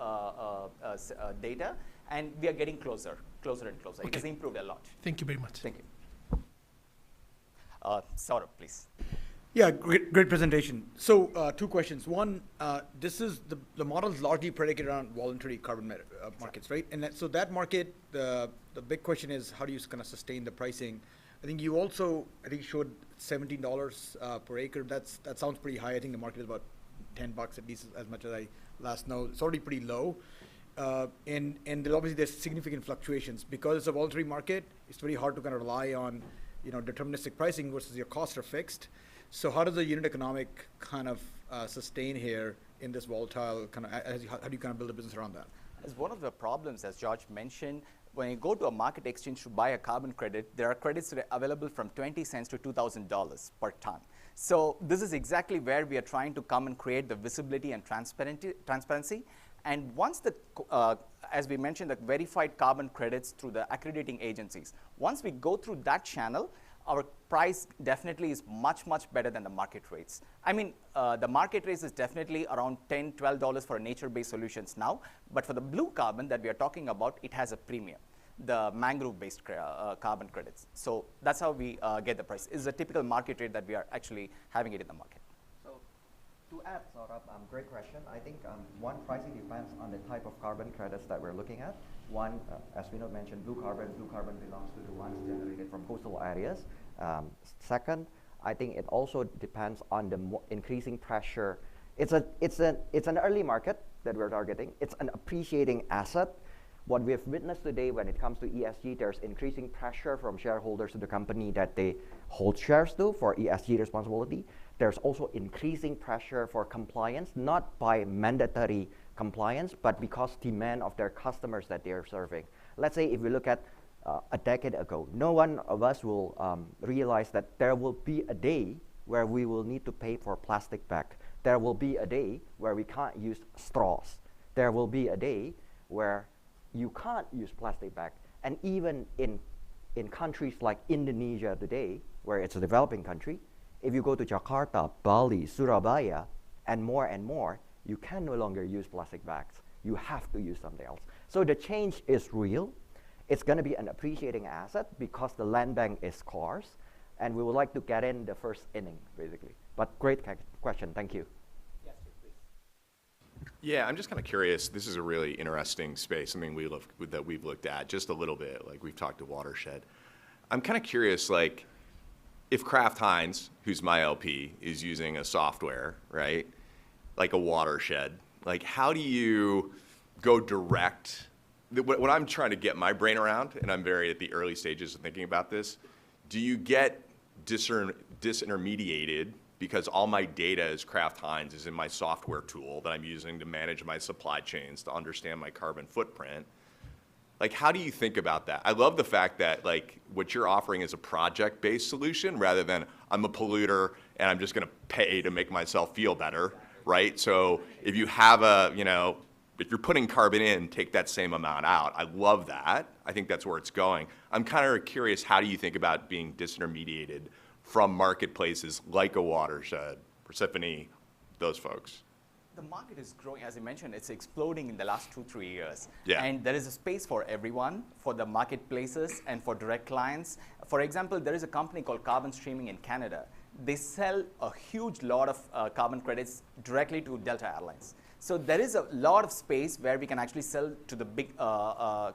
data. And we are getting closer and closer. Okay. It has improved a lot. Thank you very much. Thank you. Saurabh, please. Yeah, great presentation. So 2 questions. One, this is the model is largely predicated around voluntary carbon markets, right? And so that market, the big question is how do you kind of sustain the pricing? I think you also showed $17 per acre. That sounds pretty high. I think the market is about $10 at least, as much as I last know. It's already pretty low. And obviously there's significant fluctuations because it's a voluntary market. It's very hard to kind of rely on deterministic pricing versus your costs are fixed. So how does the unit economic kind of sustain here in this volatile kind of, how do you kind of build a business around that? As one of the problems, as George mentioned, when you go to a market exchange to buy a carbon credit, there are credits that are available from 20 cents to $2,000 per ton. So this is exactly where we are trying to come and create the visibility and transparency. And once as we mentioned, the verified carbon credits through the accrediting agencies, once we go through that channel, our price definitely is much, much better than the market rates. I mean, the market rates is definitely around $10, $12 for nature-based solutions now, but for the blue carbon that we are talking about, it has a premium, the mangrove-based carbon credits. So that's how we get the price. It's a typical market rate that we are actually having it in the market. So to add, Saurabh, great question. I think one, pricing depends on the type of carbon credits that we're looking at. One, as Vinod mentioned, blue carbon belongs to the ones generated from coastal areas. Second, I think it also depends on the increasing pressure. It's an early market that we're targeting. It's an appreciating asset. What we have witnessed today when it comes to ESG, there's increasing pressure from shareholders to the company that they hold shares to for ESG responsibility. There's also increasing pressure for compliance, not by mandatory compliance, but because demand of their customers that they are serving. Let's say if we look at a decade ago, no one of us will realize that there will be a day where we will need to pay for plastic bag. There will be a day where we can't use straws. There will be a day where you can't use plastic bag. And even in countries like Indonesia today, where it's a developing country, if you go to Jakarta, Bali, Surabaya, and more, you can no longer use plastic bags. You have to use something else. So the change is real. It's going to be an appreciating asset because the land bank is scarce, and we would like to get in the first inning, basically. But great question. Thank you. Yes, please. Yeah, I'm just kind of curious. This is a really interesting space. I mean, that we've looked at just a little bit. Like we've talked to Watershed. I'm kind of curious, like, if Kraft Heinz, who's my LP, is using a software, right, like a Watershed, like how do you go direct? What I'm trying to get my brain around, and I'm very at the early stages of thinking about this, do you get disintermediated because all my data as Kraft Heinz is in my software tool that I'm using to manage my supply chains, to understand my carbon footprint? Like, how do you think about that? I love the fact that, like, what you're offering is a project-based solution rather than I'm a polluter and I'm just going to pay to make myself feel better, right? So if you have if you're putting carbon in, take that same amount out. I love that. I think that's where it's going. I'm kind of curious, how do you think about being disintermediated from marketplaces like a Watershed, Persephone, those folks? The market is growing, as I mentioned, it's exploding in the last 2-3 years. Yeah. And there is a space for everyone, for the marketplaces and for direct clients. For example, there is a company called Carbon Streaming in Canada. they sell a huge lot of carbon credits directly to Delta Airlines. So there is a lot of space where we can actually sell to the big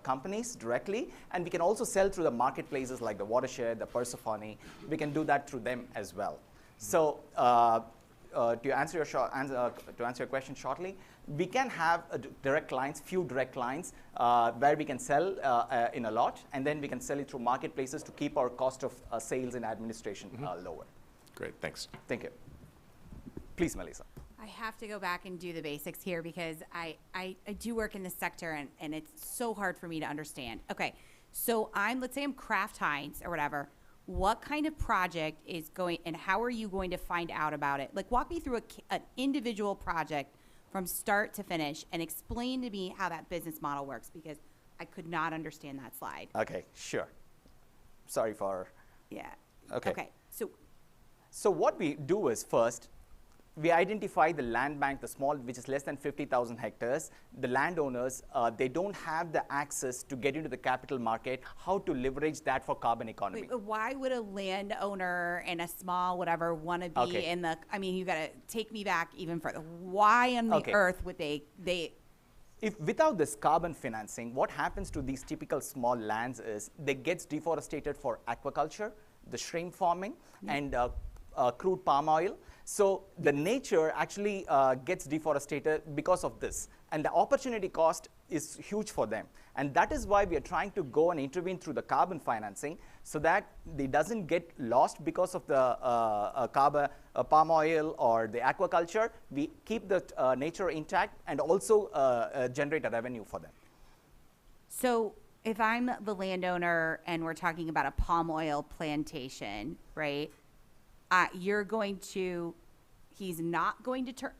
companies directly, and we can also sell through the marketplaces like the Watershed, the Persephone. We can do that through them as well. So to answer your question shortly, we can have direct clients, few direct clients, where we can sell in a lot, and then we can sell it through marketplaces to keep our cost of sales and administration lower. Great, thanks. Thank you. Please, Melissa. I have to go back and do the basics here because I do work in this sector and it's so hard for me to understand. Okay, so let's say I'm Kraft Heinz or whatever. What kind of project is going, and how are you going to find out about it? Like, walk me through an individual project from start to finish and explain to me how that business model works, because I could not understand that slide. Okay, sure. Sorry for... Yeah. Okay. Okay, So what we do is, first, we identify the land bank, the small, which is less than 50,000 hectares. The landowners, they don't have the access to get into the capital market, how to leverage that for carbon economy. Wait, but why would a landowner and a small whatever want to be in the, I mean, you got to take me back even further. Why on the earth would they if without this carbon financing, what happens to these typical small lands is they gets deforested for aquaculture, the shrimp farming, and crude palm oil. So the nature actually gets deforested because of this, and the opportunity cost is huge for them. And that is why we are trying to go and intervene through the carbon financing, so that they doesn't get lost because of the palm oil or the aquaculture. We keep the nature intact and also generate a revenue for them. So if I'm the landowner and we're talking about a palm oil plantation, right? He's not going to turn,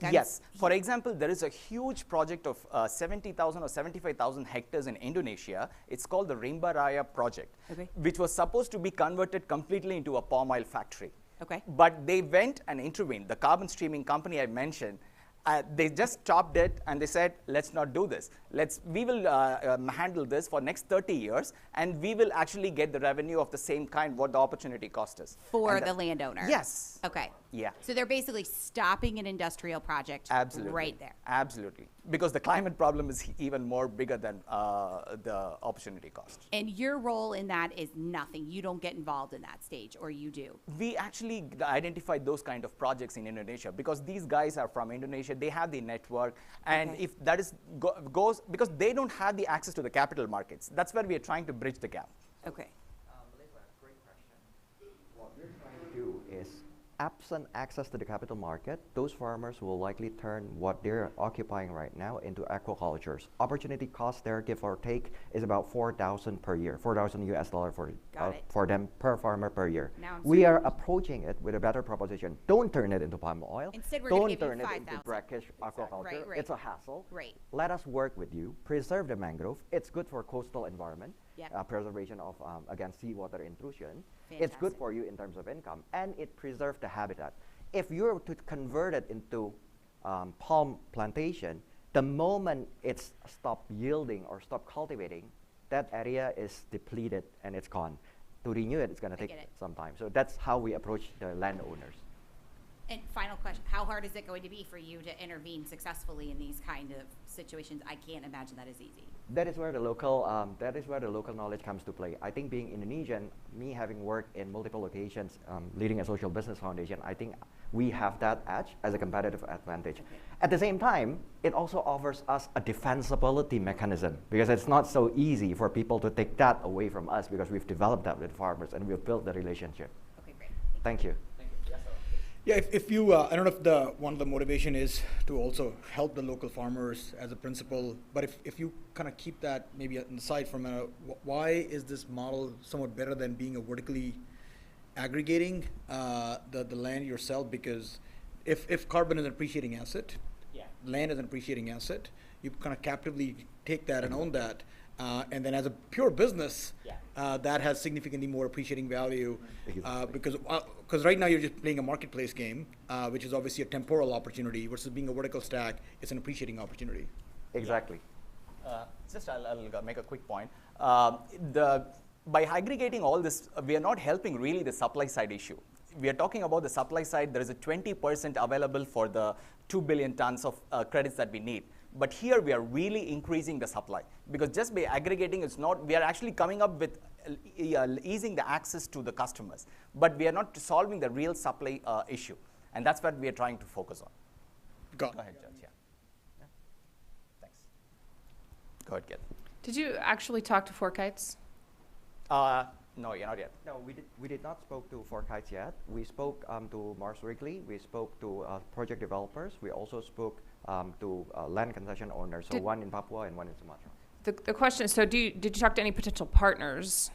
Yes. For example, there is a huge project of 70,000 or 75,000 hectares in Indonesia. It's called the Rimba Raya project, which was supposed to be converted completely into a palm oil factory. Okay. But they went and intervened. The carbon streaming company I mentioned, they just stopped it and they said, let's not do this. We will handle this for next 30 years, and we will actually get the revenue of the same kind what the opportunity cost is. For the landowner? Yes. Okay. Yeah. So they're basically stopping an industrial project right there. Absolutely. Because the climate problem is even more bigger than the opportunity cost. And your role in that is nothing. You don't get involved in that stage, or you do? We actually identified those kind of projects in Indonesia because these guys are from Indonesia. They have the network, and if that is goes, because they don't have the access to the capital markets. That's where we are trying to bridge the gap. Okay. Melissa, great question. What we're trying to do is, absent access to the capital market, those farmers will likely turn what they're occupying right now into aquacultures. Opportunity cost there, give or take, is about $4,000 per year, $4,000 US for them per farmer per year. We are approaching it with a better proposition. Don't turn it into palm oil. Instead, we're Don't give turn you it into brackish aquaculture. Right. It's a hassle. Right. Let us work with you. Preserve the mangrove. It's good for coastal environment. Preservation of against seawater intrusion. It's good for you in terms of income, and it preserves the habitat. If you were to convert it into palm plantation, the moment it's stopped yielding or stopped cultivating, that area is depleted and it's gone. To renew it, it's going to take some time. So that's how we approach the landowners. And final question, how hard is it going to be for you to intervene successfully in these kind of situations? I can't imagine that is easy. That is where the local knowledge comes to play. I think being Indonesian, me having worked in multiple locations, leading a social business foundation, I think we have that edge as a competitive advantage. At the same time, it also offers us a defensibility mechanism, because it's not so easy for people to take that away from us, because we've developed that with farmers and we've built the relationship. Okay, great. Thank you. Yeah, if you, I don't know if one of the motivation is to also help the local farmers as a principle, but if you kind of keep that maybe aside from why is this model somewhat better than being a vertically aggregating the land yourself? Because if carbon is an appreciating asset, land is an appreciating asset, you kind of captively take that and own that, and then as a pure business, that has significantly more appreciating value, because right now you're just playing a marketplace game, which is obviously a temporal opportunity, versus being a vertical stack, it's an appreciating opportunity. Exactly. I'll make a quick point. By aggregating all this, we are not helping really the supply side issue. we are talking about the supply side, there is a 20% available for the 2 billion tons of credits that we need. But here we are really increasing the supply, because just by aggregating, it's not, we are actually coming up with easing the access to the customers, but we are not solving the real supply issue. And that's what we are trying to focus on. Go ahead, Judge. Yeah. Thanks. Go ahead, Ken. Did you actually talk to Four Kites? No, not yet. No, we did not spoke to Four Kites yet. We spoke to Mars Wrigley. We spoke to project developers. We also spoke to land concession owners, so one in Papua and one in Sumatra. The question, so did you talk to any potential partners?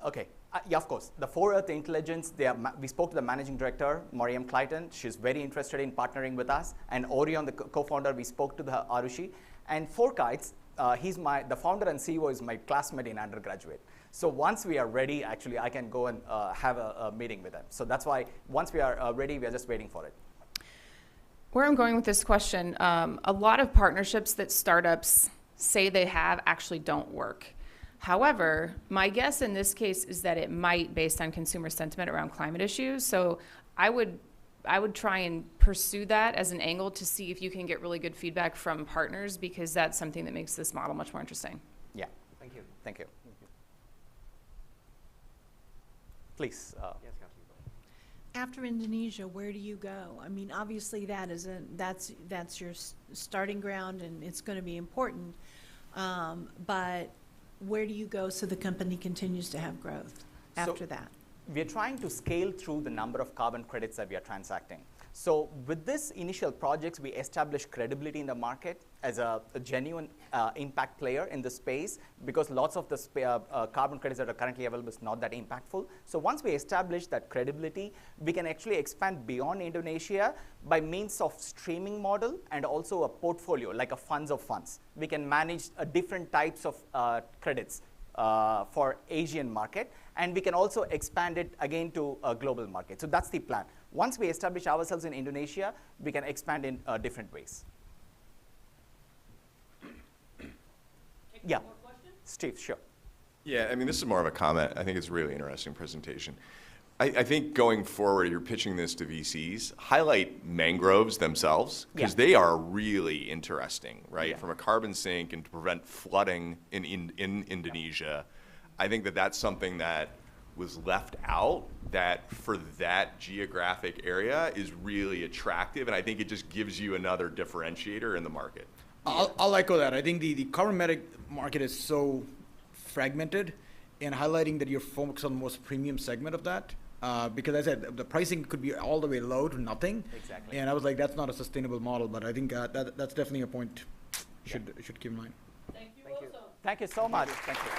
Okay, yeah, of course. The 4 Earth Intelligence, we spoke to the managing director, Mariam Clayton. She's very interested in partnering with us. And Orion, the co-founder, we spoke to the Arushi. And Four Kites, the founder and CEO is my classmate in undergraduate. So once we are ready, actually, I can go and have a meeting with them. So that's why once we are ready, we are just waiting for it. Where I'm going with this question, a lot of partnerships that startups say they have actually don't work. However, my guess in this case is that it might, based on consumer sentiment around climate issues. So I would try and pursue that as an angle to see if you can get really good feedback from partners, because that's something that makes this model much more interesting. Yeah. Thank you. Thank you. Please. Yes, After Indonesia, where do you go? I mean, obviously that's your starting ground, and it's going to be important. But where do you go so the company continues to have growth after that? We are trying to scale through the number of carbon credits that we are transacting. So with this initial projects, we establish credibility in the market as a genuine impact player in the space, because lots of the carbon credits that are currently available is not that impactful. So once we establish that credibility, we can actually expand beyond Indonesia by means of streaming model and also a portfolio, like a funds of funds. We can manage different types of credits for Asian market, and we can also expand it again to a global market. So that's the plan. Once we establish ourselves in Indonesia, we can expand in different ways. Yeah, Steve, sure. Yeah, I mean, this is more of a comment. I think it's a really interesting presentation. I think going forward, you're pitching this to VCs, highlight mangroves themselves, because they are really interesting, right? Yeah. From a carbon sink and to prevent flooding in Indonesia. I think that that's something that was left out, that for that geographic area is really attractive, and I think it just gives you another differentiator in the market. I'll echo that. I think the carbon market is so fragmented, and highlighting that you're focused on the most premium segment of that, because as I said, the pricing could be all the way low to nothing. Exactly. And I was like, that's not a sustainable model, but I think that's definitely a point you should keep in mind. Thank you. Thank you so much. Thank you.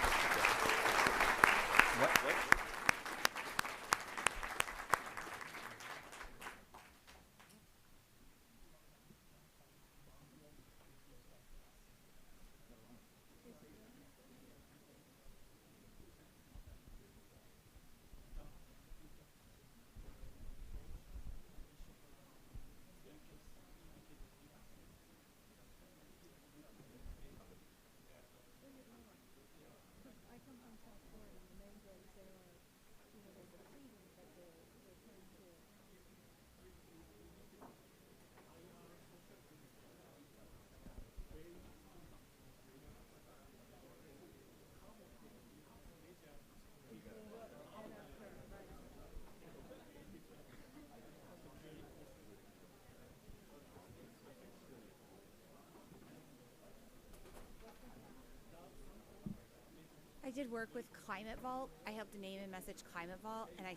I did work with Climate Vault. I helped name and message Climate Vault, and I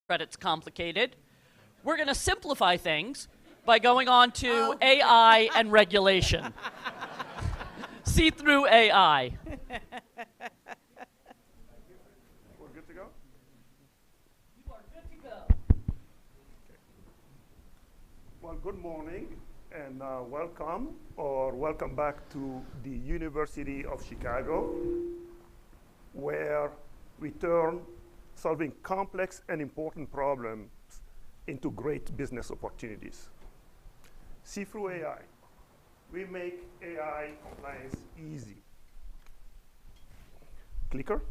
credit's complicated. We're going to simplify things by going on to AI and regulation. See through AI. We're good to go? You are good to go. Well, good morning and welcome back to the University of Chicago, where we turn solving complex and important problems into great business opportunities. See through AI. We make AI compliance easy. Clicker?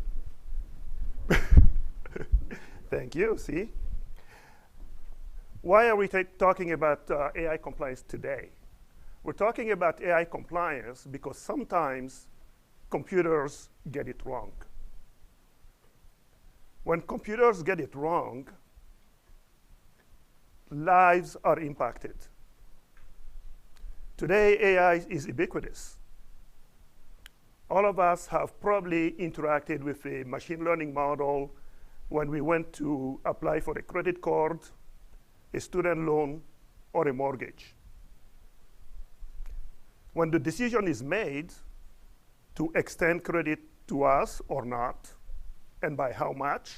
Thank you, see? Why are we talking about AI compliance today? We're talking about AI compliance because sometimes computers get it wrong. When computers get it wrong, lives are impacted. Today, AI is ubiquitous. All of us have probably interacted with a machine learning model when we went to apply for a credit card, a student loan, or a mortgage. When the decision is made to extend credit to us or not, and by how much,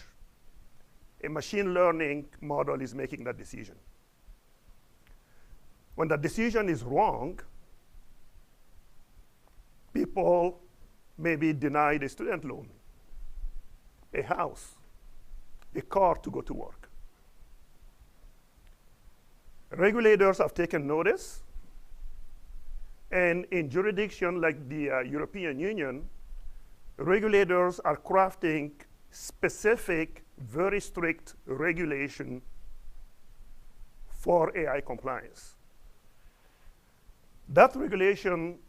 a machine learning model is making that decision. When the decision is wrong, people may be denied a student loan, a house, a car to go to work. Regulators have taken notice, and in jurisdictions like the European Union, regulators are crafting specific, very strict regulation for AI compliance. That regulation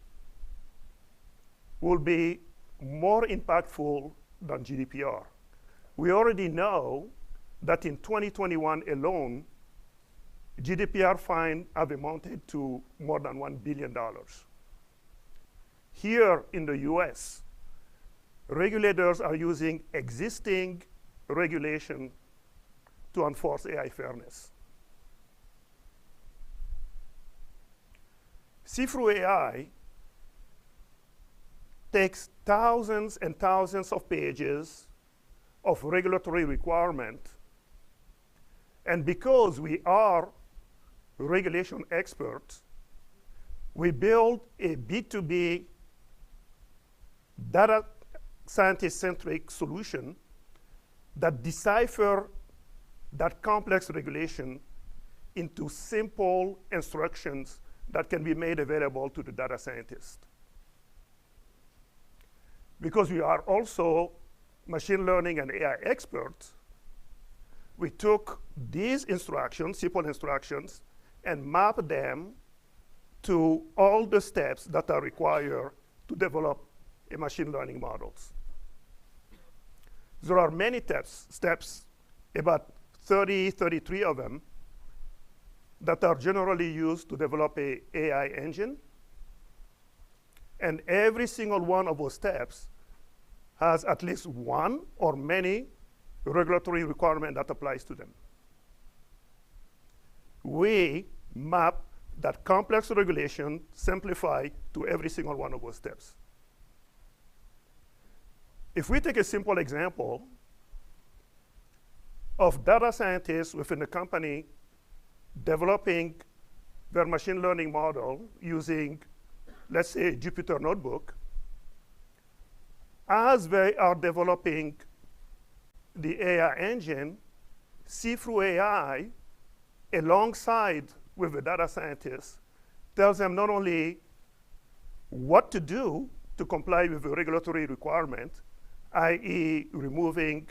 will be more impactful than GDPR. We already know that in 2021 alone, GDPR fines have amounted to more than $1 billion. Here in the US, regulators are using existing regulation to enforce AI fairness. See-through AI takes thousands and thousands of pages of regulatory requirement, and because we are regulation experts, we build a B2B data scientist-centric solution that decipher that complex regulation into simple instructions that can be made available to the data scientist. Because we are also machine learning and AI experts, we took these instructions, simple instructions, and mapped them to all the steps that are required to develop a machine learning models. There are many steps, about 33 of them, that are generally used to develop an AI engine. And every single one of those steps has at least one or many regulatory requirement that applies to them. We map that complex regulation, simplify to every single one of those steps. If we take a simple example of data scientists within a company developing their machine learning model using, let's say, Jupyter Notebook, as they are developing the AI engine, see-through AI, alongside with the data scientists, tells them not only what to do to comply with the regulatory requirement, i.e. removing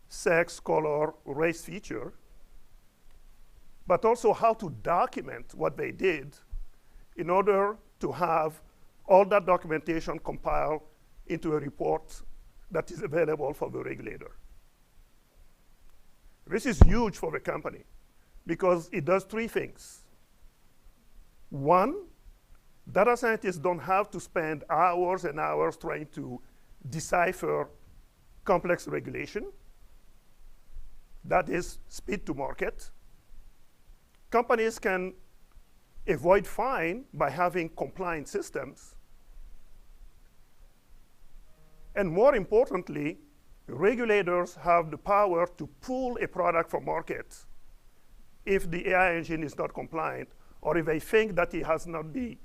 sex, color, race feature, but also how to document what they did in order to have all that documentation compiled into a report that is available for the regulator. This is huge for the company because it does three things. One, data scientists don't have to spend hours and hours trying to decipher complex regulation. that is speed to market. Companies can avoid fine by having compliant systems. And more importantly, regulators have the power to pull a product from market if the AI engine is not compliant, or if they think that it has not been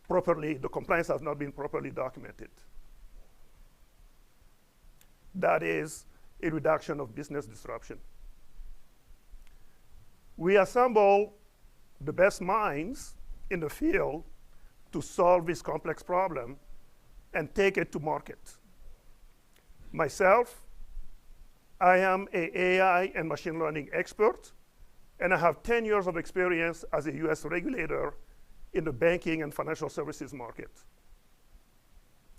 properly, the compliance has not been properly documented. That is a reduction of business disruption. We assemble the best minds in the field to solve this complex problem and take it to market. Myself, I am an AI and machine learning expert, and I have 10 years of experience as a US regulator in the banking and financial services market.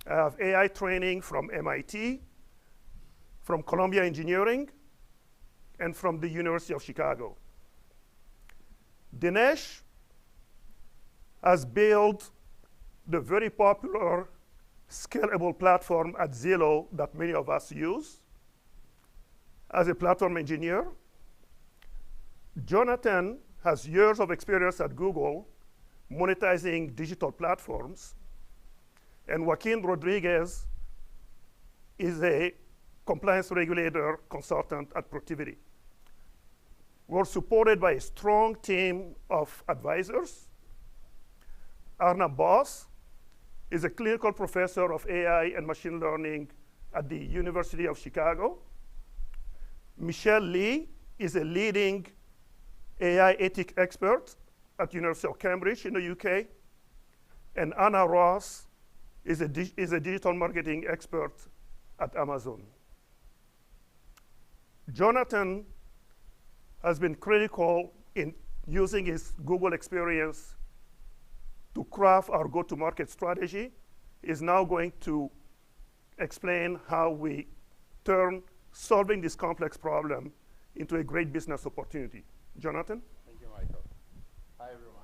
I have AI training from MIT, from Columbia Engineering, and from the University of Chicago. Dinesh has built the very popular scalable platform at Zillow that many of us use as a platform engineer. Jonathan has years of experience at Google monetizing digital platforms. And Joaquin Rodriguez is a compliance regulator consultant at Protiviti. We're supported by a strong team of advisors. Arnab Bose is a clinical professor of AI and machine learning at the University of Chicago. Michelle Lee is a leading AI ethics expert at University of Cambridge in the UK. And Anna Ross is a digital marketing expert at Amazon. Jonathan has been critical in using his Google experience to craft our go-to-market strategy. Is now going to explain how we turn solving this complex problem into a great business opportunity. Jonathan? Thank you, Michael. Hi, everyone.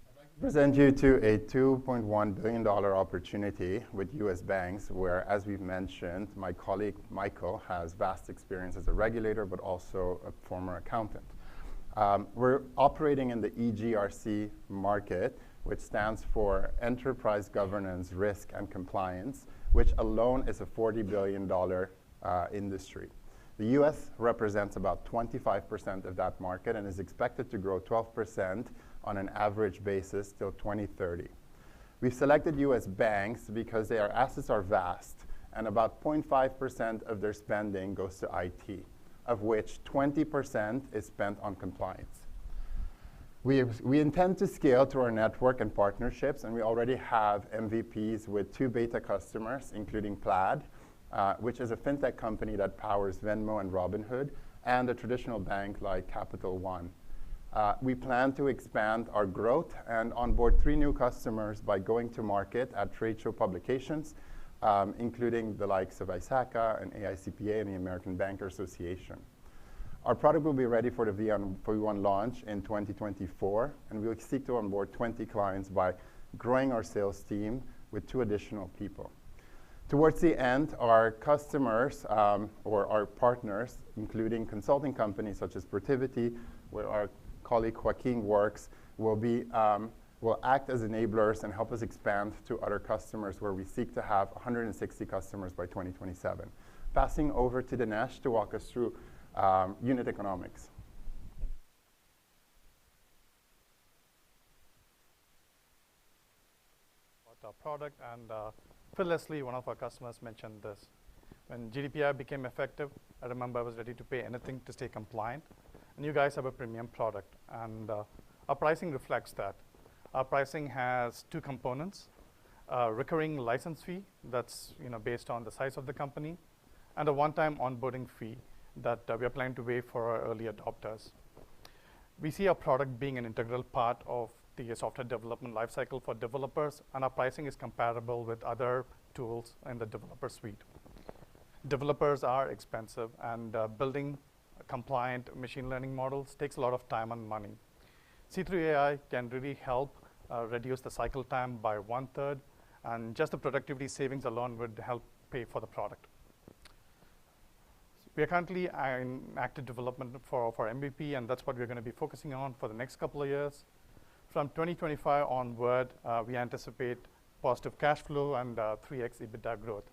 I'd like to present you to a $2.1 billion opportunity with US banks, where, as we've mentioned, my colleague Michael has vast experience as a regulator, but also a former accountant. We're operating in the EGRC market, which stands for Enterprise Governance, Risk, and Compliance, which alone is a $40 billion industry. The US represents about 25% of that market and is expected to grow 12% on an average basis till 2030. We've selected US banks because their assets are vast, and about 0.5% of their spending goes to IT, of which 20% is spent on compliance. We intend to scale through our network and partnerships, and we already have MVPs with 2 beta customers, including Plaid, which is a fintech company that powers Venmo and Robinhood, and a traditional bank like Capital One. We plan to expand our growth and onboard 3 new customers by going to market at trade show publications, including the likes of ISACA and AICPA and the American Banker Association. Our product will be ready for the V1 launch in 2024, and we'll seek to onboard 20 clients by growing our sales team with 2 additional people. Towards the end, our customers, or our partners, including consulting companies such as Protiviti, where our colleague Joaquin works, will act as enablers and help us expand to other customers, where we seek to have 160 customers by 2027. Passing over to Dinesh to walk us through unit economics. About our product, and Phil Leslie, one of our customers, mentioned this. When GDPR became effective, I remember I was ready to pay anything to stay compliant. And you guys have a premium product, and our pricing reflects that. Our pricing has 2 components: a recurring license fee that's based on the size of the company, and a one-time onboarding fee that we are planning to waive for our early adopters. We see our product being an integral part of the software development lifecycle for developers, and our pricing is comparable with other tools in the developer suite. Developers are expensive, and building compliant machine learning models takes a lot of time and money. C3 AI can really help reduce the cycle time by 1/3, and just the productivity savings alone would help pay for the product. We are currently in active development for MVP, and that's what we're going to be focusing on for the next couple of years. From 2025 onward, we anticipate positive cash flow and 3x EBITDA growth.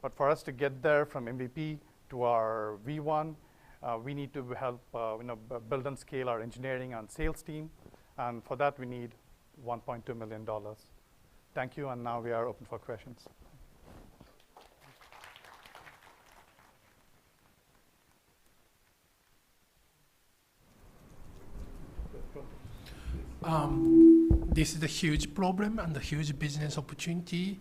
But for us to get there from MVP to our V1, we need to help build and scale our engineering and sales team, and for that we need $1.2 million. Thank you, and now we are open for questions. This is a huge problem and a huge business opportunity.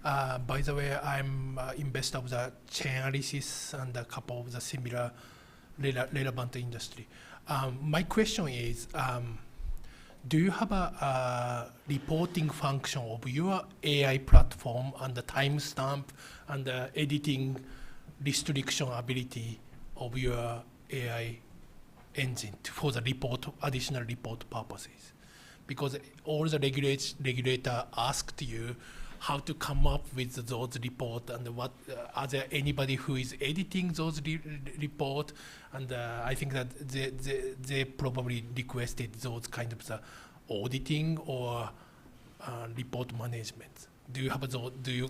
By the way, I'm investor of the chain analysis and a couple of the similar relevant industry. My question is, do you have a reporting function of your AI platform and the timestamp and the editing restriction ability of your AI engine for the additional report purposes? Because all the regulator asked you how to come up with those reports, and what are there anybody who is editing those report? And I think that they probably requested those kind of the auditing or report management. Do you have those? Do you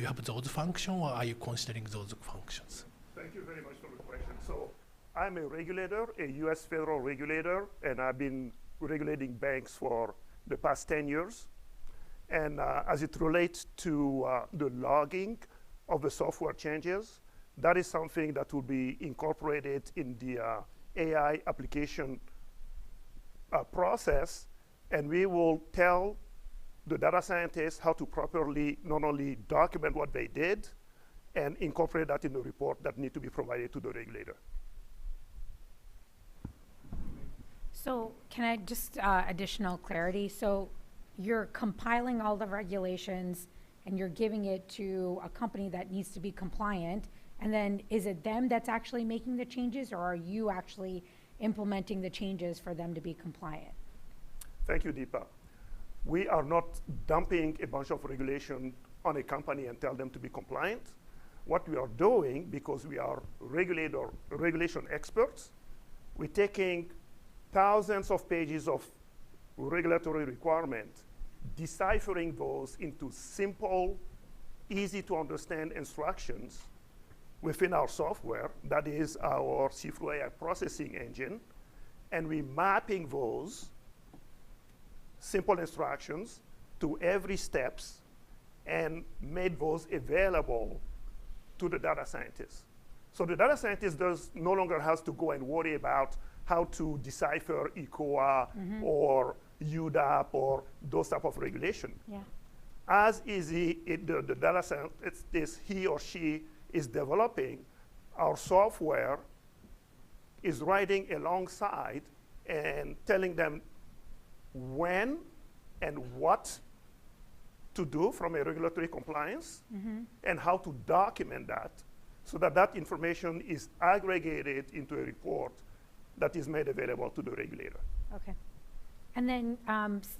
have those functions, or are you considering those functions? Thank you very much for the question. So I'm a regulator, a U.S. federal regulator, and I've been regulating banks for the past 10 years. And as it relates to the logging of the software changes, that is something that will be incorporated in the AI application process. And we will tell the data scientists how to properly not only document what they did and incorporate that in the report that need to be provided to the regulator. So can I just additional clarity? So you're compiling all the regulations and you're giving it to a company that needs to be compliant, and then is it them that's actually making the changes, or are you actually implementing the changes for them to be compliant? Thank you, Deepa. We are not dumping a bunch of regulation on a company and tell them to be compliant. What we are doing, because we are regulation experts, we're taking thousands of pages of regulatory requirements, deciphering those into simple, easy to understand instructions within our software, that is our C-through AI processing engine, and we're mapping those simple instructions to every steps and made those available to the data scientists. So the data scientist no longer has to go and worry about how to decipher ECOA or UDAP or those type of regulation. Yeah. As easy the data scientist, he or she is developing, our software is writing alongside and telling them when and what to do from a regulatory compliance and how to document that so that that information is aggregated into a report that is made available to the regulator. Okay. And then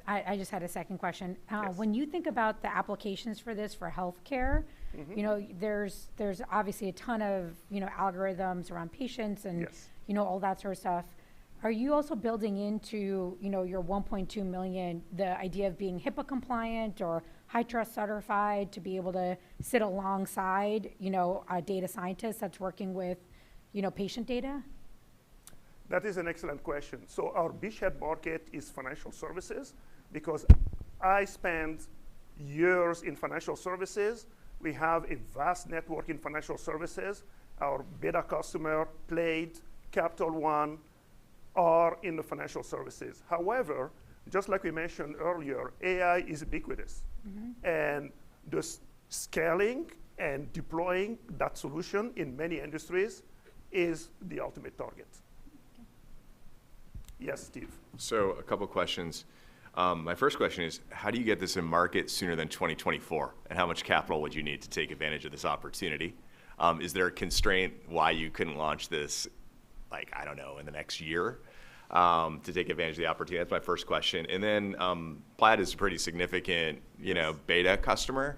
I just had a second question. Yes. When you think about the applications for this for healthcare, you know, there's obviously a ton of, you know, algorithms around patients and, you know, all that sort of stuff. Are you also building into, you know, your 1.2 million, the idea of being HIPAA compliant or high trust certified to be able to sit alongside, you know, a data scientist that's working with, you know, patient data? That is an excellent question. So our beachhead market is financial services, because I spent years in financial services. We have a vast network in financial services. Our beta customer, Plaid, Capital One, are in the financial services. However, just like we mentioned earlier, AI is ubiquitous. And the scaling and deploying that solution in many industries is the ultimate target. Yes, Steve. So a couple questions. My first question is, how do you get this in market sooner than 2024? And how much capital would you need to take advantage of this opportunity? Is there a constraint why you couldn't launch this, like, I don't know, in the next year to take advantage of the opportunity? That's my first question. And then Plaid is a pretty significant, you know, beta customer.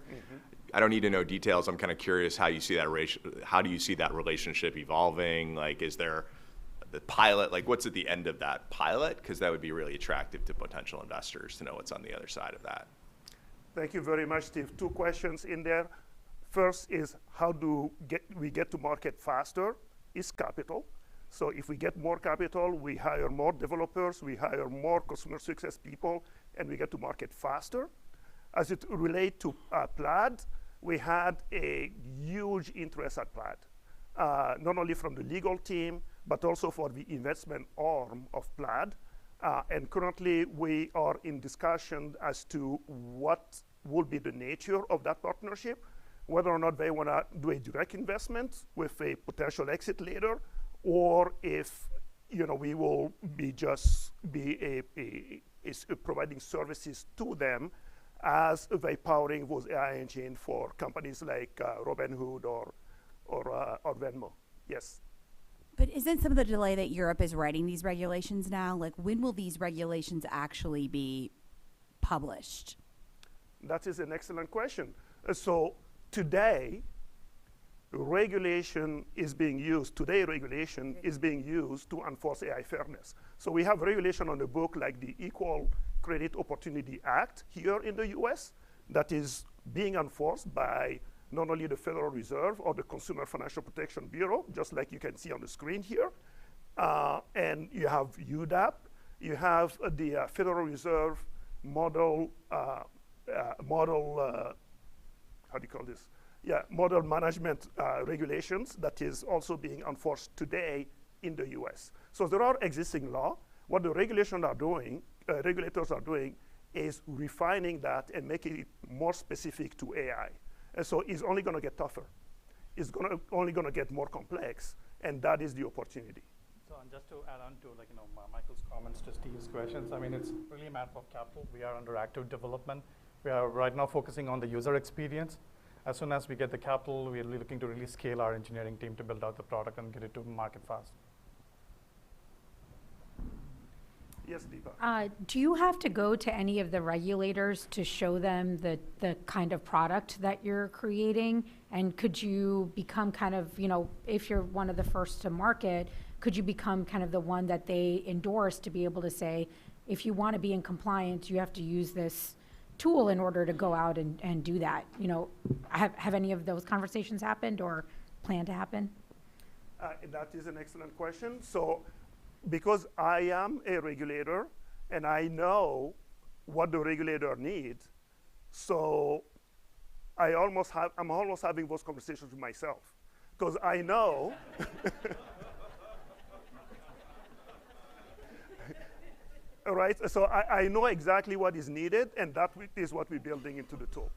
I don't need to know details. I'm kind of curious how you see that how do you see that relationship evolving? Like, is there the pilot? Like, what's at the end of that pilot? Because that would be really attractive to potential investors to know what's on the other side of that. Thank you very much, Steve. Two questions in there. First is how do we get to market faster? Is capital. So if we get more capital, we hire more developers, we hire more customer success people, and we get to market faster. As it relates to Plaid, we had a huge interest at Plaid, not only from the legal team, but also for the investment arm of Plaid. And currently, we are in discussion as to what will be the nature of that partnership, whether or not they want to do a direct investment with a potential exit later, or if we will be providing services to them as they powering those AI engine for companies like Robinhood or Venmo. Yes. But isn't some of the delay that Europe is writing these regulations now? Like, when will these regulations actually be published? That is an excellent question. So today, regulation is being used to enforce AI fairness. So we have regulation on the book like the Equal Credit Opportunity Act here in the US that is being enforced by not only the Federal Reserve or the Consumer Financial Protection Bureau, just like you can see on the screen here. And you have UDAP, you have the Federal Reserve model, how do you call this? Yeah, model management regulations that is also being enforced today in the US. So there are existing law. What the regulators are doing is refining that and making it more specific to AI. And so it's only going to get tougher. It's only going to get more complex, and that is the opportunity. So and just to add on to Michael's comments to Steve's questions, I mean, it's really a matter of capital. We are under active development. We are right now focusing on the user experience. As soon as we get the capital, we're looking to really scale our engineering team to build out the product and get it to market fast. Yes, Deepa. Do you have to go to any of the regulators to show them the kind of product that you're creating? And could you become kind of, if you're one of the first to market, could you become kind of the one that they endorse to be able to say, if you want to be in compliance, you have to use this tool in order to go out and do that? Have any of those conversations happened or plan to happen? That is an excellent question. So because I am a regulator and I know what the regulator needs, so I'm almost having those conversations with myself, because I know right? So I know exactly what is needed, and that is what we're building into the tool.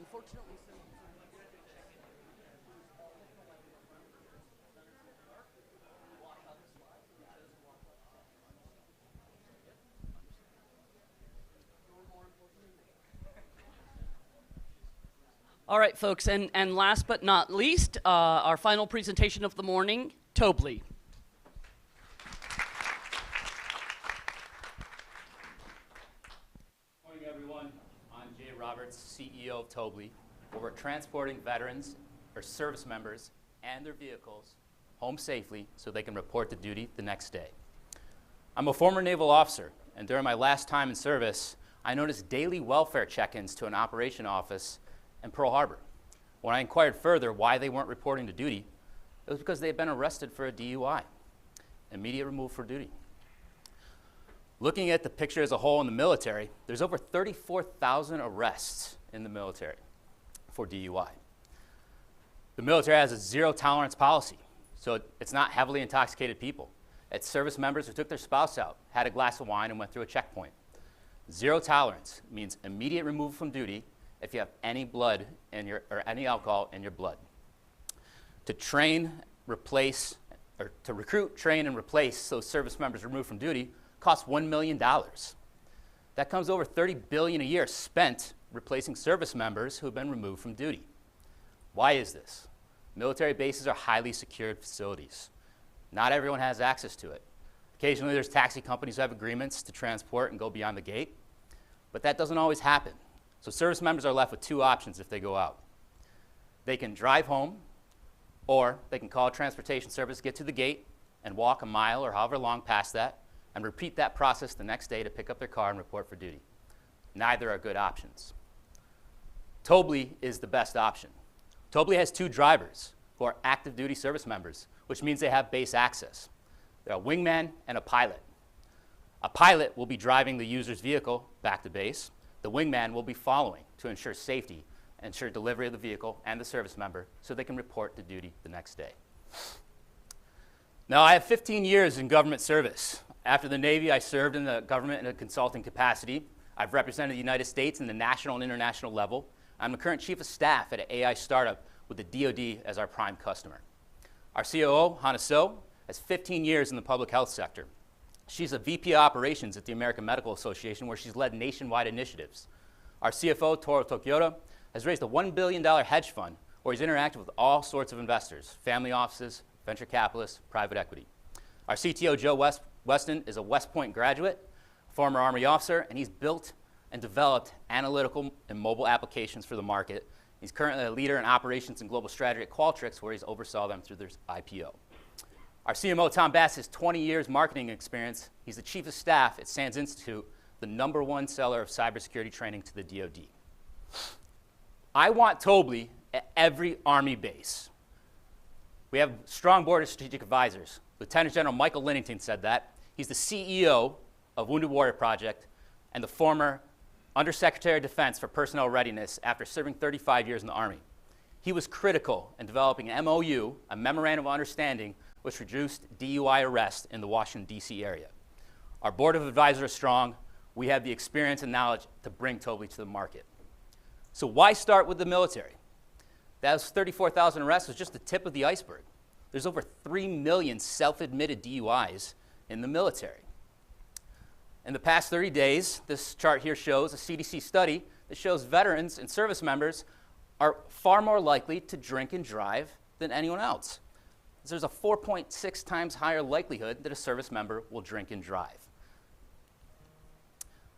Unfortunately, so. All right, folks, and last but not least, our final presentation of the morning, Tobly. Morning, everyone. I'm Jay Roberts, CEO of Tobly, where we're transporting veterans or service members and their vehicles home safely so they can report to duty the next day. I'm a former naval officer, and during my last time in service, I noticed daily welfare check-ins to an operation office in Pearl Harbor. When I inquired further why they weren't reporting to duty, it was because they had been arrested for a DUI, immediate removal for duty. Looking at the picture as a whole in the military, there's over 34,000 arrests in the military for DUI. The military has a zero tolerance policy, so it's not heavily intoxicated people. It's service members who took their spouse out, had a glass of wine, and went through a checkpoint. Zero tolerance means immediate removal from duty if you have any blood in your, or any alcohol in your blood. To train, replace, or to recruit, train, and replace those service members removed from duty costs $1 million. That comes over $30 billion a year spent replacing service members who have been removed from duty. Why is this? Military bases are highly secured facilities. Not everyone has access to it. Occasionally there's taxi companies who have agreements to transport and go beyond the gate, but that doesn't always happen. So service members are left with two options if they go out. They can drive home, or they can call a transportation service, get to the gate, and walk a mile or however long past that, and repeat that process the next day to pick up their car and report for duty. Neither are good options. Tobly is the best option. Tobly has two drivers who are active duty service members, which means they have base access. They're a wingman and a pilot. A pilot will be driving the user's vehicle back to base. The wingman will be following to ensure safety, ensure delivery of the vehicle and the service member so they can report to duty the next day. Now, I have 15 years in government service. After the Navy, I served in the government in a consulting capacity. I've represented the United States in the national and international level. I'm the current chief of staff at an AI startup with the DoD as our prime customer. Our COO, Hana So, has 15 years in the public health sector. She's a VP of operations at the American Medical Association, where she's led nationwide initiatives. Our CFO, Toru Tokiota, has raised a $1 billion hedge fund where he's interacted with all sorts of investors, family offices, venture capitalists, private equity. Our CTO, Joe Weston, is a West Point graduate, former Army officer, and he's built and developed analytical and mobile applications for the market. He's currently a leader in operations and global strategy at Qualtrics, where he's oversaw them through their IPO. Our CMO, Tom Bass, has 20 years marketing experience. He's the chief of staff at SANS Institute, the #1 seller of cybersecurity training to the DoD. I want Tobly at every Army base. We have a strong board of strategic advisors. Lieutenant General Michael Linnington said that. He's the CEO of Wounded Warrior Project and the former Undersecretary of Defense for Personnel Readiness after serving 35 years in the Army. He was critical in developing an MOU, a Memorandum of Understanding, which reduced DUI arrests in the Washington, D.C. area. Our board of advisors are strong. We have the experience and knowledge to bring Tobly to the market. So why start with the military? Those 34,000 arrests was just the tip of the iceberg. There's over 3 million self-admitted DUIs in the military. In the past 30 days, this chart here shows a CDC study that shows veterans and service members are far more likely to drink and drive than anyone else. There's a 4.6 times higher likelihood that a service member will drink and drive.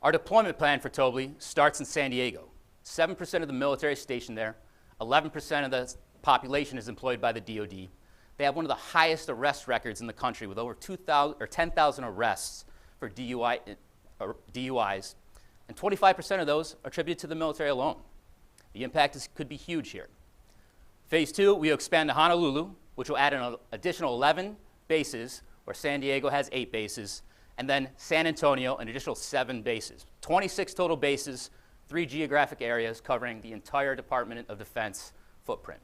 Our deployment plan for Tobly starts in San Diego. 7% of the military is stationed there. 11% of the population is employed by the DoD. They have one of the highest arrest records in the country with over 10,000 arrests for DUIs, and 25% of those are attributed to the military alone. The impact could be huge here. Phase 2, we expand to Honolulu, which will add an additional 11 bases, where San Diego has 8 bases, and then San Antonio, an additional 7 bases. 26 total bases, 3 geographic areas covering the entire Department of Defense footprint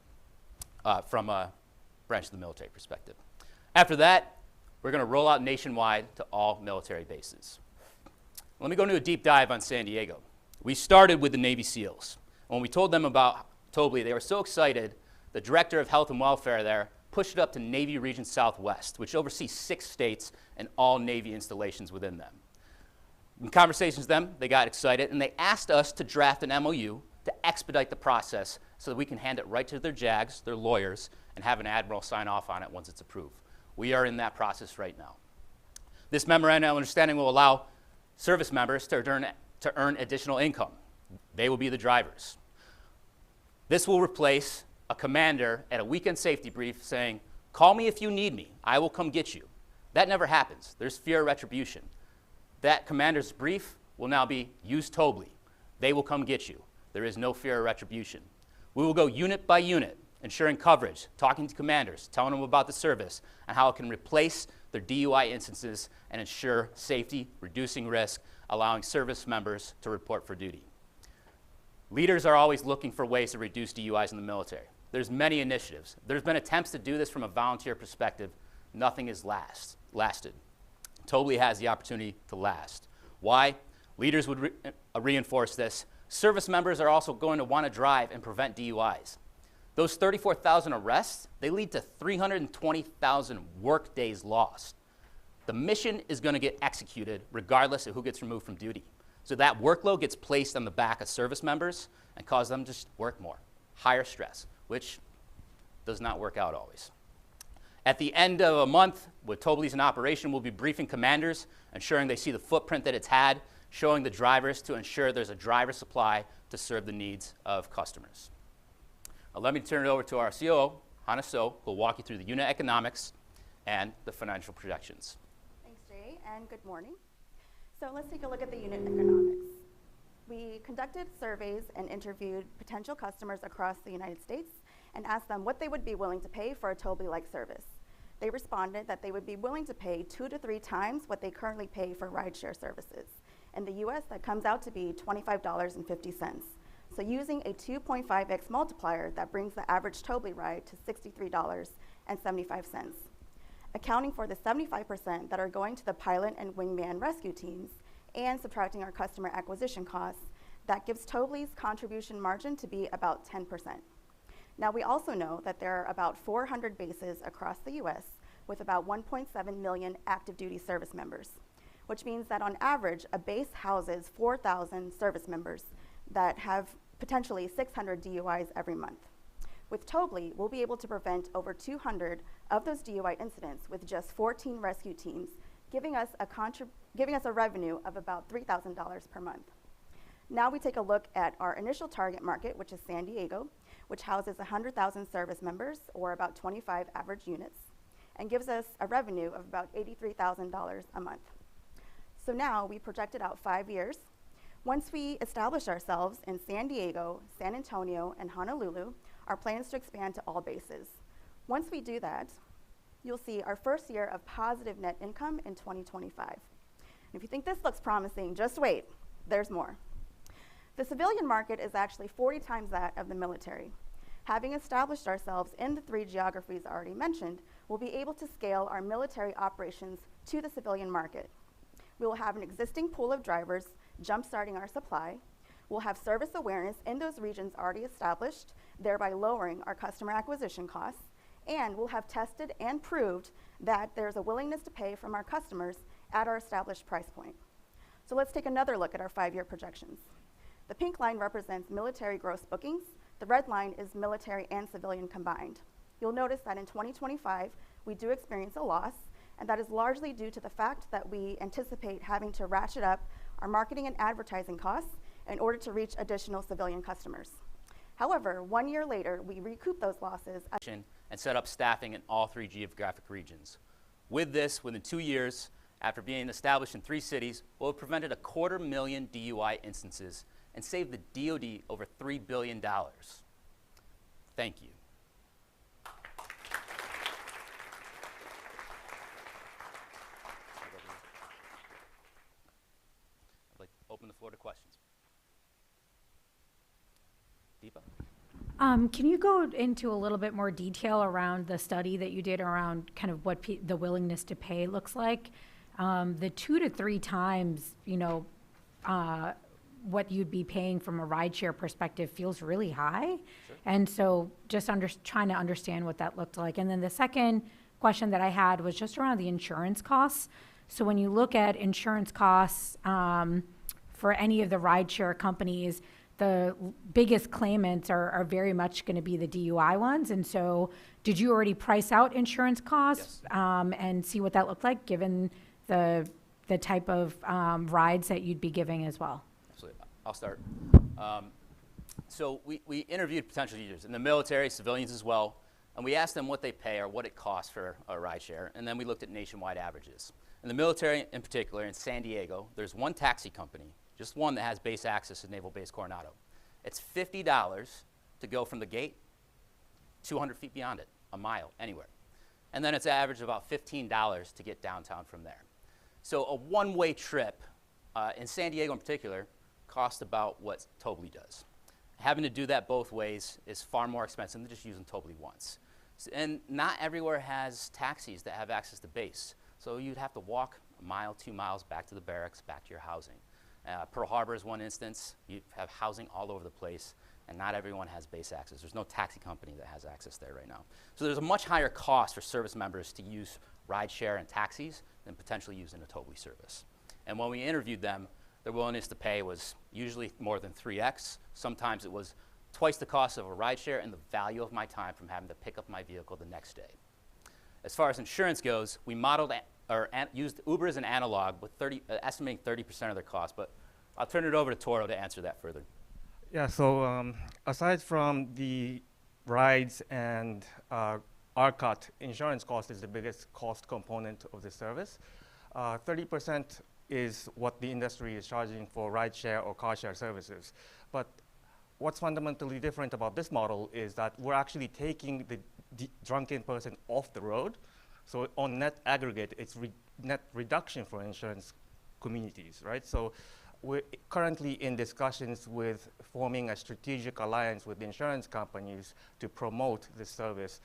from a branch of the military perspective. After that, we're going to roll out nationwide to all military bases. Let me go into a deep dive on San Diego. We started with the Navy SEALs. When we told them about Tobley, they were so excited, the director of health and welfare there pushed it up to Navy Region Southwest, which oversees 6 states and all Navy installations within them. In conversations with them, they got excited, and they asked us to draft an MOU to expedite the process so that we can hand it right to their JAGs, their lawyers, and have an admiral sign off on it once it's approved. We are in that process right now. This memorandum of understanding will allow service members to earn additional income. They will be the drivers. This will replace a commander at a weekend safety brief saying, "Call me if you need me, I will come get you." That never happens. There's fear of retribution. That commander's brief will now be, "Use Tobley. They will come get you." There is no fear of retribution. We will go unit by unit, ensuring coverage, talking to commanders, telling them about the service, and how it can replace their DUI instances and ensure safety, reducing risk, allowing service members to report for duty. Leaders are always looking for ways to reduce DUIs in the military. There's many initiatives. There's been attempts to do this from a volunteer perspective. Nothing has lasted. Tobley has the opportunity to last. Why? Leaders would reinforce this. Service members are also going to want to drive and prevent DUIs. Those 34,000 arrests, they lead to 320,000 work days lost. The mission is going to get executed regardless of who gets removed from duty. So that workload gets placed on the back of service members and causes them to just work more, higher stress, which does not work out always. At the end of a month, with Tobley's in operation, we'll be briefing commanders, ensuring they see the footprint that it's had, showing the drivers to ensure there's a driver supply to serve the needs of customers. Now let me turn it over to our COO, Hana So, who will walk you through the unit economics and the financial projections. Thanks, Jay, and good morning. So let's take a look at the unit economics. We conducted surveys and interviewed potential customers across the United States and asked them what they would be willing to pay for a Tobley-like service. They responded that they would be willing to pay 2 to 3 times what they currently pay for rideshare services. In the US, that comes out to be $25.50. So using a 2.5x multiplier, that brings the average Tobley ride to $63.75. Accounting for the 75% that are going to the pilot and wingman rescue teams and subtracting our customer acquisition costs, that gives Tobley's contribution margin to be about 10%. Now we also know that there are about 400 bases across the US with about 1.7 million active duty service members, which means that on average, a base houses 4,000 service members that have potentially 600 DUIs every month. With Tobley, we'll be able to prevent over 200 of those DUI incidents with just 14 rescue teams, giving us a revenue of about $3,000 per month. Now we take a look at our initial target market, which is San Diego, which houses 100,000 service members, or about 25 average units, and gives us a revenue of about $83,000 a month. So now we projected out 5 years. Once we establish ourselves in San Diego, San Antonio, and Honolulu, our plan is to expand to all bases. Once we do that, you'll see our first year of positive net income in 2025. And if you think this looks promising, just wait, there's more. The civilian market is actually 40 times that of the military. Having established ourselves in the 3 geographies already mentioned, we'll be able to scale our military operations to the civilian market. We will have an existing pool of drivers jump-starting our supply. We'll have service awareness in those regions already established, thereby lowering our customer acquisition costs. And we'll have tested and proved that there's a willingness to pay from our customers at our established price point. So let's take another look at our 5-year projections. The pink line represents military gross bookings. The red line is military and civilian combined. You'll notice that in 2025, we do experience a loss, and that is largely due to the fact that we anticipate having to ratchet up our marketing and advertising costs in order to reach additional civilian customers. However, 1 year later, we recoup those losses and set up staffing in all 3 geographic regions. With this, within 2 years, after being established in 3 cities, we'll have prevented 250,000 DUI instances and saved the DoD over $3 billion. Thank you. I'd like to open the floor to questions. Deepa? Can you go into a little bit more detail around the study that you did around kind of what the willingness to pay looks like? The 2 to 3 times, what you'd be paying from a rideshare perspective feels really high. And so just trying to understand what that looked like. And then the second question that I had was just around the insurance costs. So when you look at insurance costs for any of the rideshare companies, the biggest claimants are very much going to be the DUI ones. And so did you already price out insurance costs and see what that looked like, given the type of rides that you'd be giving as well? Absolutely. I'll start. So we interviewed potential users in the military, civilians as well, and we asked them what they pay or what it costs for a rideshare, and then we looked at nationwide averages. In the military in particular, in San Diego, there's one taxi company, just one that has base access to Naval Base Coronado. It's $50 to go from the gate 200 feet beyond it, a mile, anywhere. And then it's an average of about $15 to get downtown from there. So a one-way trip in San Diego in particular costs about what Tobly does. Having to do that both ways is far more expensive than just using Tobly once. And not everywhere has taxis that have access to base. So you'd have to walk a mile, 2 miles back to the barracks, back to your housing. Pearl Harbor is one instance. You have housing all over the place, and not everyone has base access. There's no taxi company that has access there right now. So there's a much higher cost for service members to use rideshare and taxis than potentially using a Tobly service. And when we interviewed them, their willingness to pay was usually more than 3x. Sometimes it was twice the cost of a rideshare and the value of my time from having to pick up my vehicle the next day. As far as insurance goes, we modeled used Uber as an analog with estimating 30% of their cost, but I'll turn it over to Toro to answer that further. Yeah, so aside from the rides and RCOT, insurance cost is the biggest cost component of the service. 30% is what the industry is charging for rideshare or car share services. But what's fundamentally different about this model is that we're actually taking the drunken person off the road. So on net aggregate, it's net reduction for insurance communities, right? So we're currently in discussions with forming a strategic alliance with insurance companies to promote this service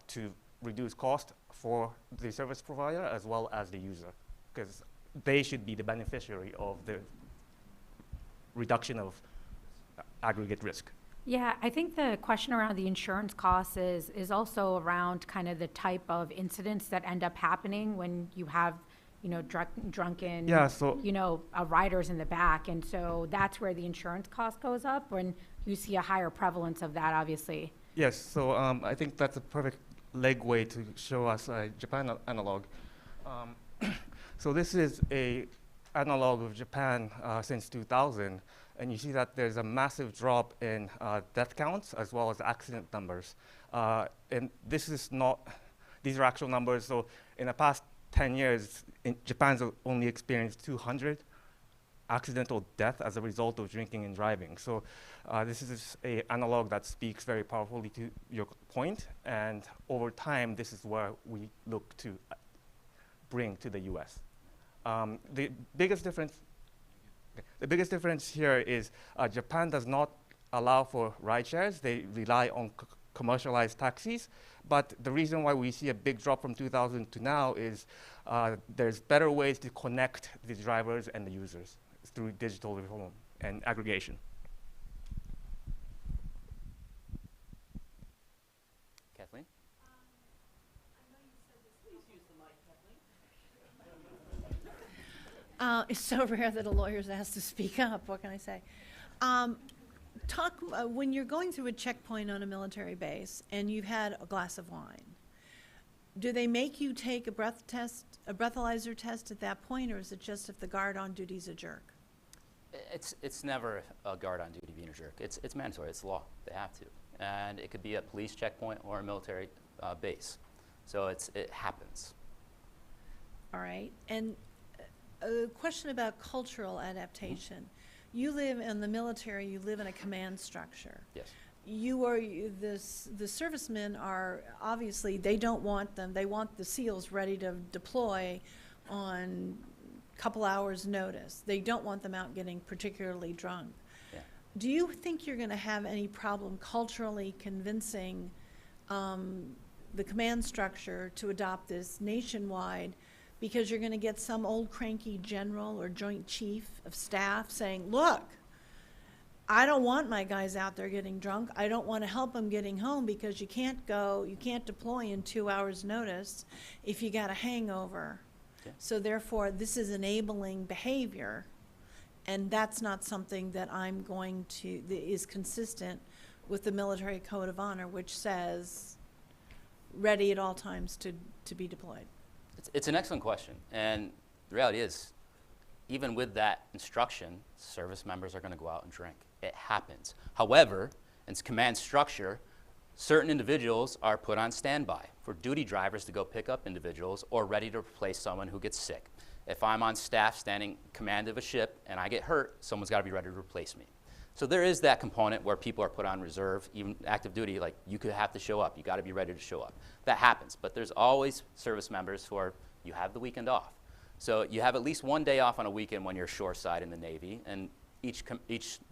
to reduce cost for the service provider as well as the user, because they should be the beneficiary of the reduction of aggregate risk. Yeah, I think the question around the insurance costs is also around kind of the type of incidents that end up happening when you have, you know, drunken, you know, riders in the back. And so that's where the insurance cost goes up when you see a higher prevalence of that, obviously. Yes, so I think that's a perfect way to show us a Japan analog. So this is a analog of Japan since 2000. And you see that there's a massive drop in death counts as well as accident numbers. And this is not, these are actual numbers. So in the past 10 years, Japan's only experienced 200 accidental death as a result of drinking and driving. So this is an analog that speaks very powerfully to your point. And over time, this is where we look to bring to the US. The biggest difference here is Japan does not allow for ride shares. They rely on commercialized taxis. But the reason why we see a big drop from 2000 to now is there's better ways to connect the drivers and the users through digital reform and aggregation. Kathleen? It's so rare that a lawyer's asked to speak up. What can I say? When you're going through a checkpoint on a military base and you've had a glass of wine, do they make you take a breathalyzer test at that point, or is it just if the guard on duty is a jerk? It's never a guard on duty being a jerk. It's mandatory. It's law. They have to, and it could be a police checkpoint or a military base. So it happens. All right, and a question about cultural adaptation. You live in the military, you live in a command structure. Yes. The servicemen are, obviously, they don't want them, they want the SEALs ready to deploy on a couple hours notice. They don't want them out getting particularly drunk. Yeah. Do you think you're gonna have any problem culturally convincing the command structure to adopt this nationwide, because you're going to get some old cranky general or joint chief of staff saying, look, I don't want my guys out there getting drunk. I don't want to help them getting home because you can't deploy in 2 hours notice if you got a hangover. Okay. So therefore, this is enabling behavior, and that's not something that that is consistent with the military code of honor, which says ready at all times to be deployed. It's an excellent question, and the reality is, even with that instruction, service members are going to go out and drink. It happens. However, in command structure, certain individuals are put on standby for duty drivers to go pick up individuals or ready to replace someone who gets sick. If I'm on staff standing command of a ship and I get hurt, someone's got to be ready to replace me. So there is that component where people are put on reserve, even active duty, like you could have to show up. You got to be ready to show up. That happens, but there's always service members who are, you have the weekend off. So you have at least one day off on a weekend when you're shoreside in the Navy, and each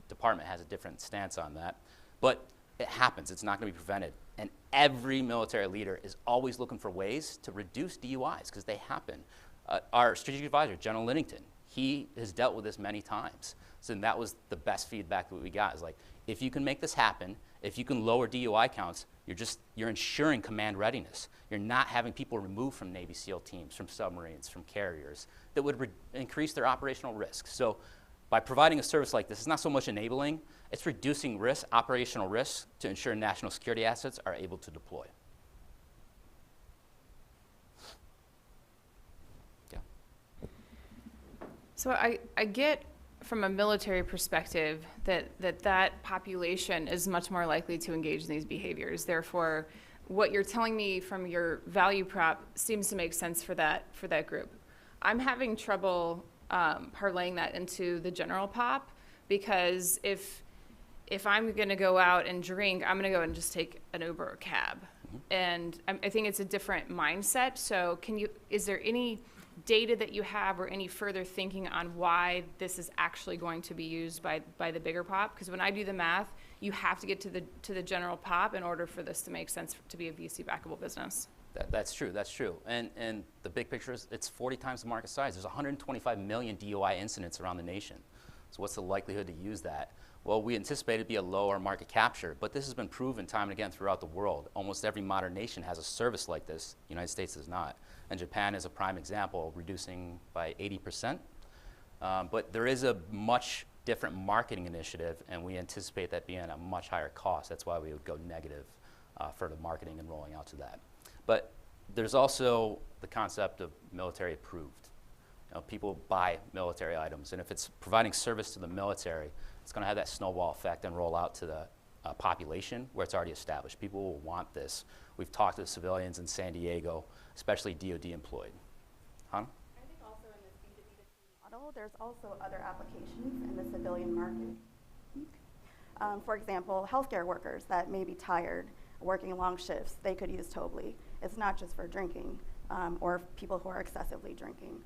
department has a different stance on that. But it happens. It's not going to be prevented. And every military leader is always looking for ways to reduce DUIs because they happen. Our strategic advisor, General Linnington, he has dealt with this many times. So that was the best feedback that we got is like, if you can make this happen, if you can lower DUI counts, you're ensuring command readiness. You're not having people removed from Navy SEAL teams, from submarines, from carriers that would increase their operational risk. So by providing a service like this, it's not so much enabling, it's reducing risk, operational risk to ensure national security assets are able to deploy. Yeah. So I get from a military perspective that population is much more likely to engage in these behaviors. Therefore, what you're telling me from your value prop seems to make sense for that group. I'm having trouble parlaying that into the general pop because if I'm going to go out and drink, I'm going to go and just take an Uber or cab. Mm-hmm. And I think it's a different mindset. So is there any data that you have or any further thinking on why this is actually going to be used by the bigger pop? Because when I do the math, you have to get to the general pop in order for this to make sense to be a VC backable business. That's true. And the big picture is it's 40 times the market size. There's 125 million DUI incidents around the nation. So what's the likelihood to use that? Well, we anticipate it to be a lower market capture, but this has been proven time and again throughout the world. Almost every modern nation has a service like this. The United States does not. And Japan is a prime example, reducing by 80%. But there is a much different marketing initiative, and we anticipate that being a much higher cost. That's why we would go negative for the marketing and rolling out to that. But there's also the concept of military approved. People buy military items, and if it's providing service to the military, it's going to have that snowball effect and roll out to the population where it's already established. People will want this. We've talked to the civilians in San Diego, especially DoD employed. Hannah? I think also in this B2B2C model, there's also other applications in the civilian market. For example, healthcare workers that may be tired, working long shifts, they could use Tobly. It's not just for drinking or people who are excessively drinking.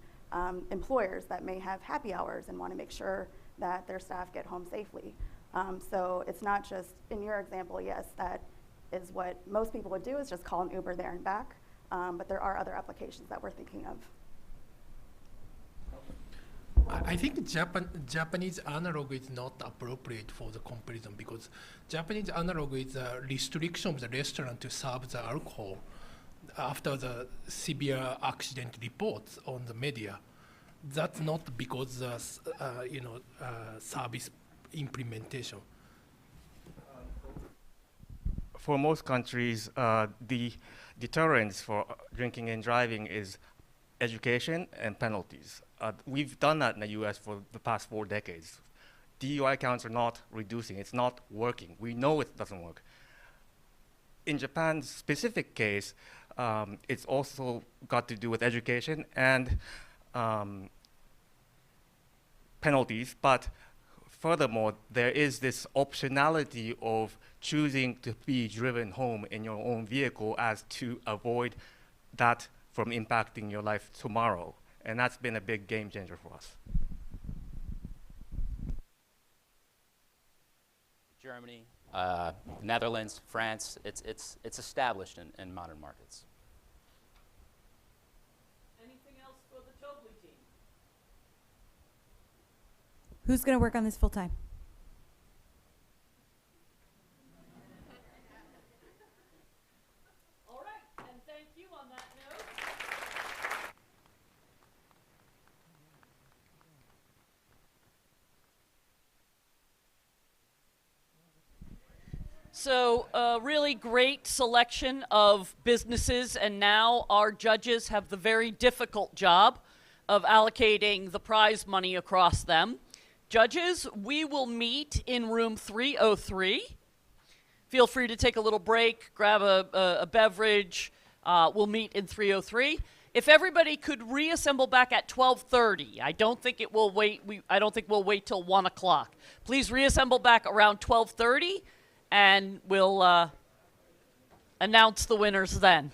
Employers that may have happy hours and want to make sure that their staff get home safely. So it's not just, in your example, yes, that is what most people would do is just call an Uber there and back, but there are other applications that we're thinking of. I think Japanese analog is not appropriate for the comparison because Japanese analog is a restriction of the restaurant to serve the alcohol after the severe accident reports on the media. That's not because the service implementation. For most countries, the deterrence for drinking and driving is education and penalties. We've done that in the US for the past 4 decades. DUI counts are not reducing, it's not working. We know it doesn't work. In Japan's specific case, it's also got to do with education and penalties, but furthermore, there is this optionality of choosing to be driven home in your own vehicle as to avoid that from impacting your life tomorrow. And that's been a big game changer for us. Germany, Netherlands, France, it's established in modern markets. Anything else for the Tobly team? Who's going to work on this full time? So a really great selection of businesses, and now our judges have the very difficult job of allocating the prize money across them. Judges, we will meet in room 303. Feel free to take a little break, grab a beverage. We'll meet in 303. If everybody could reassemble back at 12:30, I don't think we'll wait till 1 o'clock. Please reassemble back around 12:30, and we'll announce the winners then.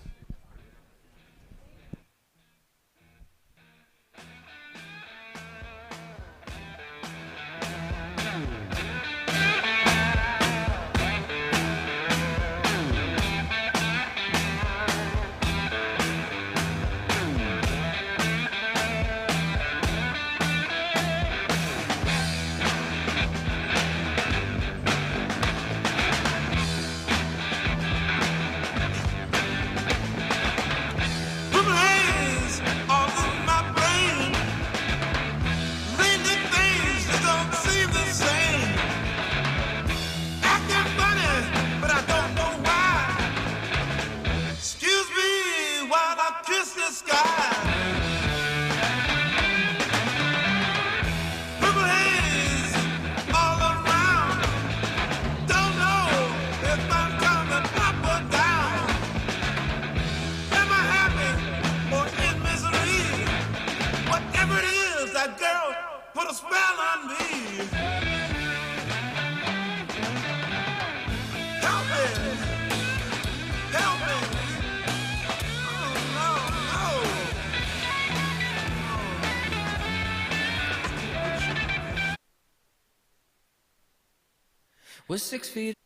Was 6 feet.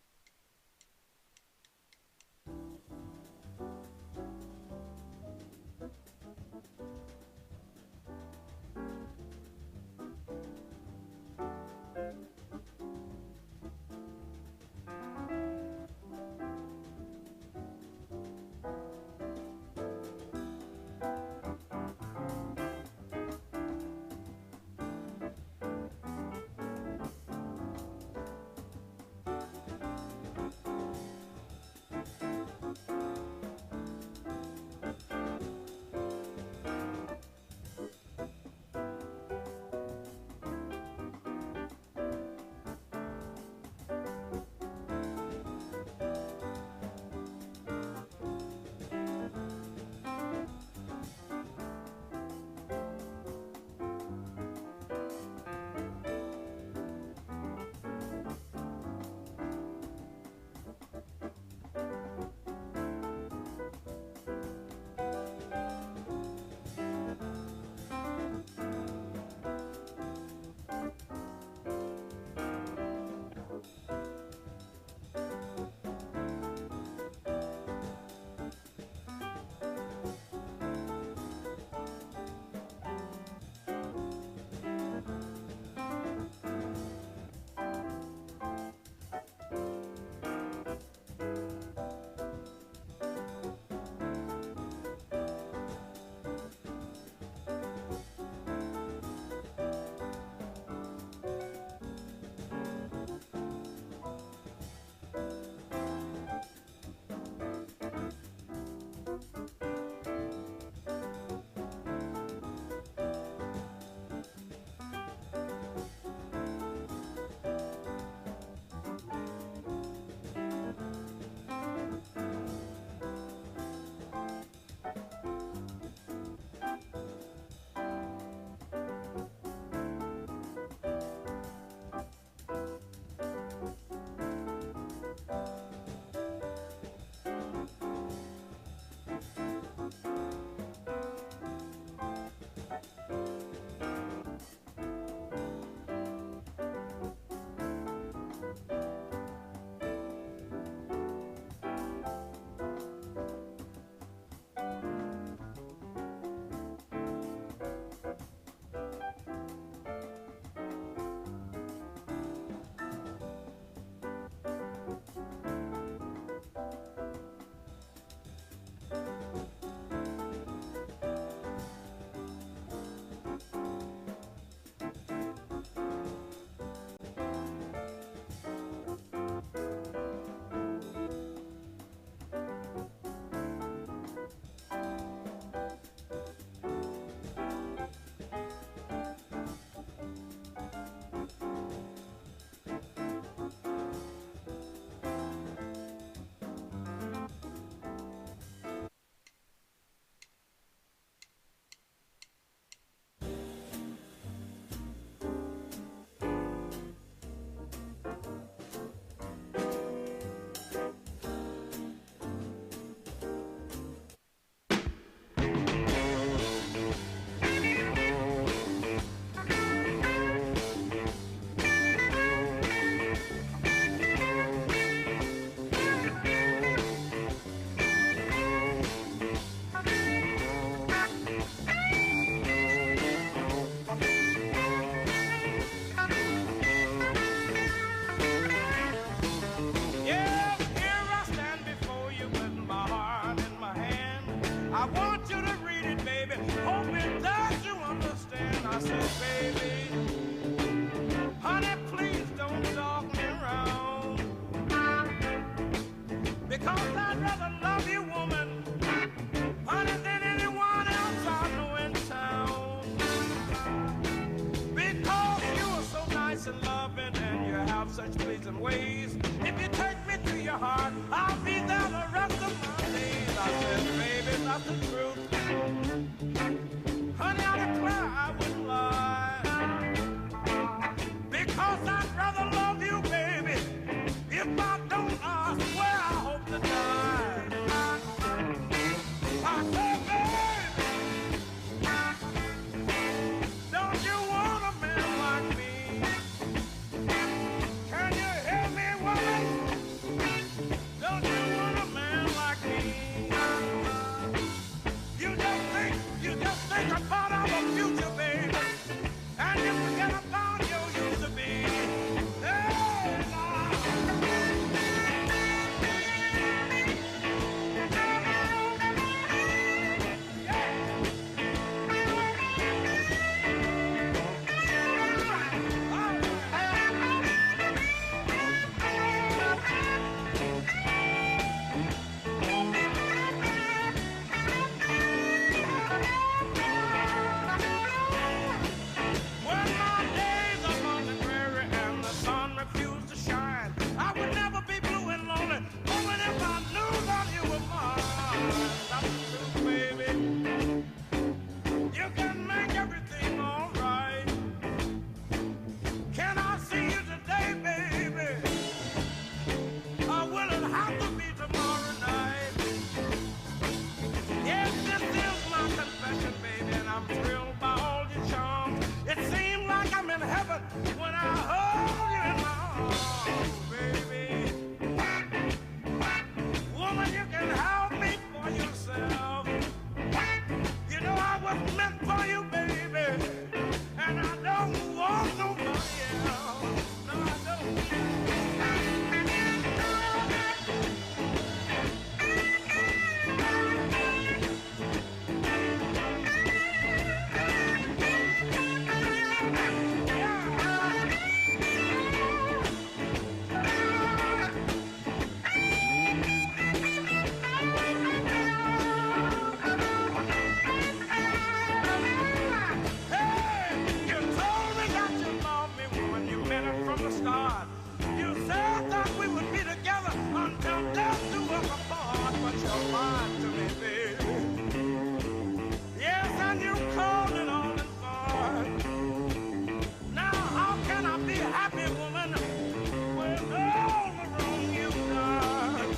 just the truth. Honey, I declare I wouldn't lie. Because I'd rather love you, baby. If I don't, I swear I hope to die. I said, baby, don't you want a man like me? Can you hear me, woman? Don't you want a man like me? You just think about our future, baby, and you forget about your used to be. Hey, now. When my days upon the prairie and the sun refused to shine, I would never be blue and lonely, woman, if I knew that you were mine. That's the truth, baby. You can make everything all right. Can I see you today, baby? Or will it have to be tomorrow night? Yes, this is my confession, baby, and I'm thrilled by all your charms. It seems like I'm in heaven when I hold you in my arms, baby. Woman, you can have me for yourself. You know I was meant for you, baby, and I don't want nobody else. No, I don't. Hey, you told me that you loved me, woman. You meant it from the start. You said that we would be together until death do us apart, but you lied to me, baby. Yes, and you called it all in fun. Now how can I be happy, woman, with all the wrong you've done?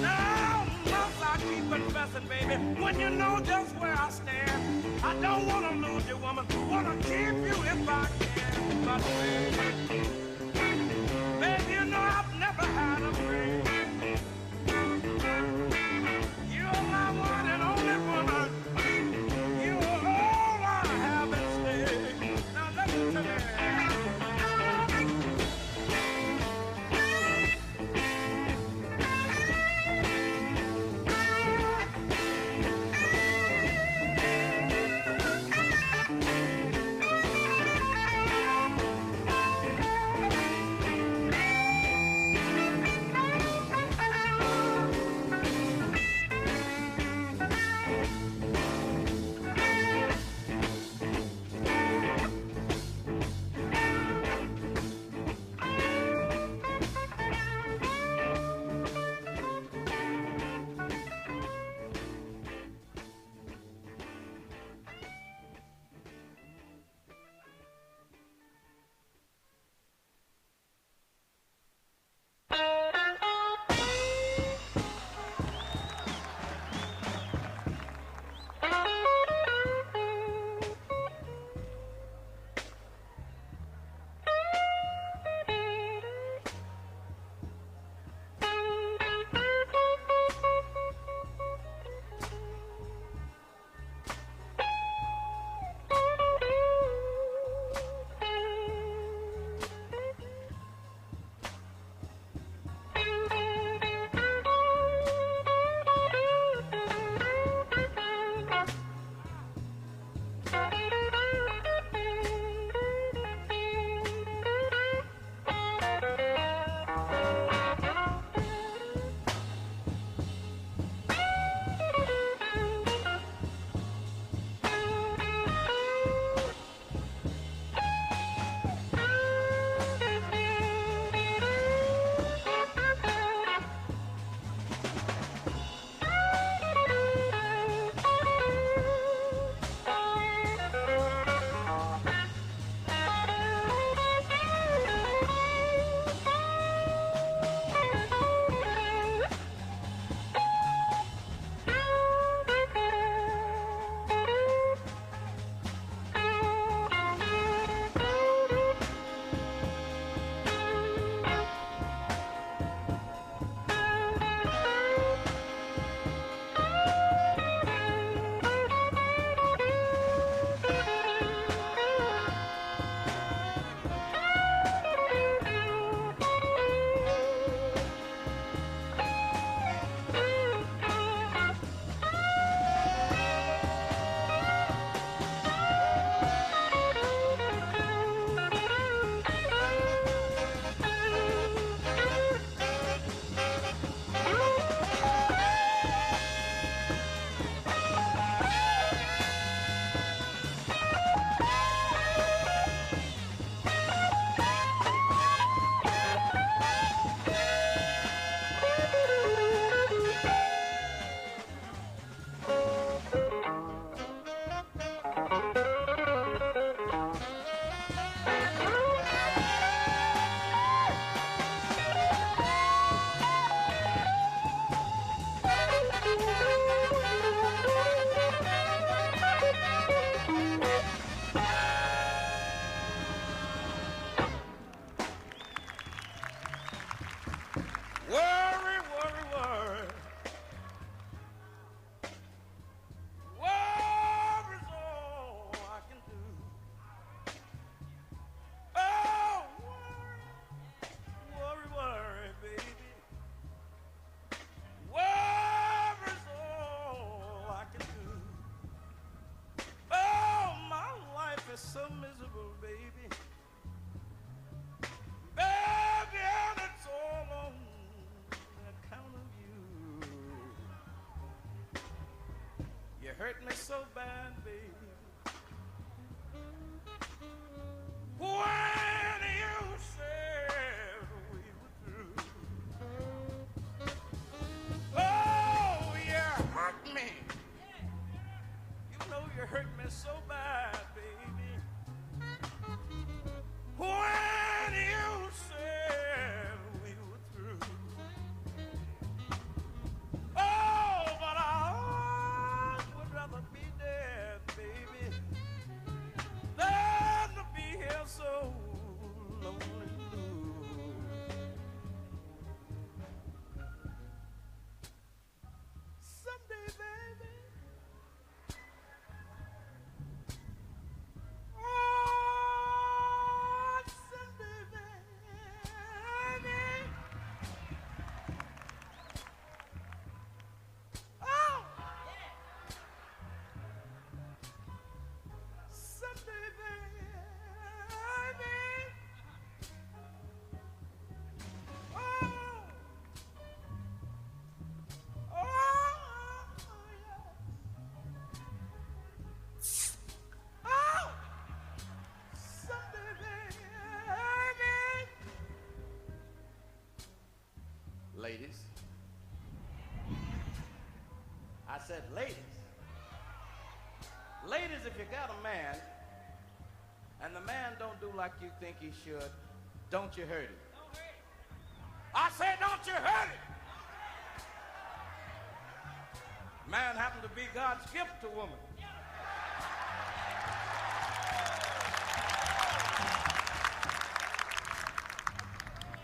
Now must I keep confessing, baby, when you know just where I stand? I don't want to lose you, woman, want to keep you if I can. But baby, you know I've never had a friend. You're my one and only woman. You're all I have at stake. Now listen to me. hurt me so bad, baby. When you said we were through. Oh, you hurt me. You know you hurt me so bad, baby. When you said we were through. Oh, but I would rather be dead, baby, than to be here so lonely blue. Someday, baby, oh, someday, baby, oh, someday, baby, oh, oh, yeah. Oh, someday, baby. Ladies. I said ladies. Ladies, if you got a man and the man don't do like you think he should, don't you hurt him. I said don't you hurt him. Man happened to be God's gift to woman.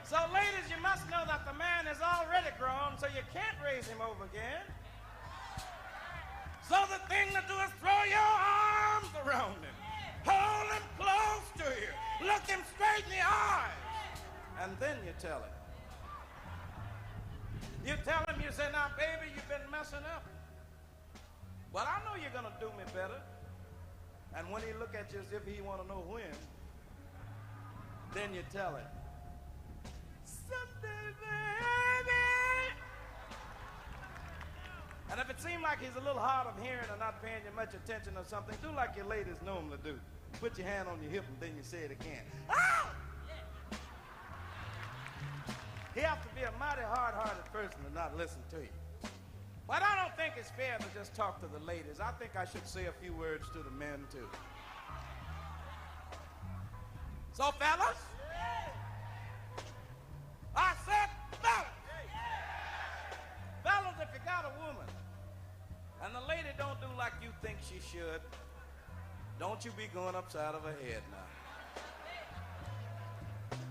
So ladies, you must know that the man is already grown, so you can't raise him over again. So the thing to do is throw your arms around him. Hold him close to you. Look him straight in the eyes. And then you tell him. You tell him, you say, now baby, you've been messing up. Well, I know you're going to do me better. And when he look at you as if he want to know when, then you tell him, someday, baby. And if it seems like he's a little hard of hearing or not paying you much attention or something, do like your ladies normally do. Put your hand on your hip and then you say it again. Oh! He has to be a mighty hard-hearted person to not listen to you. But I don't think it's fair to just talk to the ladies. I think I should say a few words to the men, too. So, fellas, I said fellas. Fellas, if you got a woman and the lady don't do like you think she should, don't you be going upside of her head now.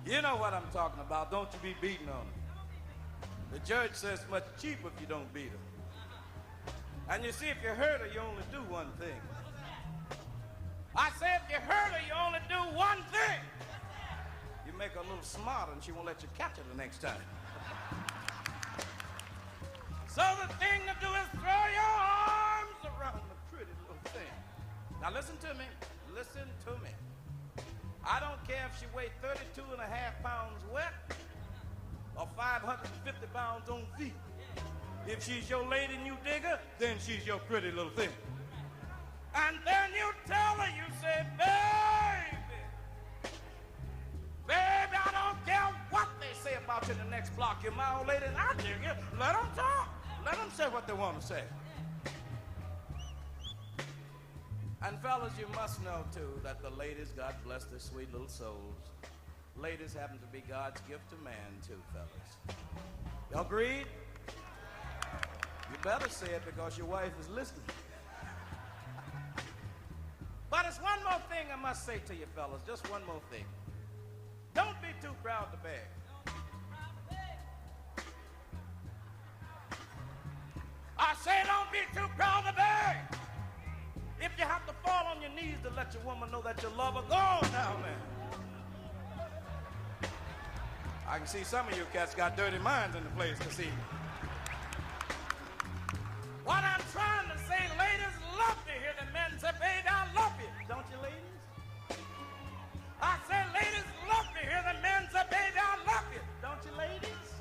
You know what I'm talking about. Don't you be beating on her. The judge says it's much cheaper if you don't beat her. And you see, if you hurt her, you only do one thing. I say if you hurt her, you only do one thing. You make her a little smarter and she won't let you catch her the next time. So the thing to do is throw your arms around the pretty little thing. Now listen to me. Listen to me. I don't care if she weighs 32 and a half pounds wet or 550 pounds on feet. If she's your lady and you dig her, then she's your pretty little thing. And then you tell her, you say, baby, baby, I don't care what they say about you in the next block. You're my old lady and I dig you. Let them talk. Let them say what they want to say. And fellas, you must know, too, that the ladies, God bless their sweet little souls, ladies happen to be God's gift to man, too, fellas. Y'all agreed? You better say it because your wife is listening. But it's one more thing I must say to you, fellas, just one more thing. Don't be too proud to beg. I say don't be too proud to beg. If you have to fall on your knees to let your woman know that you love her, go on now, man. I can see some of you cats got dirty minds in the place this evening. What I'm trying to say, ladies, love to hear the men say, baby, I love you. Don't you, ladies? I say, ladies, love to hear the men say, baby, I love you. Don't you, ladies?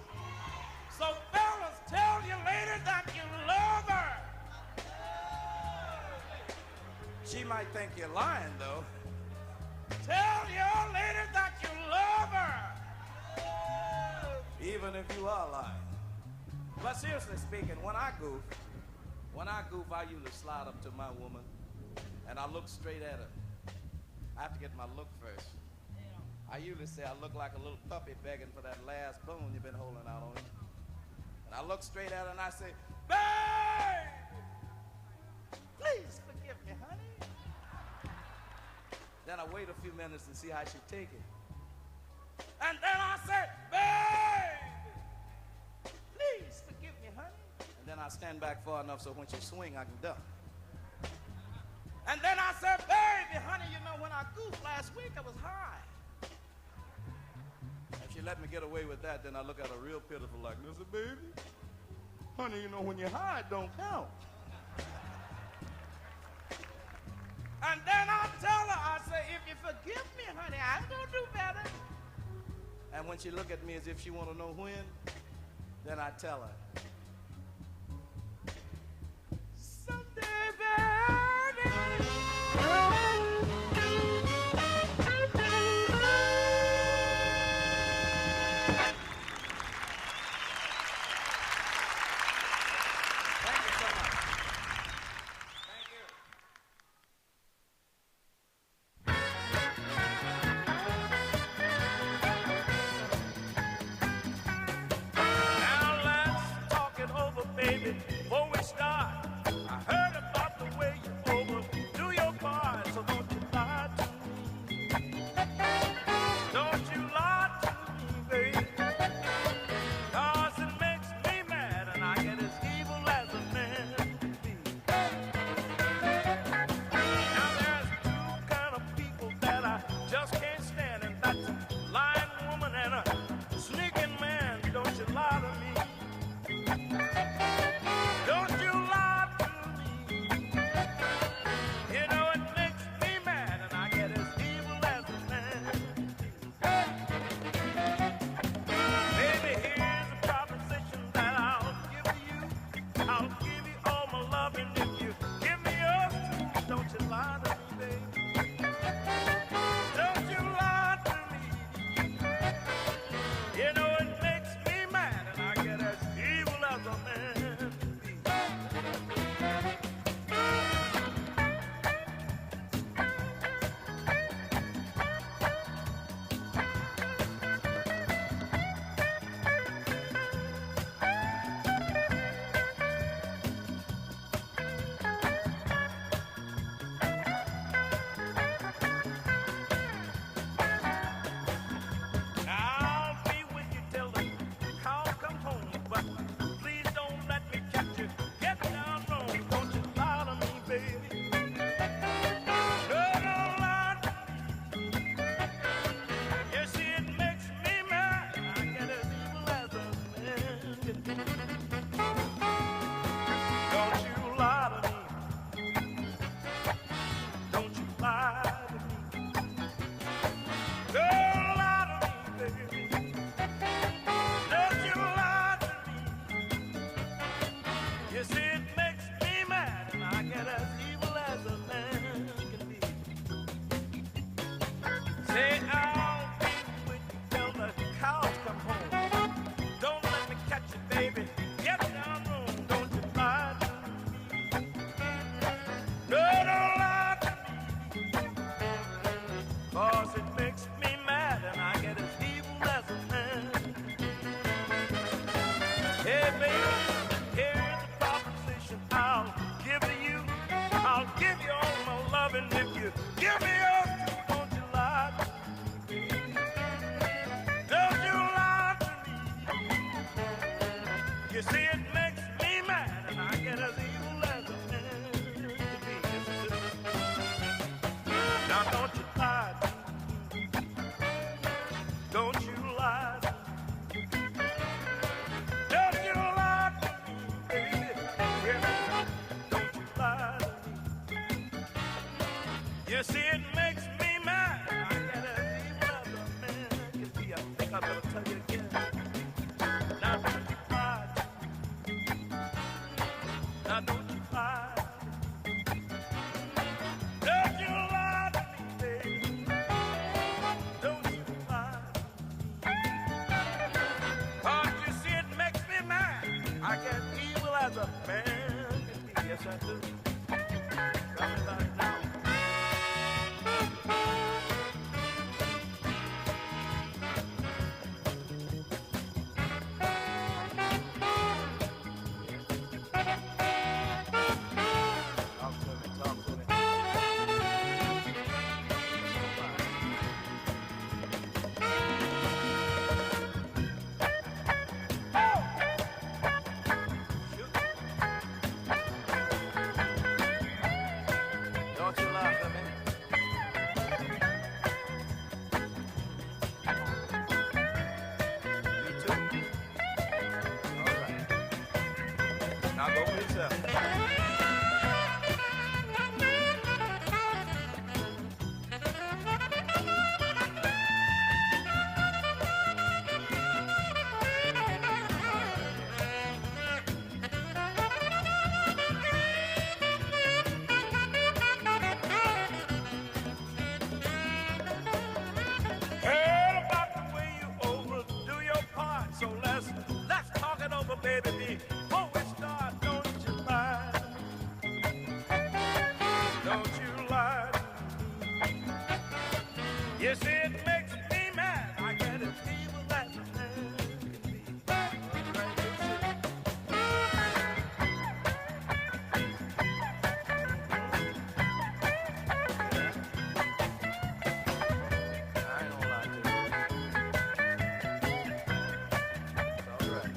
So, fellas, tell your lady that you love her. might think you're lying, though. Tell your lady that you love her, even if you are lying. But seriously speaking, when I goof, I usually slide up to my woman, and I look straight at her. I have to get my look first. I usually say I look like a little puppy begging for that last bone you've been holding out on him. And I look straight at her and I say, babe, please forgive me, honey. Then I wait a few minutes and see how she take it. And then I say, babe, please forgive me, honey. And then I stand back far enough so when she swing, I can duck. And then I say, baby, honey, you know, when I goofed last week, I was high. If she let me get away with that, then I look at her real pitiful like, listen, baby, honey, you know, when you're high, it don't count. And then I tell her, I say, if you forgive me, honey, I'm going to do better. And when she look at me as if she want to know when, then I tell her, someday, baby. get evil as a man can be. Yes, I do. Tell me about it now. Talk to me, talk to me. Don't you laugh at me. You too. All right. Now go for yourself. Heard about the way you overdo your part, so let's talk it over, baby. Before we start, don't you lie, don't you lie. You see, it makes me mad. I get it evil as a man can be. Right, you I ain't gonna lie to you. It's all right.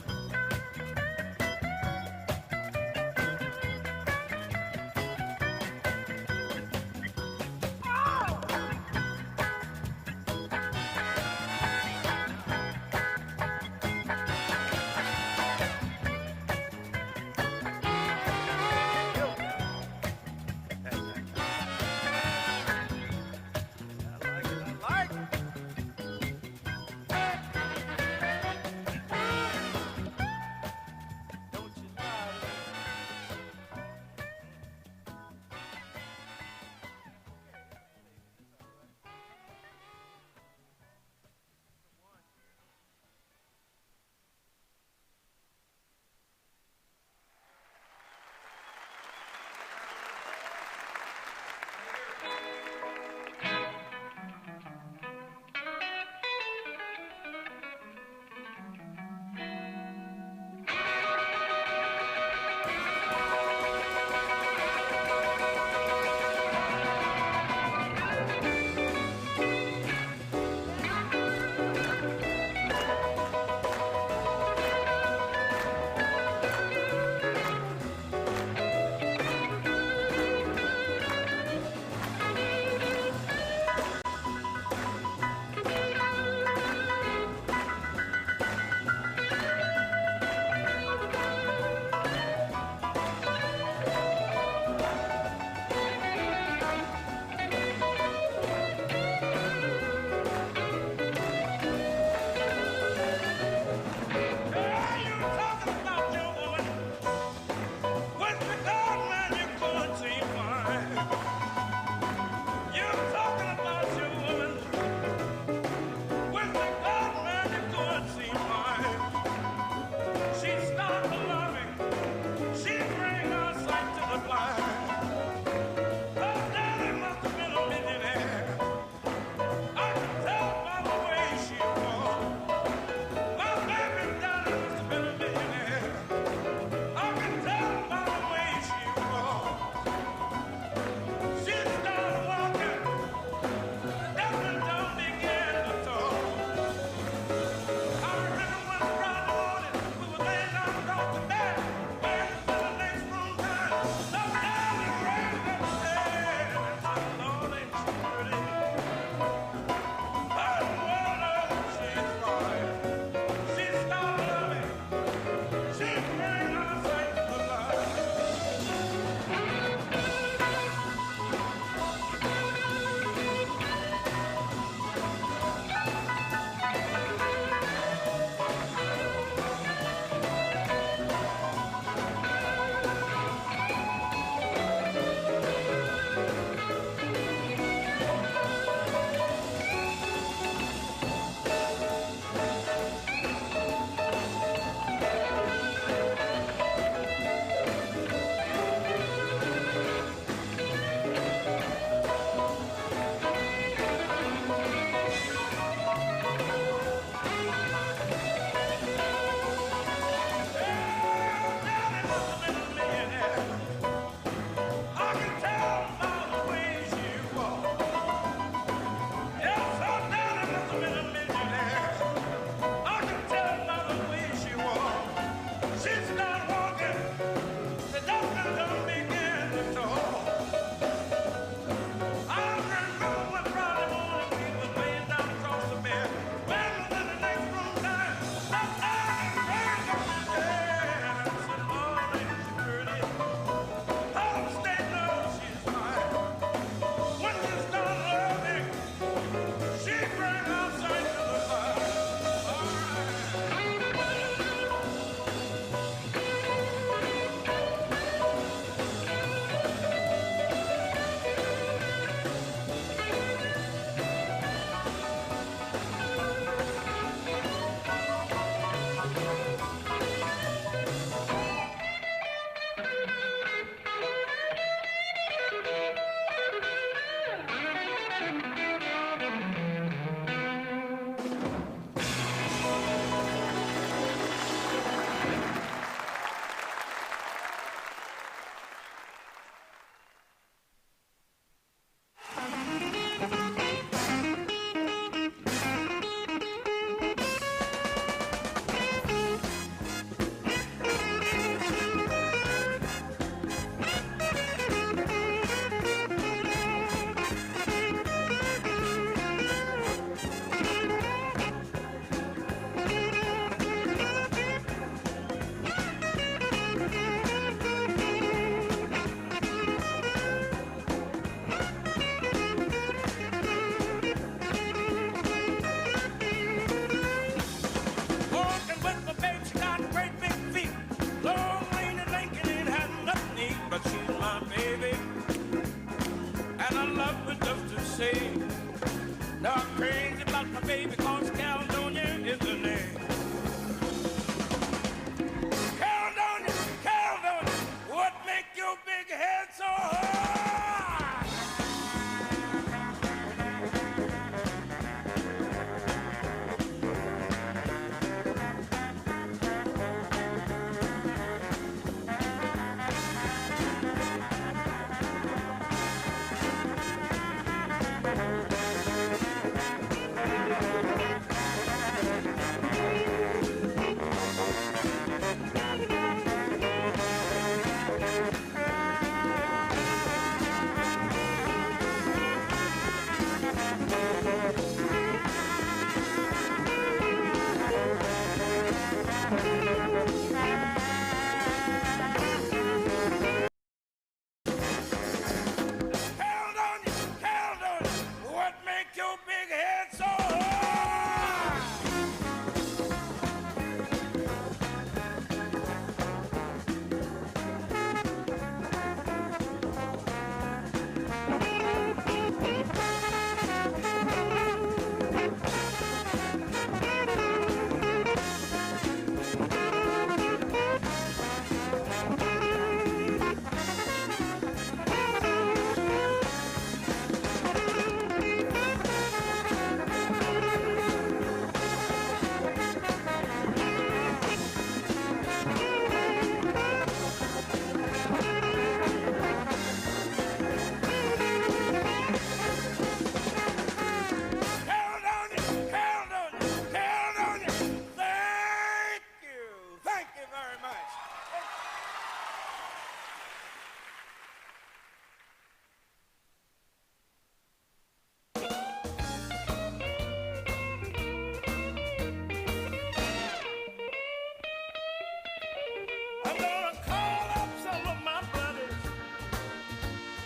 I'm gonna call up some of my buddies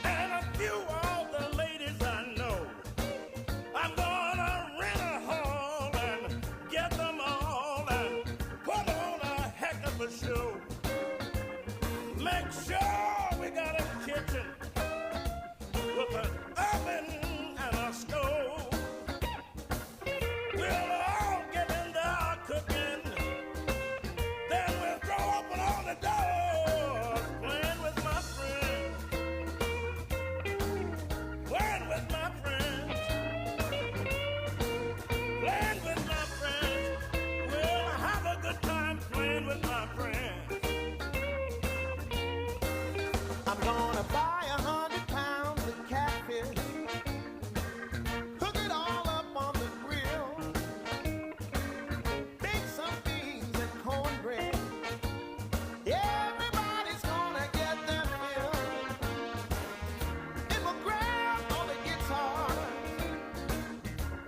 and a few of the ladies I know. I'm gonna rent a hall and get them all and put on a heck of a show. Make sure we got a kitchen with an oven and a stove. We'll all get in there cooking. Then we'll throw open all the doors. Playing with my friends. Playing with my friends. Playing with my friends. We'll have a good time playing with my friends. I'm gonna buy 100 pounds of catfish. Cook it all up on the grill. Bake some beans and cornbread. Everybody's gonna get their fill. It will grab all the guitars,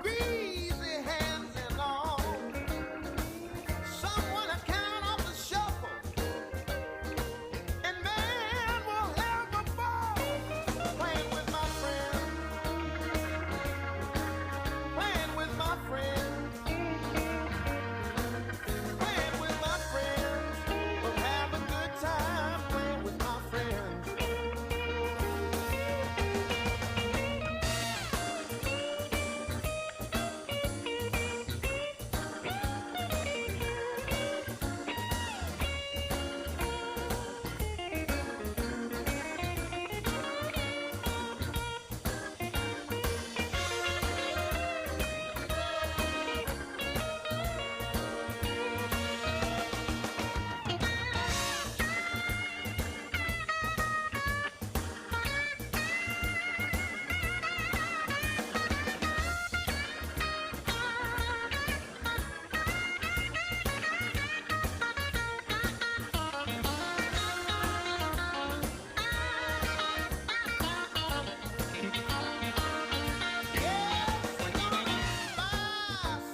greasy hands and all. Someone will count off the shuffle, and man will have a ball. Playing with my friends, playing with my friends, playing with my friends. We'll have a good time playing with my friends.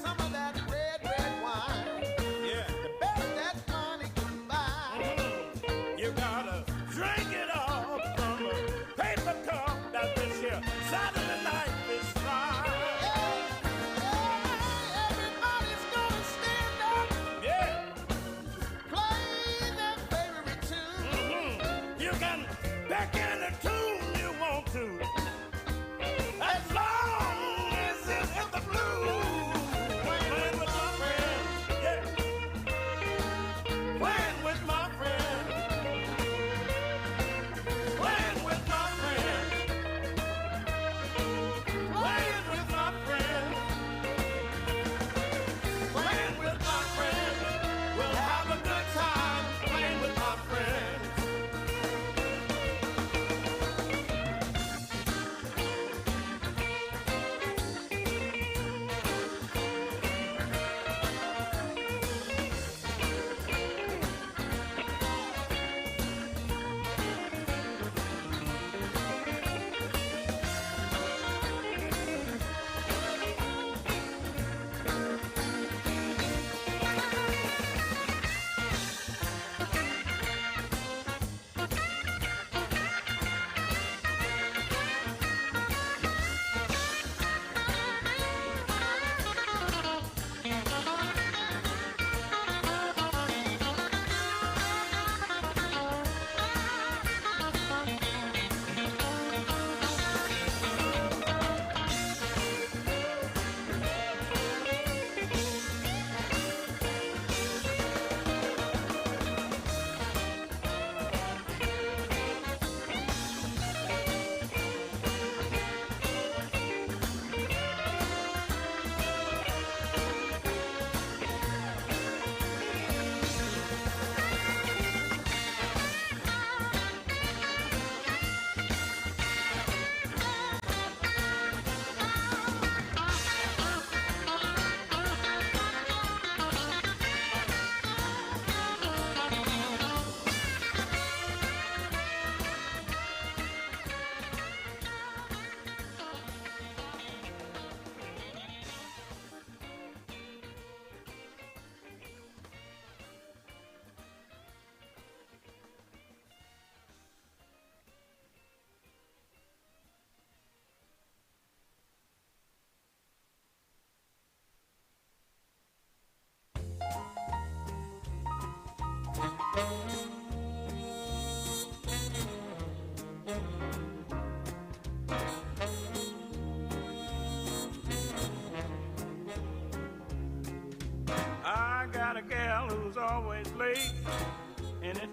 Some of that red, red wine. Yeah. The best that money can buy. You gotta drink it all from a paper cup that this here Saturday night is fine. Everybody's gonna stand up. Yeah. Play their favorite tune. You can pick any tune you want to. As long as it's in the blues. Playing with my friends, yeah. Playing with my friends. Playing with my friends. Playing with my friends. Playing with my friends. We'll have a good time playing with my friends.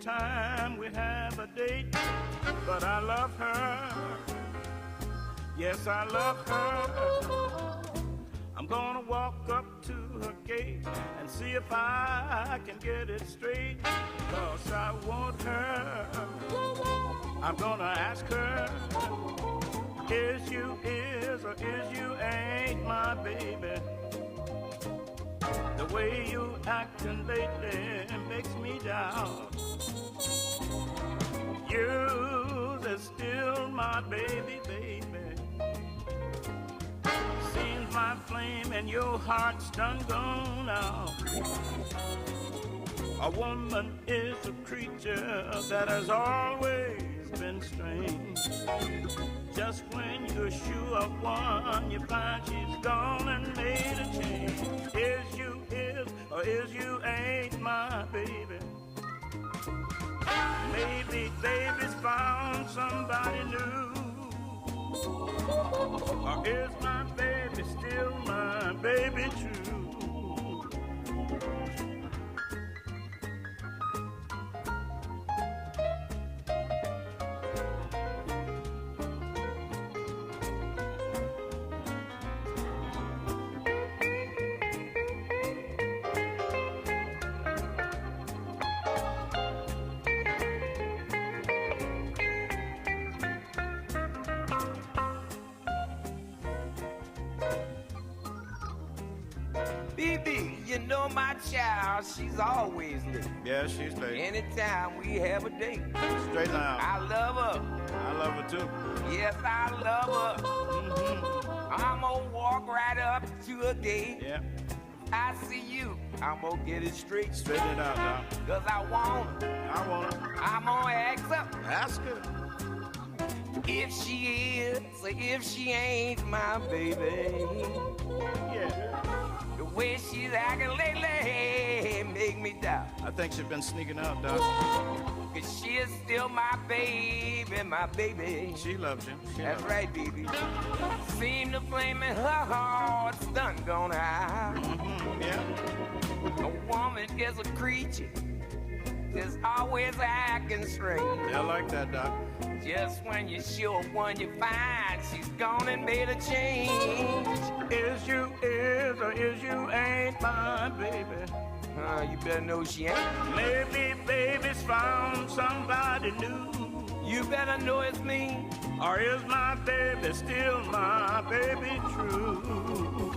time we have a date, but I love her. Yes, I love her. I'm gonna walk up to her gate and see if I can get it straight, 'cause I want her. I'm gonna ask her, is you is or is you ain't my baby? The way you acting lately makes me doubt. You is still my baby, baby. Seems my flame and your heart's done gone out. A woman is a creature that has always been strange. Just when you're sure of one, you find she's gone and made a change. Is you is or is you ain't my baby? Maybe baby's found somebody new. Or is my baby still my baby true? BB, you know my child, she's always late. Yeah, she's late. Anytime we have a date. Straight line. I love her. I love her too. Yes, I love her. I'm gonna walk right up to her gate. Yeah. I see you. I'm gonna get it straight. Straighten it out now. 'Cause I want her. I want her. I'm gonna ask her. Ask her. If she is or if she ain't my baby. Yeah. The way she's acting lately make me doubt. I think she's been sneaking out, Doc. 'Cause she is still my baby, my baby. She loves you. That's right, baby. Seem the flame in her heart's done gone out. Yeah. A woman is a creature that's always acting strange. Yeah, I like that, Doc. Just when you're sure one you find, she's gone and made a change. Is you is or is you ain't my baby? You better know she ain't. Maybe baby's found somebody new. You better know it's me. Or is my baby still my baby true?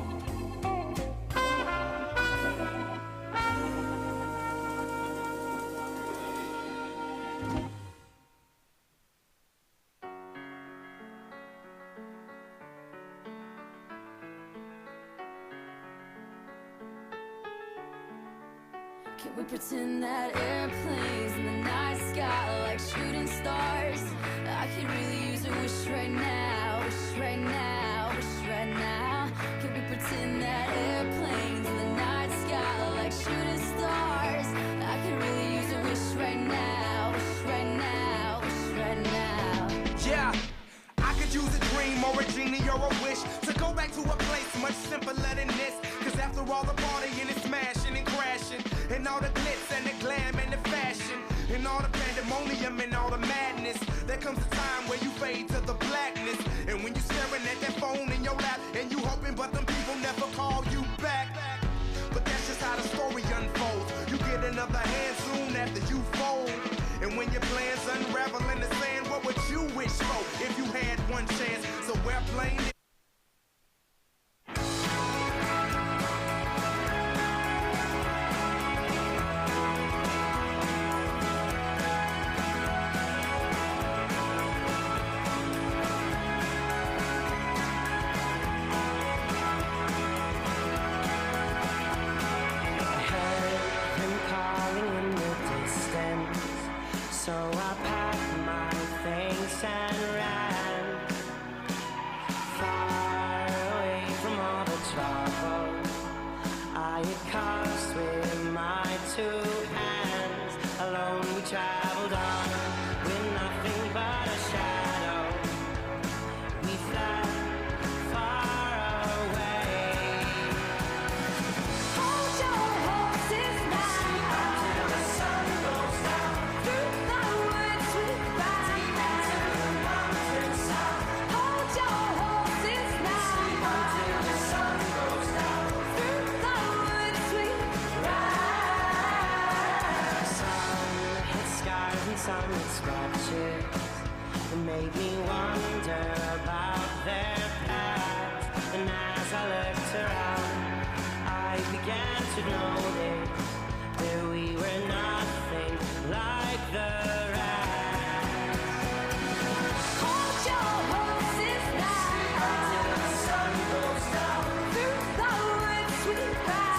Can we pretend that airplanes in the night sky are like shooting stars? I could really use a wish right now, wish right now, wish right now. Can we pretend that airplanes in the night sky are like shooting stars? I could really use a wish right now, wish right now, wish right now. Yeah, I could use a dream or a genie or a wish to go back to a place much simpler than this. 'Cause after all the partying and smashing and crashing, and all the glitz and the glam and the fashion, and all the pandemonium and all the madness, there comes a time where you fade to the blackness. And when you're staring at that phone in your lap, and you hoping but them people never call you back. But that's just how the story unfolds. You get another hand soon after you fold. And when your plans unravel in the sand, what would you wish for if you had one chance? So we're playing it. So I packed my things and ran far away from all the trouble I had caused with my two hands. Alone we traveled on with nothing but a shadow. We fled far away. Hold your horses now until the sun goes down. scars and some with scratches. It made me wonder about their past. And as I looked around, I began to notice that we were nothing like the rest. Hold your horses now until the sun goes down. Through the woods we ride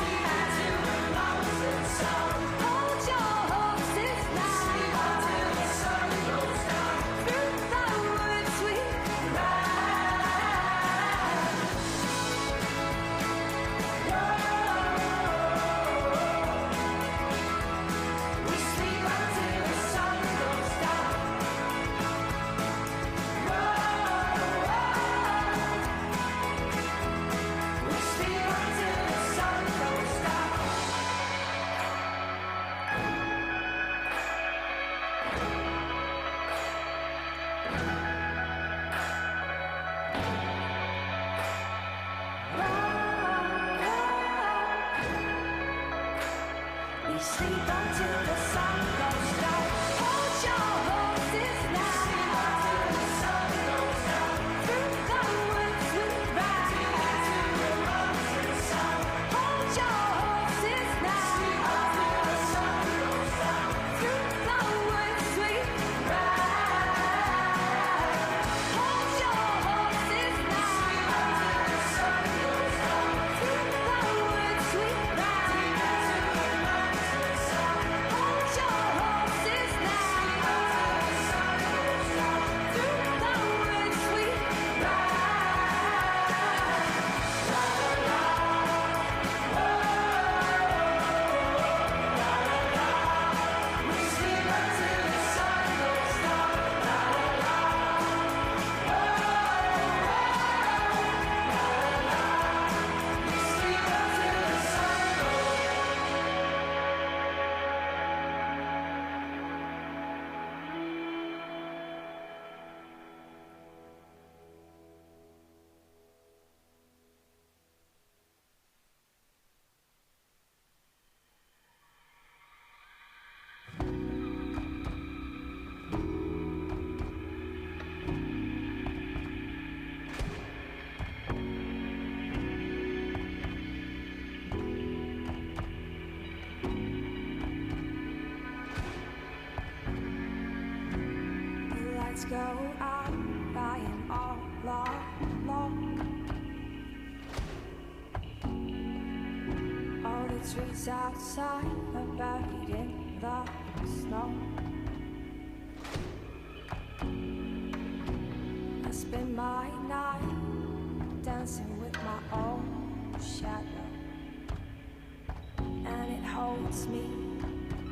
till the mountains sound. Hold your horses now until the sun goes down. Through the woods we ride. We sleep until the sun goes down. We sleep until the sun goes down. We sleep until the sun goes down. Hold your horses now until the sun goes down. Through the woods we ride till the mountains sound. Hold your horses now until the sun goes down. Through the woods we ride. Hold your horses now until the sun goes down. Through the woods we ride. Hold your horses now until the sun goes down. Through the woods we ride. We sleep until the sun goes down. We sleep until the sun goes The lights go out, I am all alone. All the trees outside are buried in the snow. I spend my night dancing with my own shadow, and it holds me,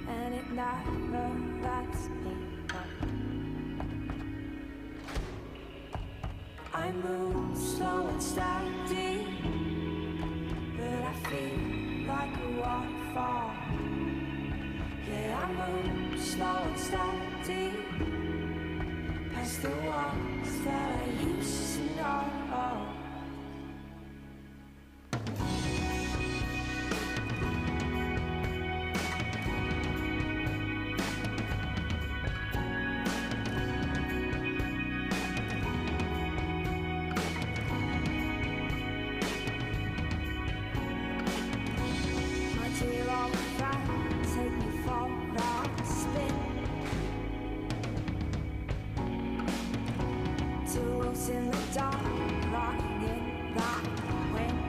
and it never lets me go. I move slow and steady, but I feel like a waterfall. Yeah, I move slow and steady, past the walls that I used to know. My dear old friend, take me for a spin. Two wolves in the dark, rocking in the wind.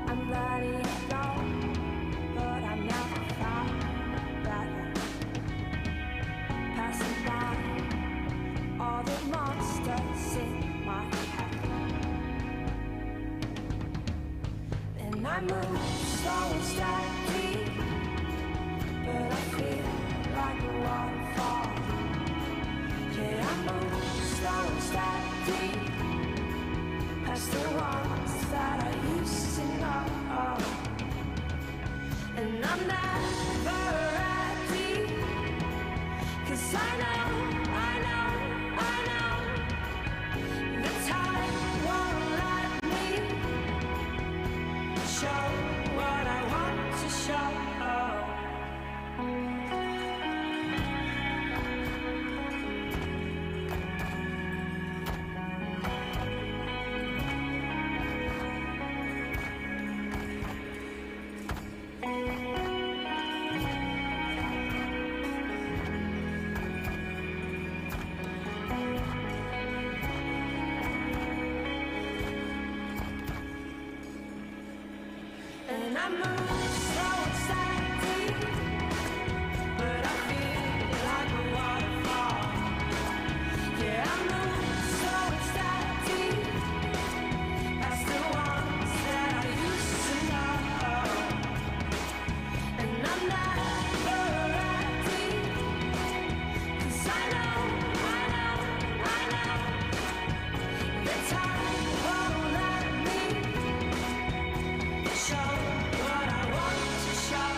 I'm letting it go, but I'm never found better. Passing by all the monsters in my head. And I move slow and steady, but I feel like a waterfall. Yeah, I move slow and steady, past the ones that I used to know. And I'm never ready, 'cause I know the time won't let me show what I want to show. I move slow and steady, but I feel like a waterfall. Yeah, I move slow and steady, past the ones that I used to know. And I'm never ready, 'cause I know that time won't let me show what I want to show.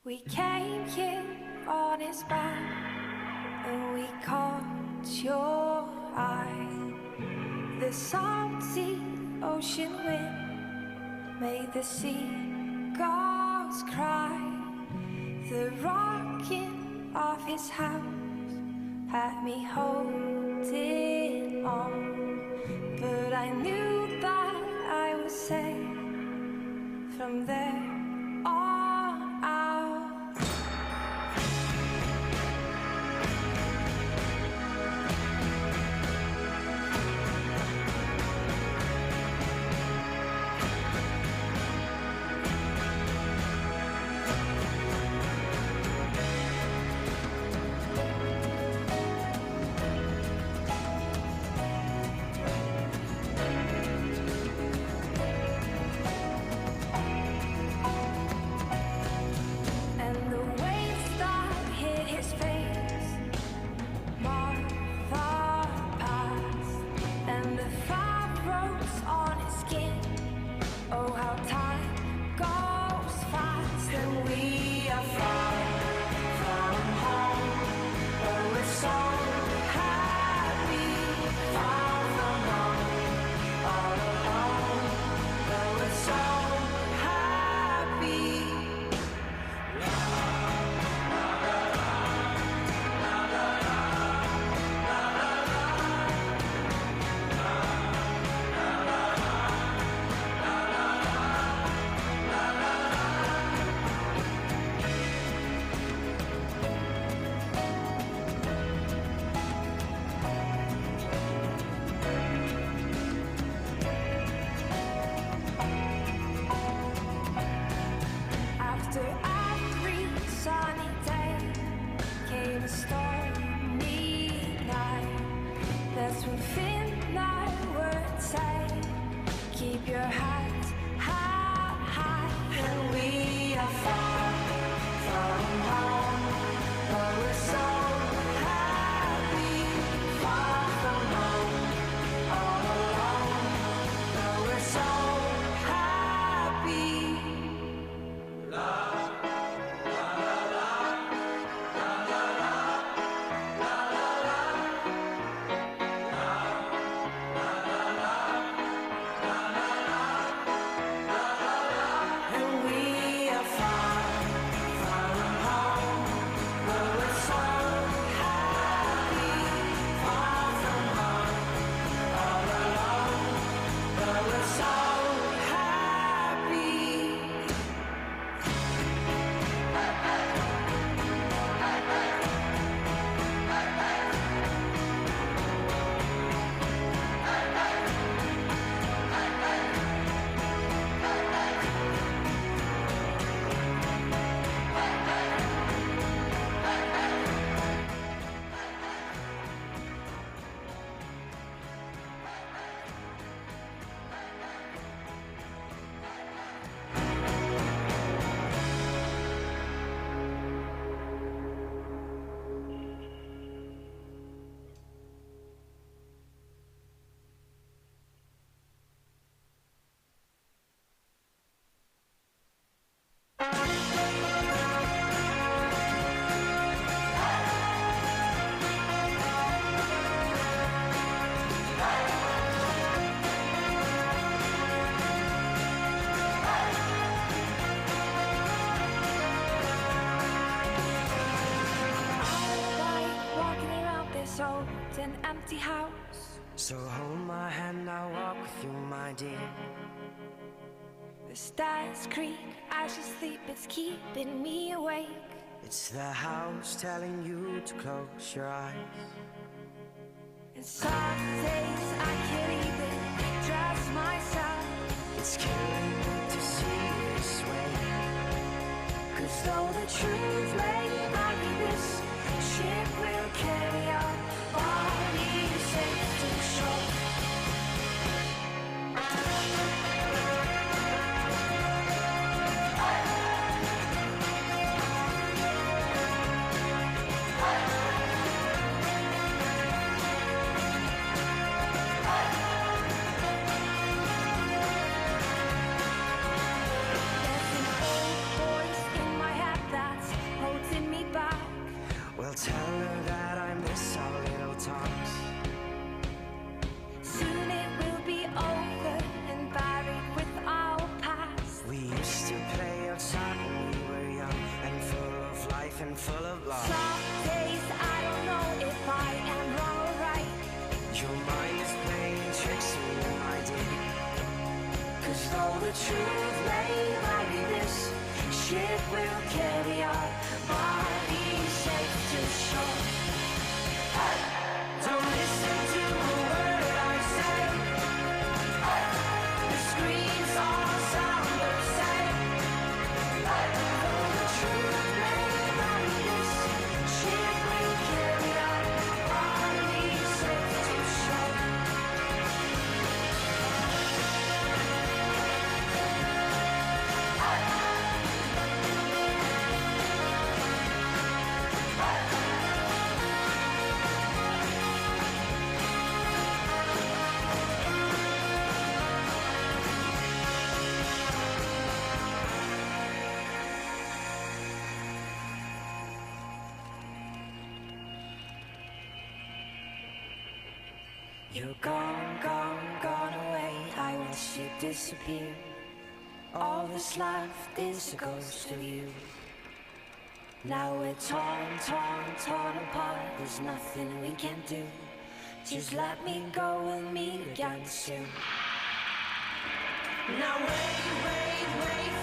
We came here on his back, and we caught your eye. The salty ocean wind made the seagulls cry. The rocking of his house had me holding on, but I knew that I was safe from there on out. an empty house. So hold my hand, I'll walk with you, my dear. The stars creak as you sleep, it's keeping me awake. It's the house telling you to close your eyes. And some days I can't even trust myself. It's killing me to see you this way. 'Cause though the truth may not be this, ship will carry our bodies safe to shore. Well, tell her that I miss our little talks. Soon it will be over and buried with our past. We used to play outside when we were young and full of life and full of love. Some days I don't know if I am wrong or right. Your mind is playing tricks on you, my dear. 'Cause though the truth may not be this, ship will carry our bodies safe to shore. Don't listen to a word I say. The screams all sound the same. Though the truth may not be this, ship will carry our bodies safe to shore. You're gone, gone, gone away. I watched you disappear. All that's left is a ghost of you. Now we're torn, torn, torn apart. There's nothing we can do. Just let me go, we'll meet again soon. Now wait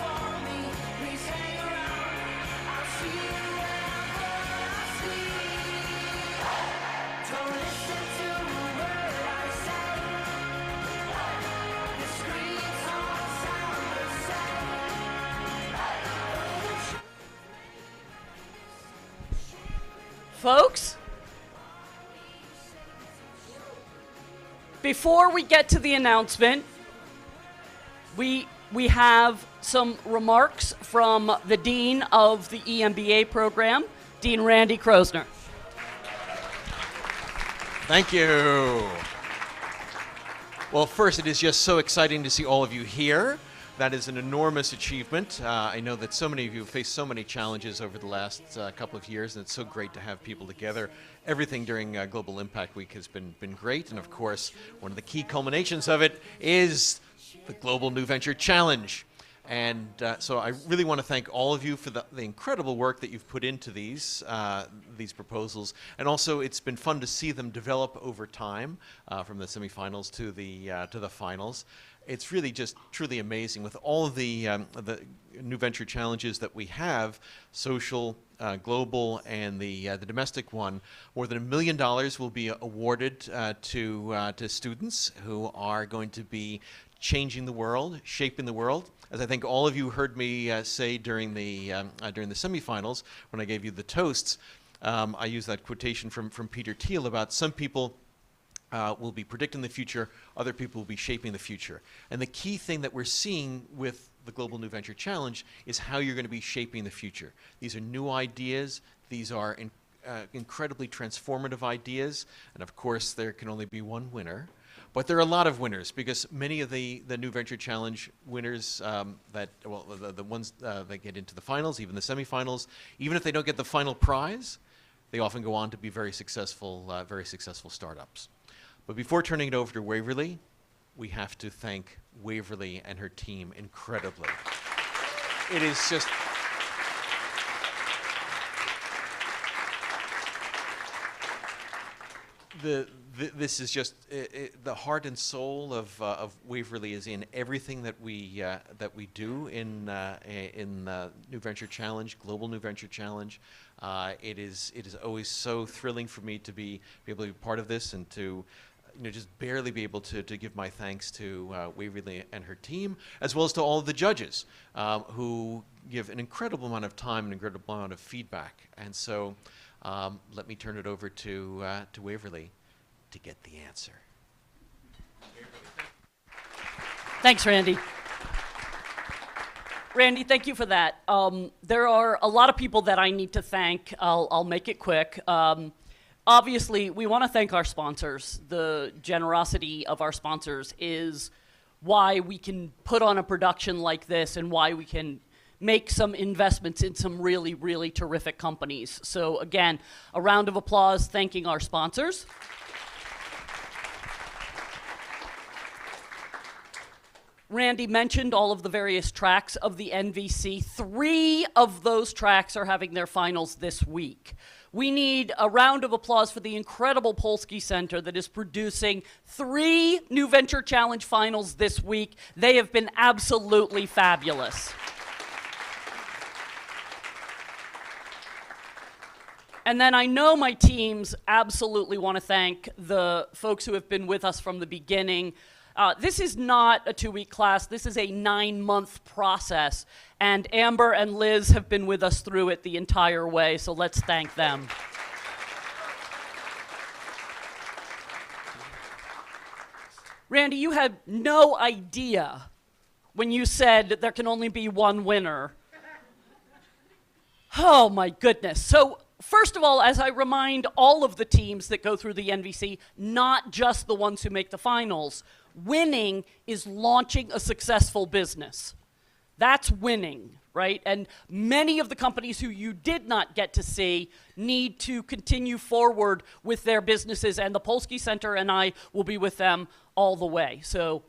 for me. Please hang around. I'll see you whenever I sleep. Don't listen to a word I say. The screams all sound the same. Folks, before we get to the announcement, we have some remarks from the Dean of the EMBA program, Dean Randy Krosner. Thank you. Well, first, it is just so exciting to see all of you here. That is an enormous achievement. I know that so many of you have faced so many challenges over the last couple of years, and it's so great to have people together. Everything during Global Impact Week has been great, and of course, one of the key culminations of it is the Global New Venture Challenge. And so I really want to thank all of you for the incredible work that you've put into these proposals. And also, it's been fun to see them develop over time, from the semifinals to the finals. It's really just truly amazing with all of the new venture challenges that we have, social, global, and the domestic one. More than $1 million will be awarded to students who are going to be changing the world, shaping the world. As I think all of you heard me say during the semifinals when I gave you the toasts, I used that quotation from Peter Thiel about some people will be predicting the future, other people will be shaping the future. And the key thing that we're seeing with the Global New Venture Challenge is how you're going to be shaping the future. These are new ideas. These are incredibly transformative ideas. And of course, there can only be one winner. But there are a lot of winners because many of the New Venture Challenge winners the ones that get into the finals, even the semifinals, even if they don't get the final prize, they often go on to be very successful startups. But before turning it over to Waverly, we have to thank Waverly and her team incredibly. It is just... this is just the heart and soul of Waverly is in everything that we do in New Venture Challenge, Global New Venture Challenge. It is always so thrilling for me to be able to be part of this and to just barely be able to give my thanks to Waverly and her team, as well as to all of the judges who give an incredible amount of time and incredible amount of feedback. And so let me turn it over to Waverly to get the answer. Thanks, Randy. Randy, thank you for that. There are a lot of people that I need to thank. I'll make it quick. Obviously, we want to thank our sponsors. The generosity of our sponsors is why we can put on a production like this and why we can make some investments in some really, really terrific companies. So again, a round of applause thanking our sponsors. Randy mentioned all of the various tracks of the NVC. 3 of those tracks are having their finals this week. We need a round of applause for the incredible Polsky Center that is producing 3 New Venture Challenge finals this week. They have been absolutely fabulous. And then I know my teams absolutely want to thank the folks who have been with us from the beginning. This is not a 2-week class. This is a 9-month process. And Amber and Liz have been with us through it the entire way, so let's thank them. Randy, you had no idea when you said there can only be one winner. Oh my goodness. So first of all, as I remind all of the teams that go through the NVC, not just the ones who make the finals, winning is launching a successful business. That's winning, right? And many of the companies who you did not get to see need to continue forward with their businesses, and the Polsky Center and I will be with them all the way. So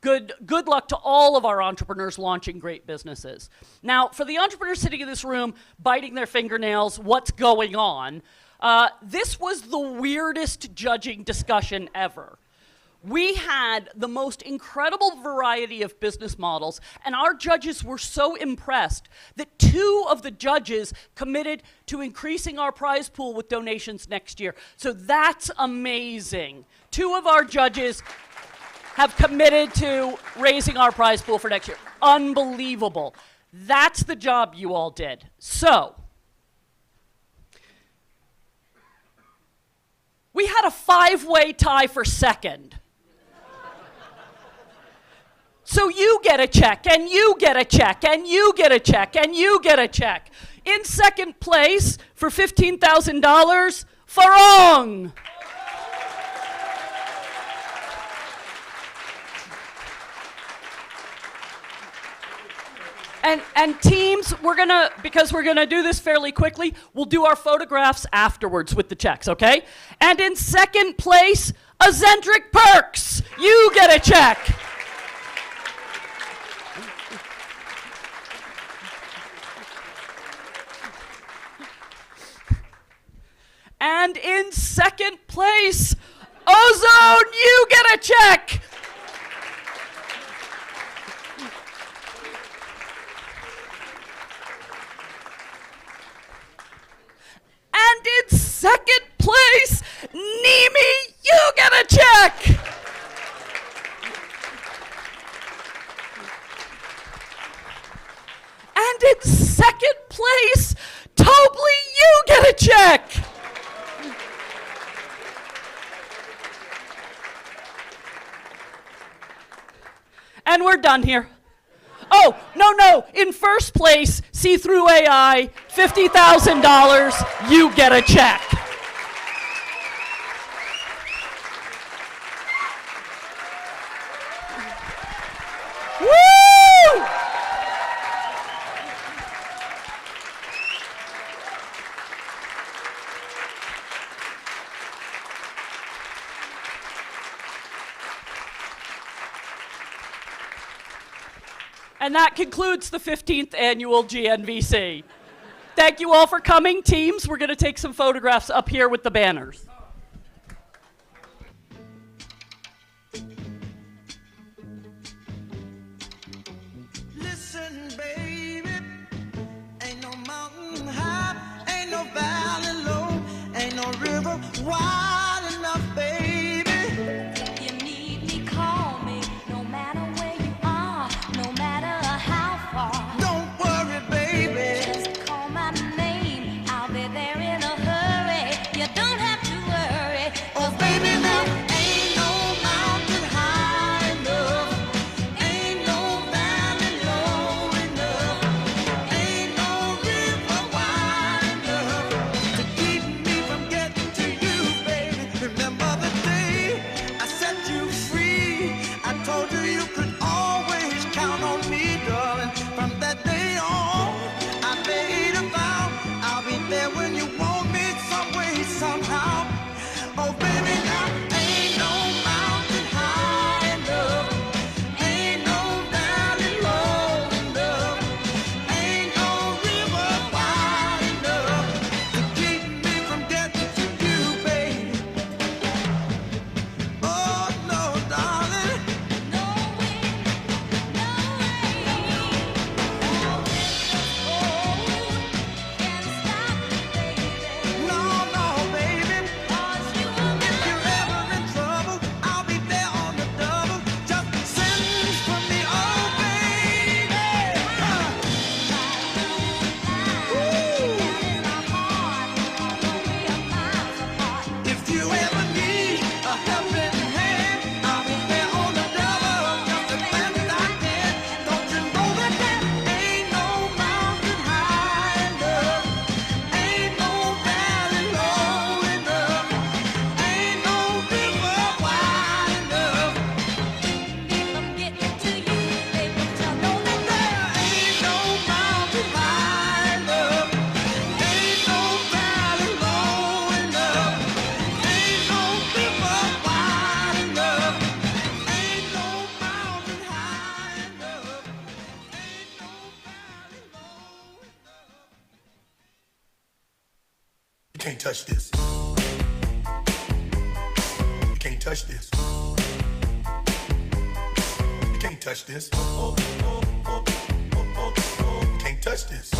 good luck to all of our entrepreneurs launching great businesses. Now, for the entrepreneurs sitting in this room, biting their fingernails, what's going on? This was the weirdest judging discussion ever. We had the most incredible variety of business models, and our judges were so impressed that 2 of the judges committed to increasing our prize pool with donations next year. So that's amazing. 2 of our judges have committed to raising our prize pool for next year. Unbelievable. That's the job you all did. So, we had a 5-way tie for second. So you get a check, and you get a check, and you get a check, and you get a check. In second place for $15,000, Farong. And teams, because we're gonna do this fairly quickly, we'll do our photographs afterwards with the checks, okay? And in second place, Azendric Perks. You get a check. And in second place, Ozone, you get a check. And in second place, Nimi, you get a check. And in second place, Tobley, you get a check. And we're done here. Oh, no. In first place, See-Through AI, $50,000. You get a check. Woo! And that concludes the 15th annual GNVC. Thank you all for coming. Teams, we're going to take some photographs up here with the banners. can't touch this. You can't touch this. You can't touch this. You can't touch this.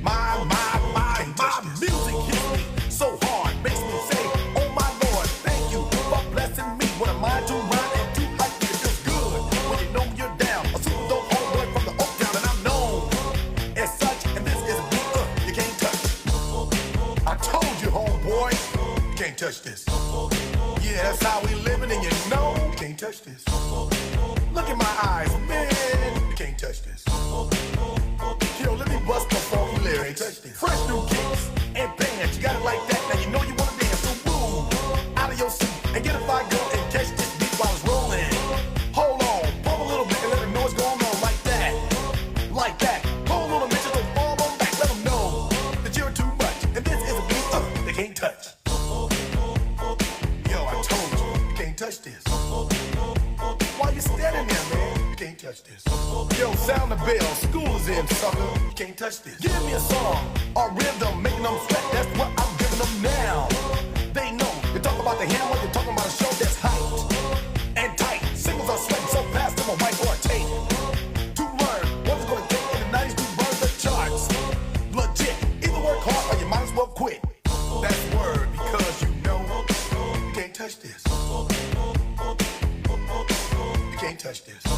My music hits me so hard, makes me say, oh my Lord, thank you for blessing me. What am I to rhyme and to hype me? It feels good when you know you're down. A super dope homeboy from the Oak Town, and I'm known as such. And this is a beat you can't touch. I told you, homeboy, you can't touch this. Yeah, that's how we living, and you know you can't touch this. Look in my eyes, man, you can't touch this. Yo, let me bust the funky lyrics. Fresh new kicks and bands, you got it like that. Now you know you wanna dance, so move out of your seat and get a fire girl and catch this beat while it's rolling. Hold on, pump a little bit and let them know what's going on like that, like that. Hold on a minute, just don't fall on back. Let them know that you're too much, and this is a beat they can't touch. Yo, I told you can't touch this. Why you standing there, man? You can't touch this. Yo, sound the bell, school is in, sucker. You can't touch this. Give me a song, a rhythm, making them sweat. That's what I'm giving them now. They know. You talk about the hammer, you're talking about a show that's hyped and tight. Singles are sweating so fast, them a white or a tape. To learn what it's gonna take in the 90s to burn the charts. Legit. Either work hard or you might as well quit. That's word, because you know you can't touch this. You can't touch this.